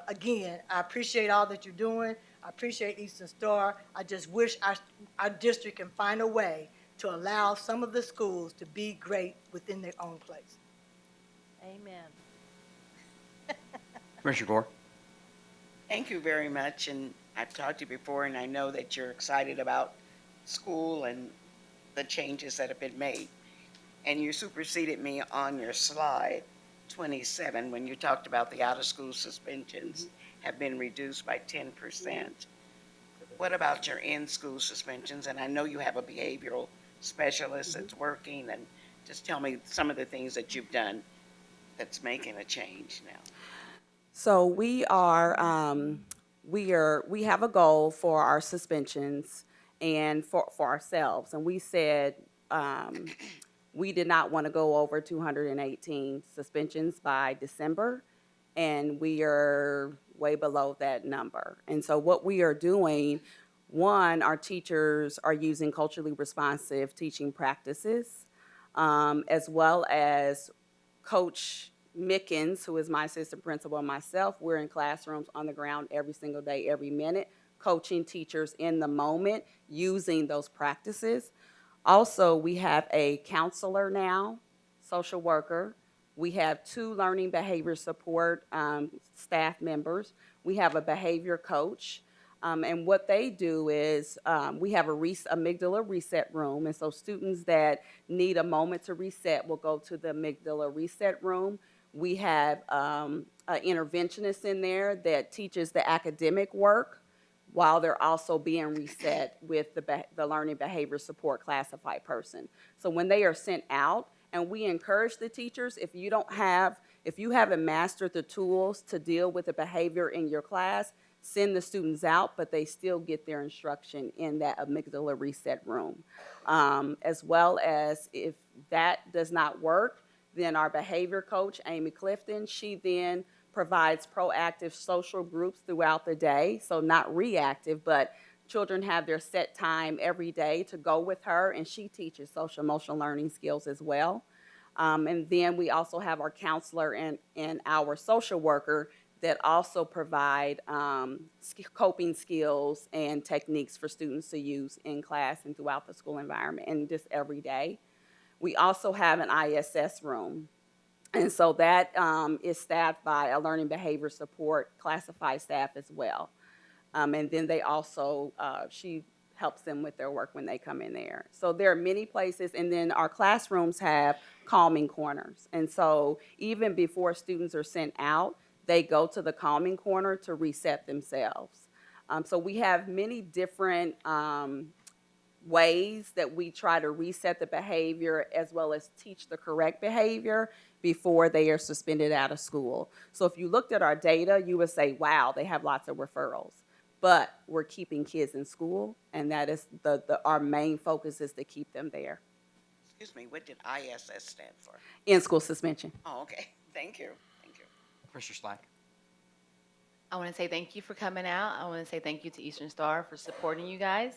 again, I appreciate all that you're doing. I appreciate Eastern Star. I just wish our district can find a way to allow some of the schools to be great within their own place. Amen. Commissioner Gore. Thank you very much. And I've talked to you before, and I know that you're excited about school and the changes that have been made. And you superseded me on your slide 27 when you talked about the out-of-school suspensions have been reduced by 10%. What about your in-school suspensions? And I know you have a behavioral specialist that's working, and just tell me some of the things that you've done that's making a change now. So we have a goal for our suspensions and for ourselves, and we said we did not want to go over 218 suspensions by December, and we are way below that number. And so what we are doing, one, our teachers are using culturally responsive teaching practices, as well as coach Mickens, who is my assistant principal, and myself, we're in classrooms on the ground every single day, every minute, coaching teachers in the moment using those practices. Also, we have a counselor now, social worker. We have 2 learning behavior support staff members. We have a behavior coach. And what they do is we have a amygdala reset room. And so students that need a moment to reset will go to the amygdala reset room. We have an interventionist in there that teaches the academic work while they're also being reset with the learning behavior support classified person. So when they are sent out, and we encourage the teachers, if you haven't mastered the tools to deal with the behavior in your class, send the students out, but they still get their instruction in that amygdala reset room. As well as if that does not work, then our behavior coach, Amy Clifton, she then provides proactive social groups throughout the day, so not reactive, but children have their set time every day to go with her, and she teaches social emotional learning skills as well. And then we also have our counselor and our social worker that also provide coping skills and techniques for students to use in class and throughout the school environment and just every day. We also have an ISS room. And so that is staffed by a learning behavior support classified staff as well. And then they also, she helps them with their work when they come in there. So there are many places, and then our classrooms have calming corners. And so even before students are sent out, they go to the calming corner to reset themselves. So we have many different ways that we try to reset the behavior as well as teach the correct behavior before they are suspended out of school. So if you looked at our data, you would say, wow, they have lots of referrals. But we're keeping kids in school, and that is our main focus is to keep them there. Excuse me, what did ISS stand for? In-school suspension. Oh, okay. Thank you. Thank you. Commissioner Slack. I want to say thank you for coming out. I want to say thank you to Eastern Star for supporting you guys.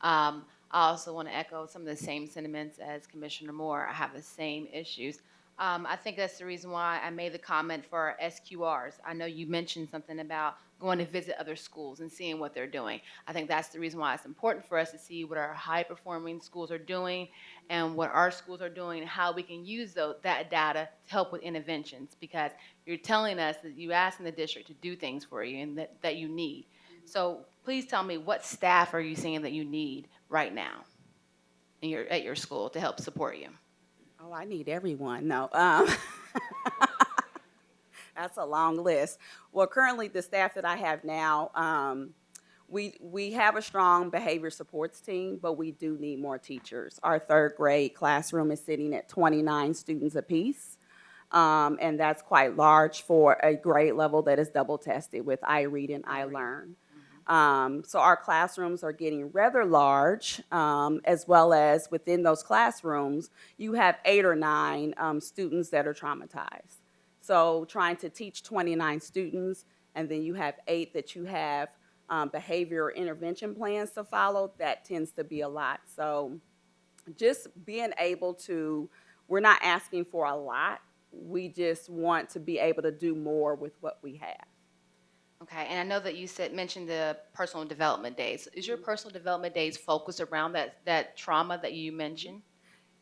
I also want to echo some of the same sentiments as Commissioner Moore. I have the same issues. I think that's the reason why I made the comment for our SQRs. I know you mentioned something about going to visit other schools and seeing what they're doing. I think that's the reason why it's important for us to see what our high-performing schools are doing and what our schools are doing and how we can use that data to help with interventions, because you're telling us that you asked in the district to do things for you and that you need. So please tell me, what staff are you seeing that you need right now at your school to help support you? Oh, I need everyone. No. That's a long list. Well, currently the staff that I have now, we have a strong behavior supports team, but we do need more teachers. Our 3rd grade classroom is sitting at 29 students apiece, and that's quite large for a grade level that is double tested with iRead and iLearn. So our classrooms are getting rather large, as well as within those classrooms, you have 8 or 9 students that are traumatized. So trying to teach 29 students, and then you have 8 that you have behavior intervention plans to follow, that tends to be a lot. So just being able to, we're not asking for a lot, we just want to be able to do more with what we have. Okay, and I know that you mentioned the personal development days. Is your personal development days focused around that trauma that you mentioned?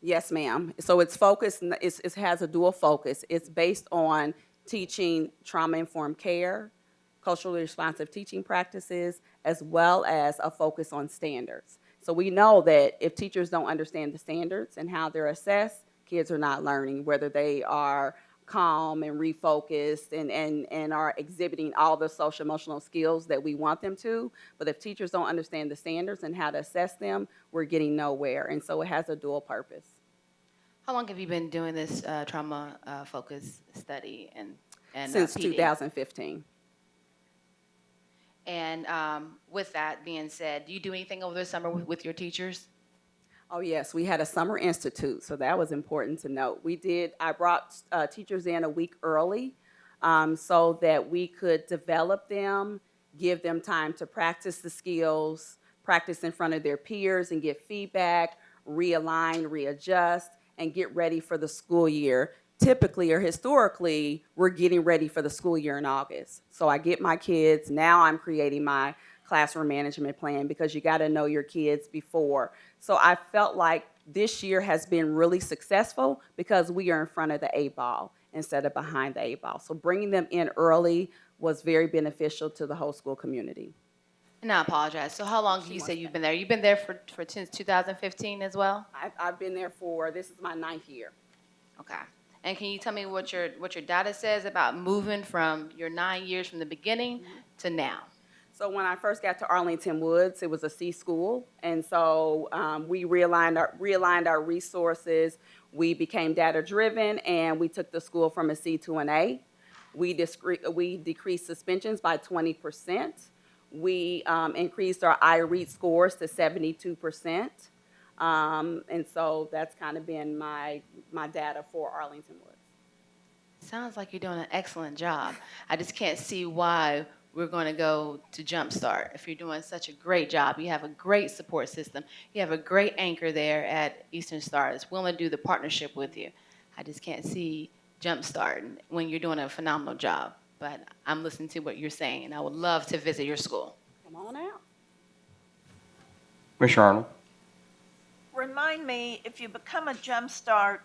Yes, ma'am. So it's focused, it has a dual focus. It's based on teaching trauma-informed care, culturally responsive teaching practices, as well as a focus on standards. So we know that if teachers don't understand the standards and how they're assessed, kids are not learning, whether they are calm and refocused and are exhibiting all the social emotional skills that we want them to. But if teachers don't understand the standards and how to assess them, we're getting nowhere. And so it has a dual purpose. How long have you been doing this trauma focus study and Since PD? 2015. And with that being said, do you do anything over the summer with your teachers? Oh, yes, we had a summer institute, so that was important to note. I brought teachers in a week early so that we could develop them, give them time to practice the skills, practice in front of their peers and get feedback, realign, readjust, and get ready for the school year typically or historically, we're getting ready for the school year in August. So I get my kids, now I'm creating my classroom management plan because you got to know your kids before. So I felt like this year has been really successful because we are in front of the 8-ball instead of behind the 8-ball. So bringing them in early was very beneficial to the whole school community. And I apologize. So how long do you say you've been there? You've been there for since 2015 as well? I've been there this is my 9th year. Okay. And can you tell me what your data says about moving from your 9 years from the beginning to now? So when I first got to Arlington Woods, it was a C school, and so we realigned our resources. We became data-driven, and we took the school from a C to an A. We decreased suspensions by 20%. We increased our I-read scores to 72%. And so that's kind of been my data for Arlington Woods. Sounds like you're doing an excellent job. I just can't see why we're going to go to Jumpstart if you're doing such a great job. You have a great support system. You have a great anchor there at Eastern Star that's willing to do the partnership with you. I just can't see Jumpstart when you're doing a phenomenal job. But I'm listening to what you're saying, and I would love to visit your school. Come on out. Commissioner Arnold. Remind me, if you become a Jumpstart,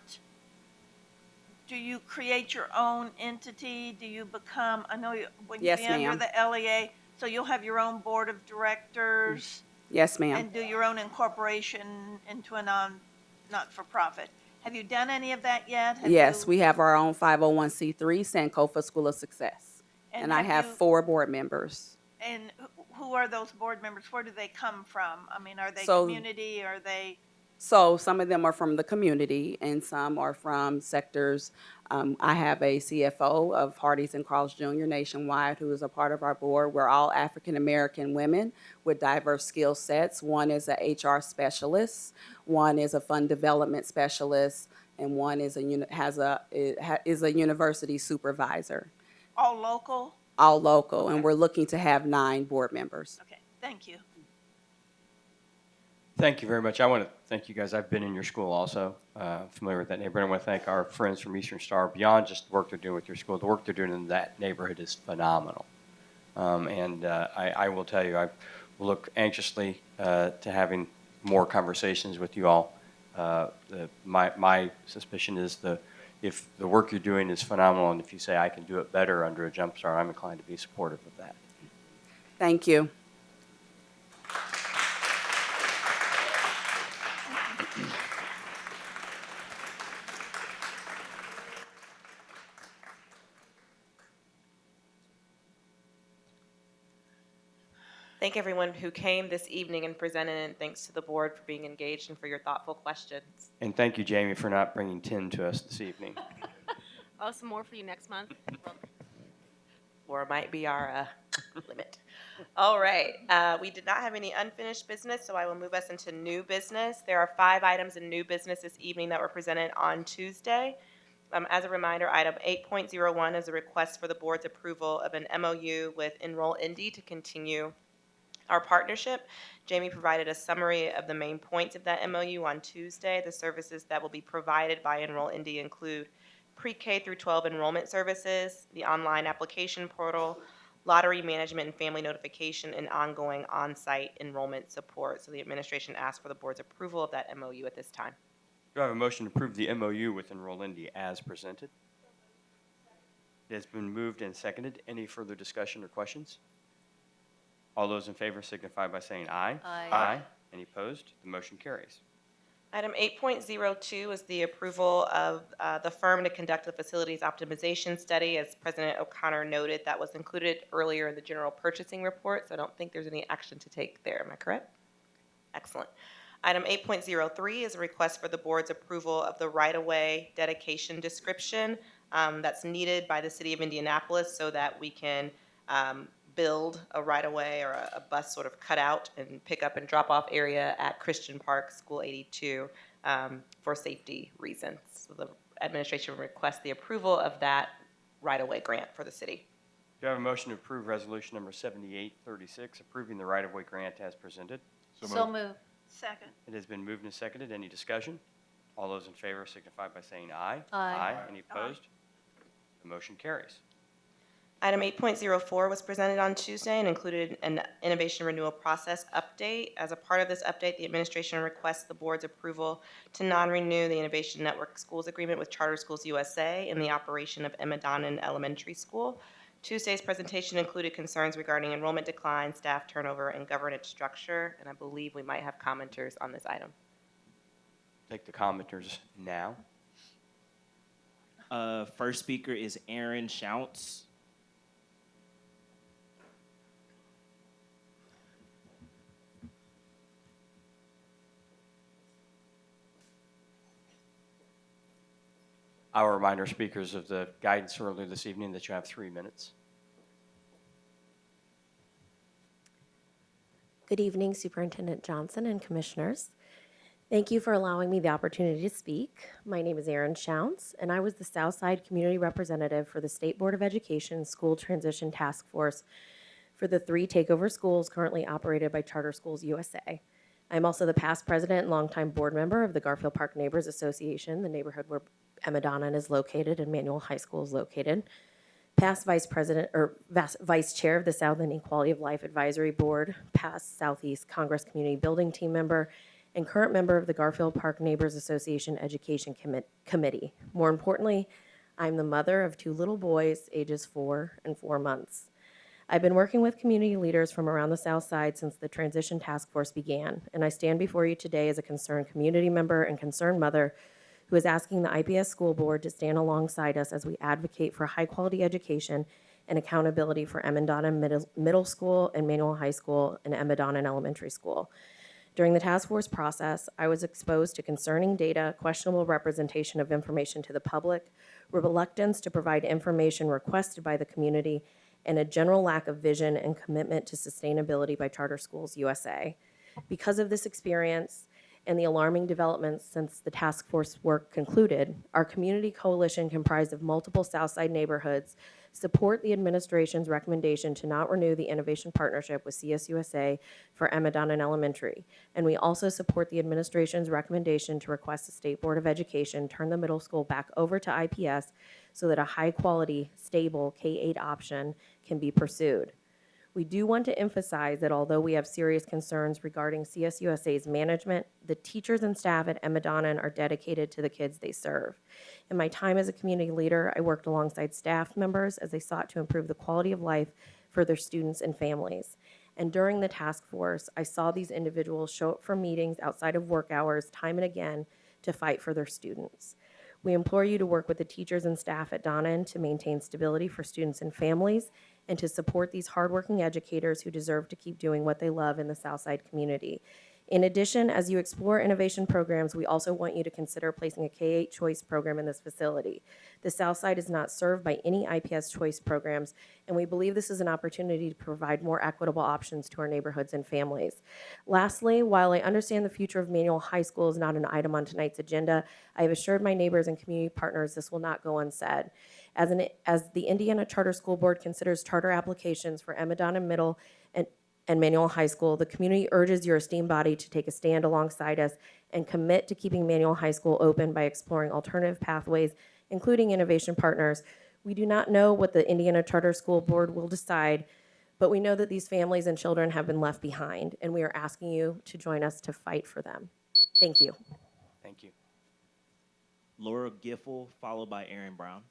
do you create your own entity? Do you become, I know when you Yes, be under ma'am. the LEA, so you'll have your own board of directors? Yes, ma'am. And do your own incorporation into a not-for-profit. Have you done any of that yet? Yes, we have our own 501c3, Sankofa School of Success. And I have 4 board members. And who are those board members? Where do they come from? I mean, are they So- community? Are they? So some of them are from the community and some are from sectors. I have a CFO of Hardee's and Carl's Jr. nationwide who is a part of our board. We're all African-American women with diverse skill sets. One is a HR specialist, one is a fund development specialist, and one is is a university supervisor. All local? All local, and we're looking to have 9 board members. Okay, thank you. Thank you very much. I want to thank you guys. I've been in your school also, familiar with that neighborhood. I want to thank our friends from Eastern Star. Beyond just the work they're doing with your school, the work they're doing in that neighborhood is phenomenal. I will tell you, I will look anxiously to having more conversations with you all. My suspicion is if the work you're doing is phenomenal, and if you say I can do it better under a Jumpstart, I'm inclined to be supportive of that. Thank you. Thank everyone who came this evening and presented, and thanks to the board for being engaged and for your thoughtful questions. And thank you, Jamie, for not bringing tin to us this evening. Oh, some more for you next month. Or might be our limit. All right, we did not have any unfinished business, so I will move us into new business. There are 5 items in new business this evening that were presented on Tuesday. As a reminder, item 8.01 is a request for the board's approval of an MOU with Enroll Indy to continue our partnership. Jamie provided a summary of the main points of that MOU on Tuesday. The services that will be provided by Enroll Indy include pre-K through 12 enrollment services, the online application portal, lottery management and family notification, and ongoing on-site enrollment support. So the administration asked for the board's approval of that MOU at this time. Do I have a motion to approve the MOU with Enroll Indy as presented? It has been moved and seconded. Any further discussion or questions? All those in favor signify by saying aye. Aye. Aye. Any opposed? The motion carries. Item 8.02 is the approval of the firm to conduct the facilities optimization study. As President O'Connor noted, that was included earlier in the general purchasing report, so I don't think there's any action to take there. Am I correct? Excellent. Item 8.03 is a request for the board's approval of the right-of-way dedication description that's needed by the City of Indianapolis so that we can build a right-of-way or a bus sort of cutout and pick up and drop off area at Christian Park, School 82, for safety reasons. So the administration requests the approval of that right-of-way grant for the city. Do I have a motion to approve resolution number 7836, approving the right-of-way grant as presented? So moved. Second. It has been moved and seconded. Any discussion? All those in favor signify by saying aye. Aye. Any opposed? The motion carries. Item 8.04 was presented on Tuesday and included an innovation renewal process update. As a part of this update, the administration requests the board's approval to non-renew the Innovation Network Schools Agreement with Charter Schools USA in the operation of Emma Donnan Elementary School. Tuesday's presentation included concerns regarding enrollment decline, staff turnover, and governance structure, and I believe we might have commenters on this item. Take the commenters now. First speaker is Aaron Shounts. I will remind our speakers of the guidance earlier this evening that you have 3 minutes. Good evening, Superintendent Johnson and Commissioners. Thank you for allowing me the opportunity to speak. My name is Erin Shounts, and I was the Southside Community Representative for the State Board of Education School Transition Task Force for the 3 takeover schools currently operated by Charter Schools USA. I'm also the past president and longtime board member of the Garfield Park Neighbors Association, the neighborhood where Emma Donnan is located and Manual High School is located. Past vice chair of the South End Equality of Life Advisory Board, past Southeast Congress Community Building Team member, and current member of the Garfield Park Neighbors Association Education Committee. More importantly, I'm the mother of 2 little boys, ages 4 and 4 months. I've been working with community leaders from around the South Side since the Transition Task Force began, and I stand before you today as a concerned community member and concerned mother who is asking the IPS School Board to stand alongside us as we advocate for high-quality education and accountability for Emma Donnan Middle School and Manual High School and Emma Donnan Elementary School. During the task force process, I was exposed to concerning data, questionable representation of information to the public, reluctance to provide information requested by the community, and a general lack of vision and commitment to sustainability by Charter Schools USA. Because of this experience and the alarming developments since the task force work concluded, our community coalition comprised of multiple Southside neighborhoods support the administration's recommendation to not renew the innovation partnership with CSUSA for Emma Donnan Elementary. And we also support the administration's recommendation to request the State Board of Education turn the middle school back over to IPS so that a high-quality, stable K-8 option can be pursued. We do want to emphasize that although we have serious concerns regarding CSUSA's management, the teachers and staff at Emma Donnan are dedicated to the kids they serve. In my time as a community leader, I worked alongside staff members as they sought to improve the quality of life for their students and families. And during the task force, I saw these individuals show up for meetings outside of work hours time and again to fight for their students. We implore you to work with the teachers and staff at Donnan to maintain stability for students and families and to support these hardworking educators who deserve to keep doing what they love in the Southside community. In addition, as you explore innovation programs, we also want you to consider placing a K-8 choice program in this facility. The Southside is not served by any IPS choice programs, and we believe this is an opportunity to provide more equitable options to our neighborhoods and families. Lastly, while I understand the future of Manual High School is not an item on tonight's agenda, I have assured my neighbors and community partners this will not go unsaid. As the Indiana Charter School Board considers charter applications for Emma Donnan Middle and Manual High School, the community urges your esteemed body to take a stand alongside us and commit to keeping Manual High School open by exploring alternative pathways, including innovation partners. We do not know what the Indiana Charter School Board will decide, but we know that these families and children have been left behind, and we are asking you to join us to fight for them. Thank you. Thank you. Laura Giffel, followed by Aaron Brown.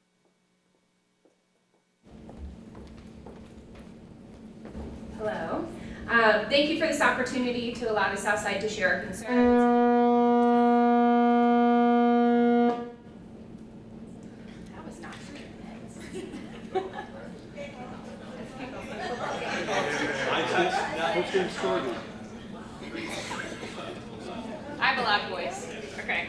Hello. Thank you for this opportunity to allow the Southside to share our concerns. That was not 3 minutes. I have a loud voice. Okay.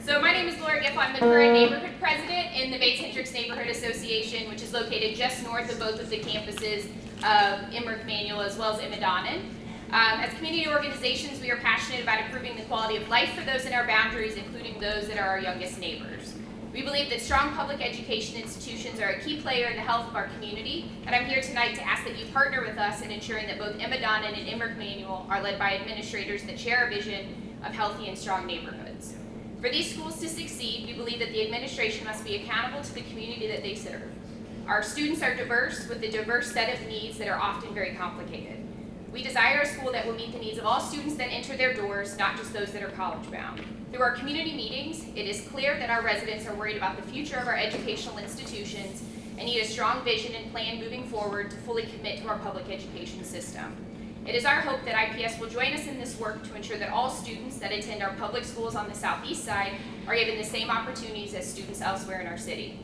So my name is Laura Giffel. I'm the current neighborhood president in the Bates-Hendricks Neighborhood Association, which is located just north of both of the campuses of Emmerich Manual as well as Emma Donnan. As community organizations, we are passionate about improving the quality of life for those in our boundaries, including those that are our youngest neighbors. We believe that strong public education institutions are a key player in the health of our community, and I'm here tonight to ask that you partner with us in ensuring that both Emma Donnan and Emmerich Manual are led by administrators that share a vision of healthy and strong neighborhoods. For these schools to succeed, we believe that the administration must be accountable to the community that they serve. Our students are diverse with a diverse set of needs that are often very complicated. We desire a school that will meet the needs of all students that enter their doors, not just those that are college bound. Through our community meetings, it is clear that our residents are worried about the future of our educational institutions and need a strong vision and plan moving forward to fully commit to our public education system. It is our hope that IPS will join us in this work to ensure that all students that attend our public schools on the southeast side are given the same opportunities as students elsewhere in our city.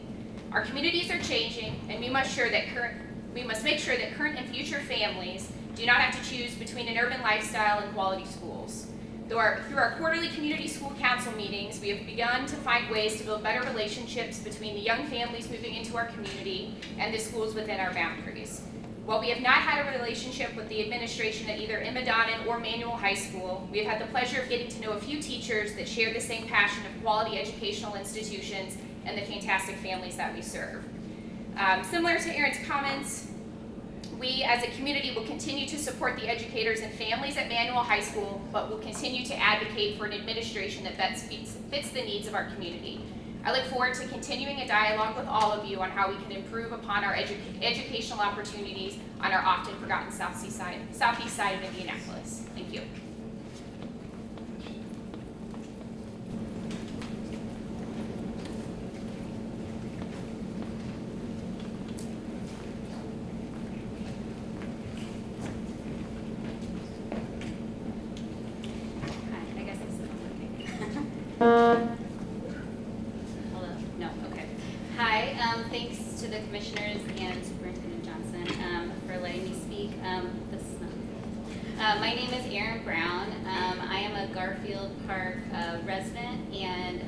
Our communities are changing, and we must make sure that current and future families do not have to choose between an urban lifestyle and quality schools. Through our quarterly community school council meetings, we have begun to find ways to build better relationships between the young families moving into our community and the schools within our boundaries. While we have not had a relationship with the administration at either Emma Donnan or Manual High School, we have had the pleasure of getting to know a few teachers that share the same passion of quality educational institutions and the fantastic families that we serve. Similar to Aaron's comments, we as a community will continue to support the educators and families at Manual High School, but will continue to advocate for an administration that best fits the needs of our community. I look forward to continuing a dialogue with all of you on how we can improve upon our educational opportunities on our often forgotten southeast side of Indianapolis. Thank you. I guess this is working. Hello? No, okay. Hi, thanks to the commissioners and Superintendent Johnson for letting me speak. This is not my name is Erin Brown. I am a Garfield Park resident and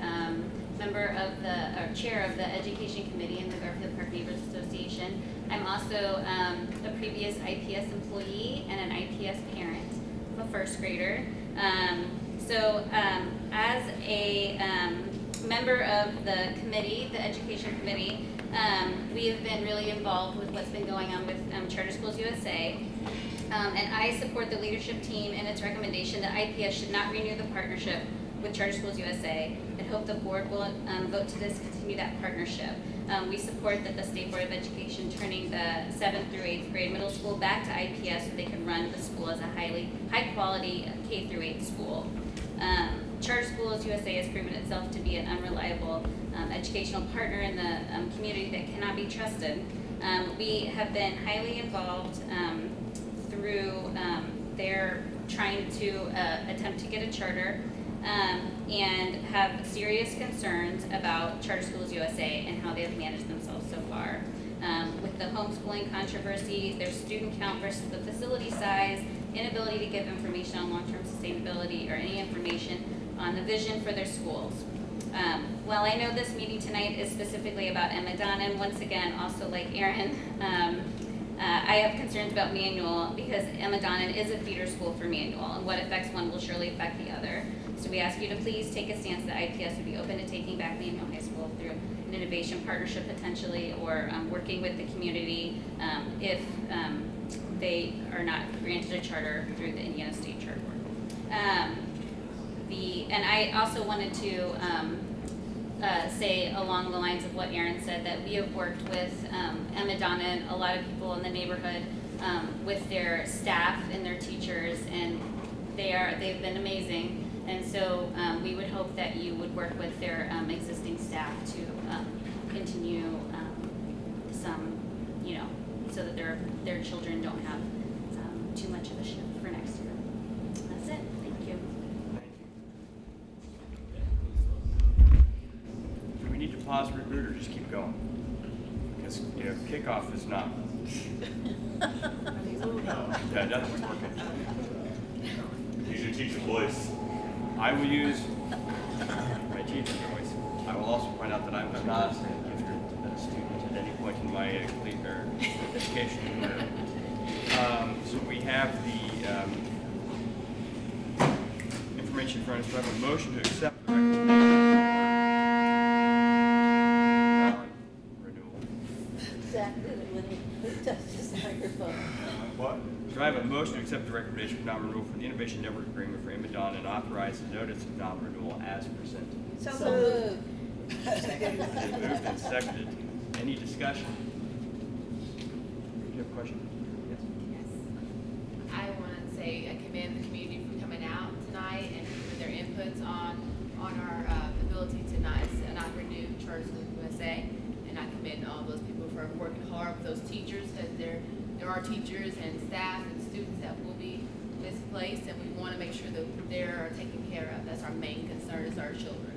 member of chair of the Education Committee in the Garfield Park Neighbors Association. I'm also a previous IPS employee and an IPS parent. I'm a first grader. As a member of the committee, the Education Committee, we have been really involved with what's been going on with Charter Schools USA. And I support the leadership team in its recommendation that IPS should not renew the partnership with Charter Schools USA and hope the board will vote to discontinue that partnership. We support that the State Board of Education turning the 7th through 8th grade middle school back to IPS so they can run the school as a high quality K through 8 school. Charter Schools USA has proven itself to be an unreliable educational partner in the community that cannot be trusted. We have been highly involved through their trying to attempt to get a charter and have serious concerns about Charter Schools USA and how they have managed themselves so far. With the homeschooling controversy, their student count versus the facility size, inability to give information on long-term sustainability or any information on the vision for their schools. While I know this meeting tonight is specifically about Emma Donnan, once again, also like Aaron, I have concerns about Manual because Emma Donnan is a feeder school for Manual, and what affects one will surely affect the other. So we ask you to please take a stance that IPS would be open to taking back Manual High School through an innovation partnership potentially, or working with the community if they are not granted a charter through the Indiana State Charter Board. And I also wanted to say along the lines of what Aaron said, that we have worked with Emma Donnan, a lot of people in the neighborhood, with their staff and their teachers, and they've been amazing. And so we would hope that you would work with their existing staff to continue some, so that their children don't have too much of a shift for next year. That's it. Thank you. Do we need to pause, reboot, or just keep going? Because kickoff is not. Yeah, nothing's working. Use your teacher voice. I will use my teacher's voice. I will also point out that I'm not a gifted student at any point in my education career. So we have the information in front of us. Do I have a motion to accept the recommendation for renewal? Zach did it when he touched his microphone. What? Do I have a motion to accept the recommendation for non-renewal for the Innovation Network Agreement for Imadon and authorize the notice of non-renewal as presented? So moved. Moved and seconded. Any discussion? Do you have a question? Yes. I want to say I commend the community for coming out tonight and giving their inputs on our ability to not renew Charter Schools USA. And I commend all those people for working hard with those teachers, because there are teachers and staff and students that will be displaced, and we want to make sure that they're taken care of. That's our main concern, is our children.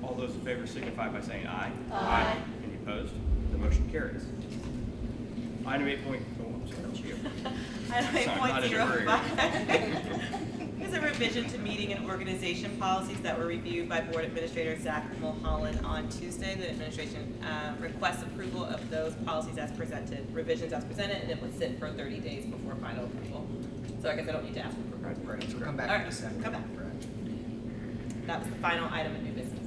All those in favor signify by saying aye. Aye. Any opposed? The motion carries. Item 8. Oh, I'm sorry, that's you. Item Sorry, not in a hurry. 8.05 is a revision to meeting and organization policies that were reviewed by Board Administrator Zach Mulholland on Tuesday. The administration requests approval of those policies as presented, revisions as presented, and it was sit for 30 days before final approval. So I guess I don't need to ask for approval. Right, so come back All in right, December. come back. That was the final item of new business.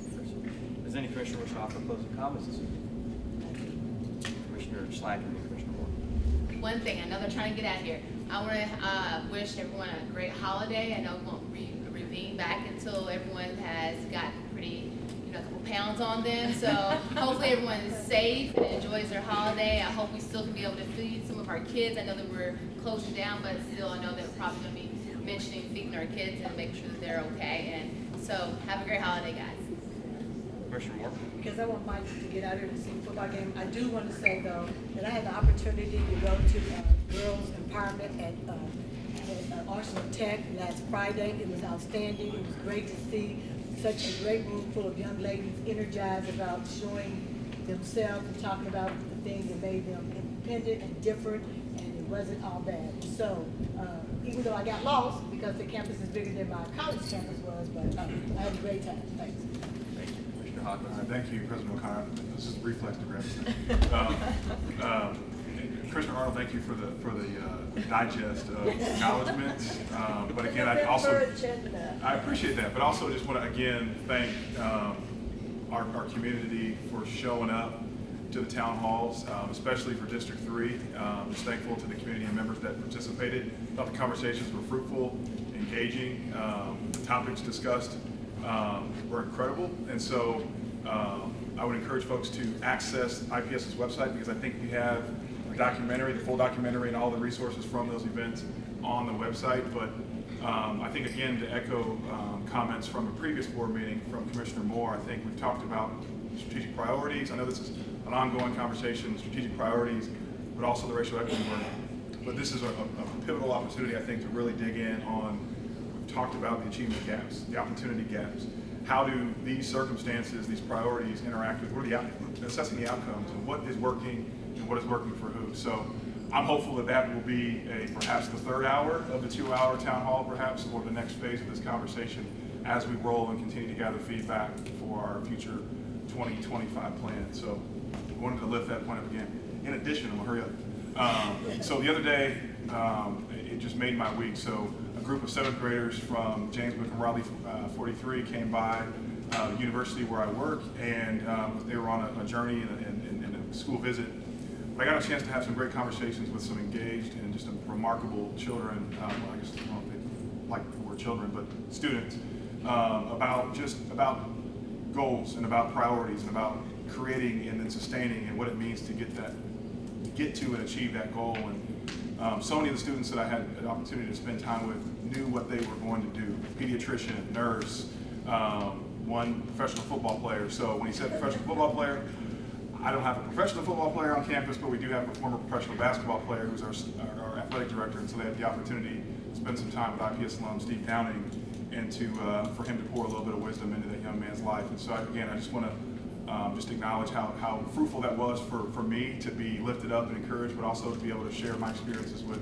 Does any commissioner wish to offer closing comments this evening? Commissioner Slacker and Commissioner Moore. One thing, I know they're trying to get out here. I want to wish everyone a great holiday. I know we won't reconvene back until everyone has gotten pretty, a couple pounds on them. So hopefully everyone is safe and enjoys their holiday. I hope we still can be able to feed some of our kids. I know that we're closing down, but still I know that we're probably going to be mentioning feeding our kids and making sure that they're okay. And so have a great holiday, guys. Commissioner Moore. Because I want Mike to get out here to see the football game. I do want to say, though, that I had the opportunity to go to girls empowerment at Arsenal Tech last Friday. It was outstanding. It was great to see such a great room full of young ladies energized about showing themselves and talking about the things that made them independent and different, and it wasn't all bad. So even though I got lost because the campus is bigger than my college campus was, but I had a great time. Thanks. Thank you, President O'Connor. This is reflex to gravity. Commissioner Arnold, thank you for the digest of acknowledgments. But again, I appreciate that. But also just want to again thank our community for showing up to the town halls, especially for District 3. Just thankful to the community and members that participated. Thought the conversations were fruitful, engaging. The topics discussed were incredible, and so I would encourage folks to access IPS's website, because I think we have a documentary, the full documentary, and all the resources from those events on the website. But I think, again, to echo comments from a previous board meeting from Commissioner Moore, I think we've talked about strategic priorities. I know this is an ongoing conversation, strategic priorities, but also the racial equity work. But this is a pivotal opportunity, I think, to really dig in on, we've talked about the achievement gaps, the opportunity gaps. How do these circumstances, these priorities interact with, what are the assessing the outcomes, and what is working and what is working for who? So I'm hopeful that that will be perhaps the third hour of the 2-hour town hall, perhaps, or the next phase of this conversation as we roll and continue to gather feedback for our future 2025 plan. So I wanted to lift that point up again. In addition, I'm gonna hurry up. So the other day, it just made my week. So a group of 7th graders from James Whitcomb Raleigh 43 came by the university where I work, and they were on a journey and a school visit. But I got a chance to have some great conversations with some engaged and just remarkable children, well, I guess I don't know if they like the word children, but students, about goals and about priorities and about creating and then sustaining and what it means to get to and achieve that goal. And so many of the students that I had an opportunity to spend time with knew what they were going to do: pediatrician, nurse, one professional football player. So when he said professional football player, I don't have a professional football player on campus, but we do have a former professional basketball player who's our athletic director, and so they had the opportunity to spend some time with IPS alum Steve Downing, and for him to pour a little bit of wisdom into that young man's life. And so again, I just want to just acknowledge how fruitful that was for me to be lifted up and encouraged, but also to be able to share my experiences with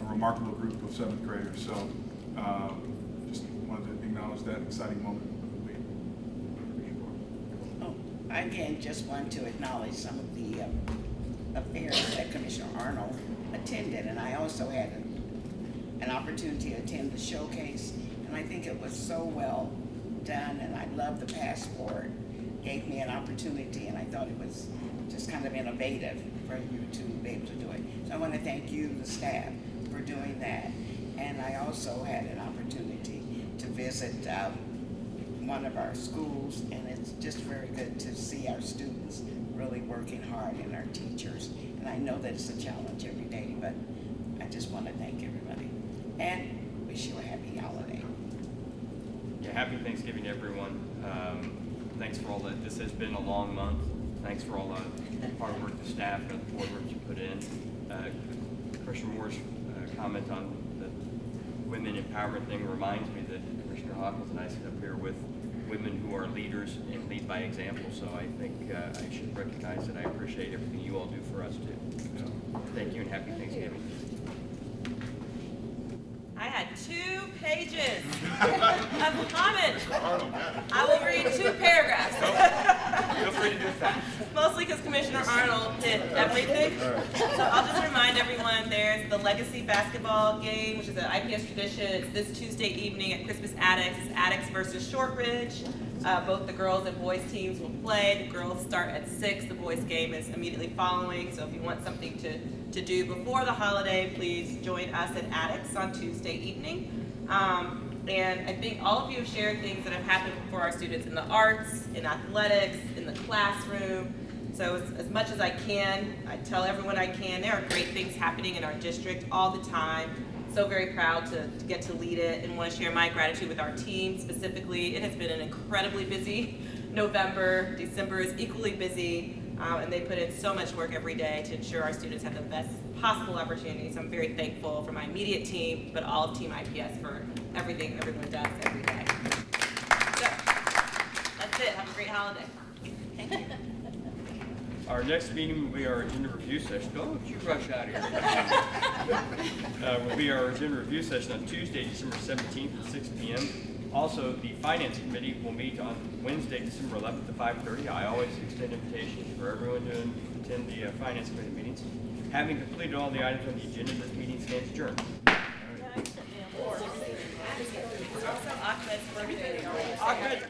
a remarkable group of 7th graders. So just wanted to acknowledge that exciting moment. I again just want to acknowledge some of the affairs that Commissioner Arnold attended, and I also had an opportunity to attend the showcase, and I think it was so well done, and I love the passport gave me an opportunity, and I thought it was just kind of innovative for you to be able to do it. So I want to thank you, the staff, for doing that. And I also had an opportunity to visit one of our schools, and it's just very good to see our students really working hard and our teachers. And I know that it's a challenge every day, but I just want to thank everybody and wish you a happy holiday. Yeah, happy Thanksgiving to everyone. Thanks for all that. This has been a long month. Thanks for all the hard work the staff and the board members you put in. Commissioner Moore's comment on the women empowerment thing reminds me that Commissioner Hawkins and I sit up here with women who are leaders and lead by example. So I think I should recognize that I appreciate everything you all do for us too. So thank you and happy Thanksgiving. I had 2 pages of comments. I will read 2 paragraphs. Feel free to do it fast. Mostly because Commissioner Arnold hit everything. So I'll just remind everyone there's the Legacy basketball game, which is an IPS tradition. It's this Tuesday evening at Crispus Attucks. It's Attucks versus Shortridge. Both the girls and boys teams will play. The girls start at 6. The boys game is immediately following. So if you want something to do before the holiday, please join us at Attucks on Tuesday evening. And I think all of you have shared things that have happened for our students in the arts, in athletics, in the classroom. So as much as I can, I tell everyone I can, there are great things happening in our district all the time. So very proud to get to lead it and want to share my gratitude with our team specifically. It has been an incredibly busy November. December is equally busy. And they put in so much work every day to ensure our students have the best possible opportunities. I'm very thankful for my immediate team, but all of Team IPS for everything everyone does every day. So, that's it. Have a great holiday. Thank you. Our next meeting will be our agenda review session. Don't you rush out of here. Will be our agenda review session on Tuesday, December 17th at 6 p.m. Also, the Finance Committee will meet on Wednesday, December 11th at 5:30. I always extend invitations for everyone to attend the Finance Committee meetings. Having completed all the items on the agenda, this meeting stands adjourned. Also, Ahmed's birthday. Ahmed.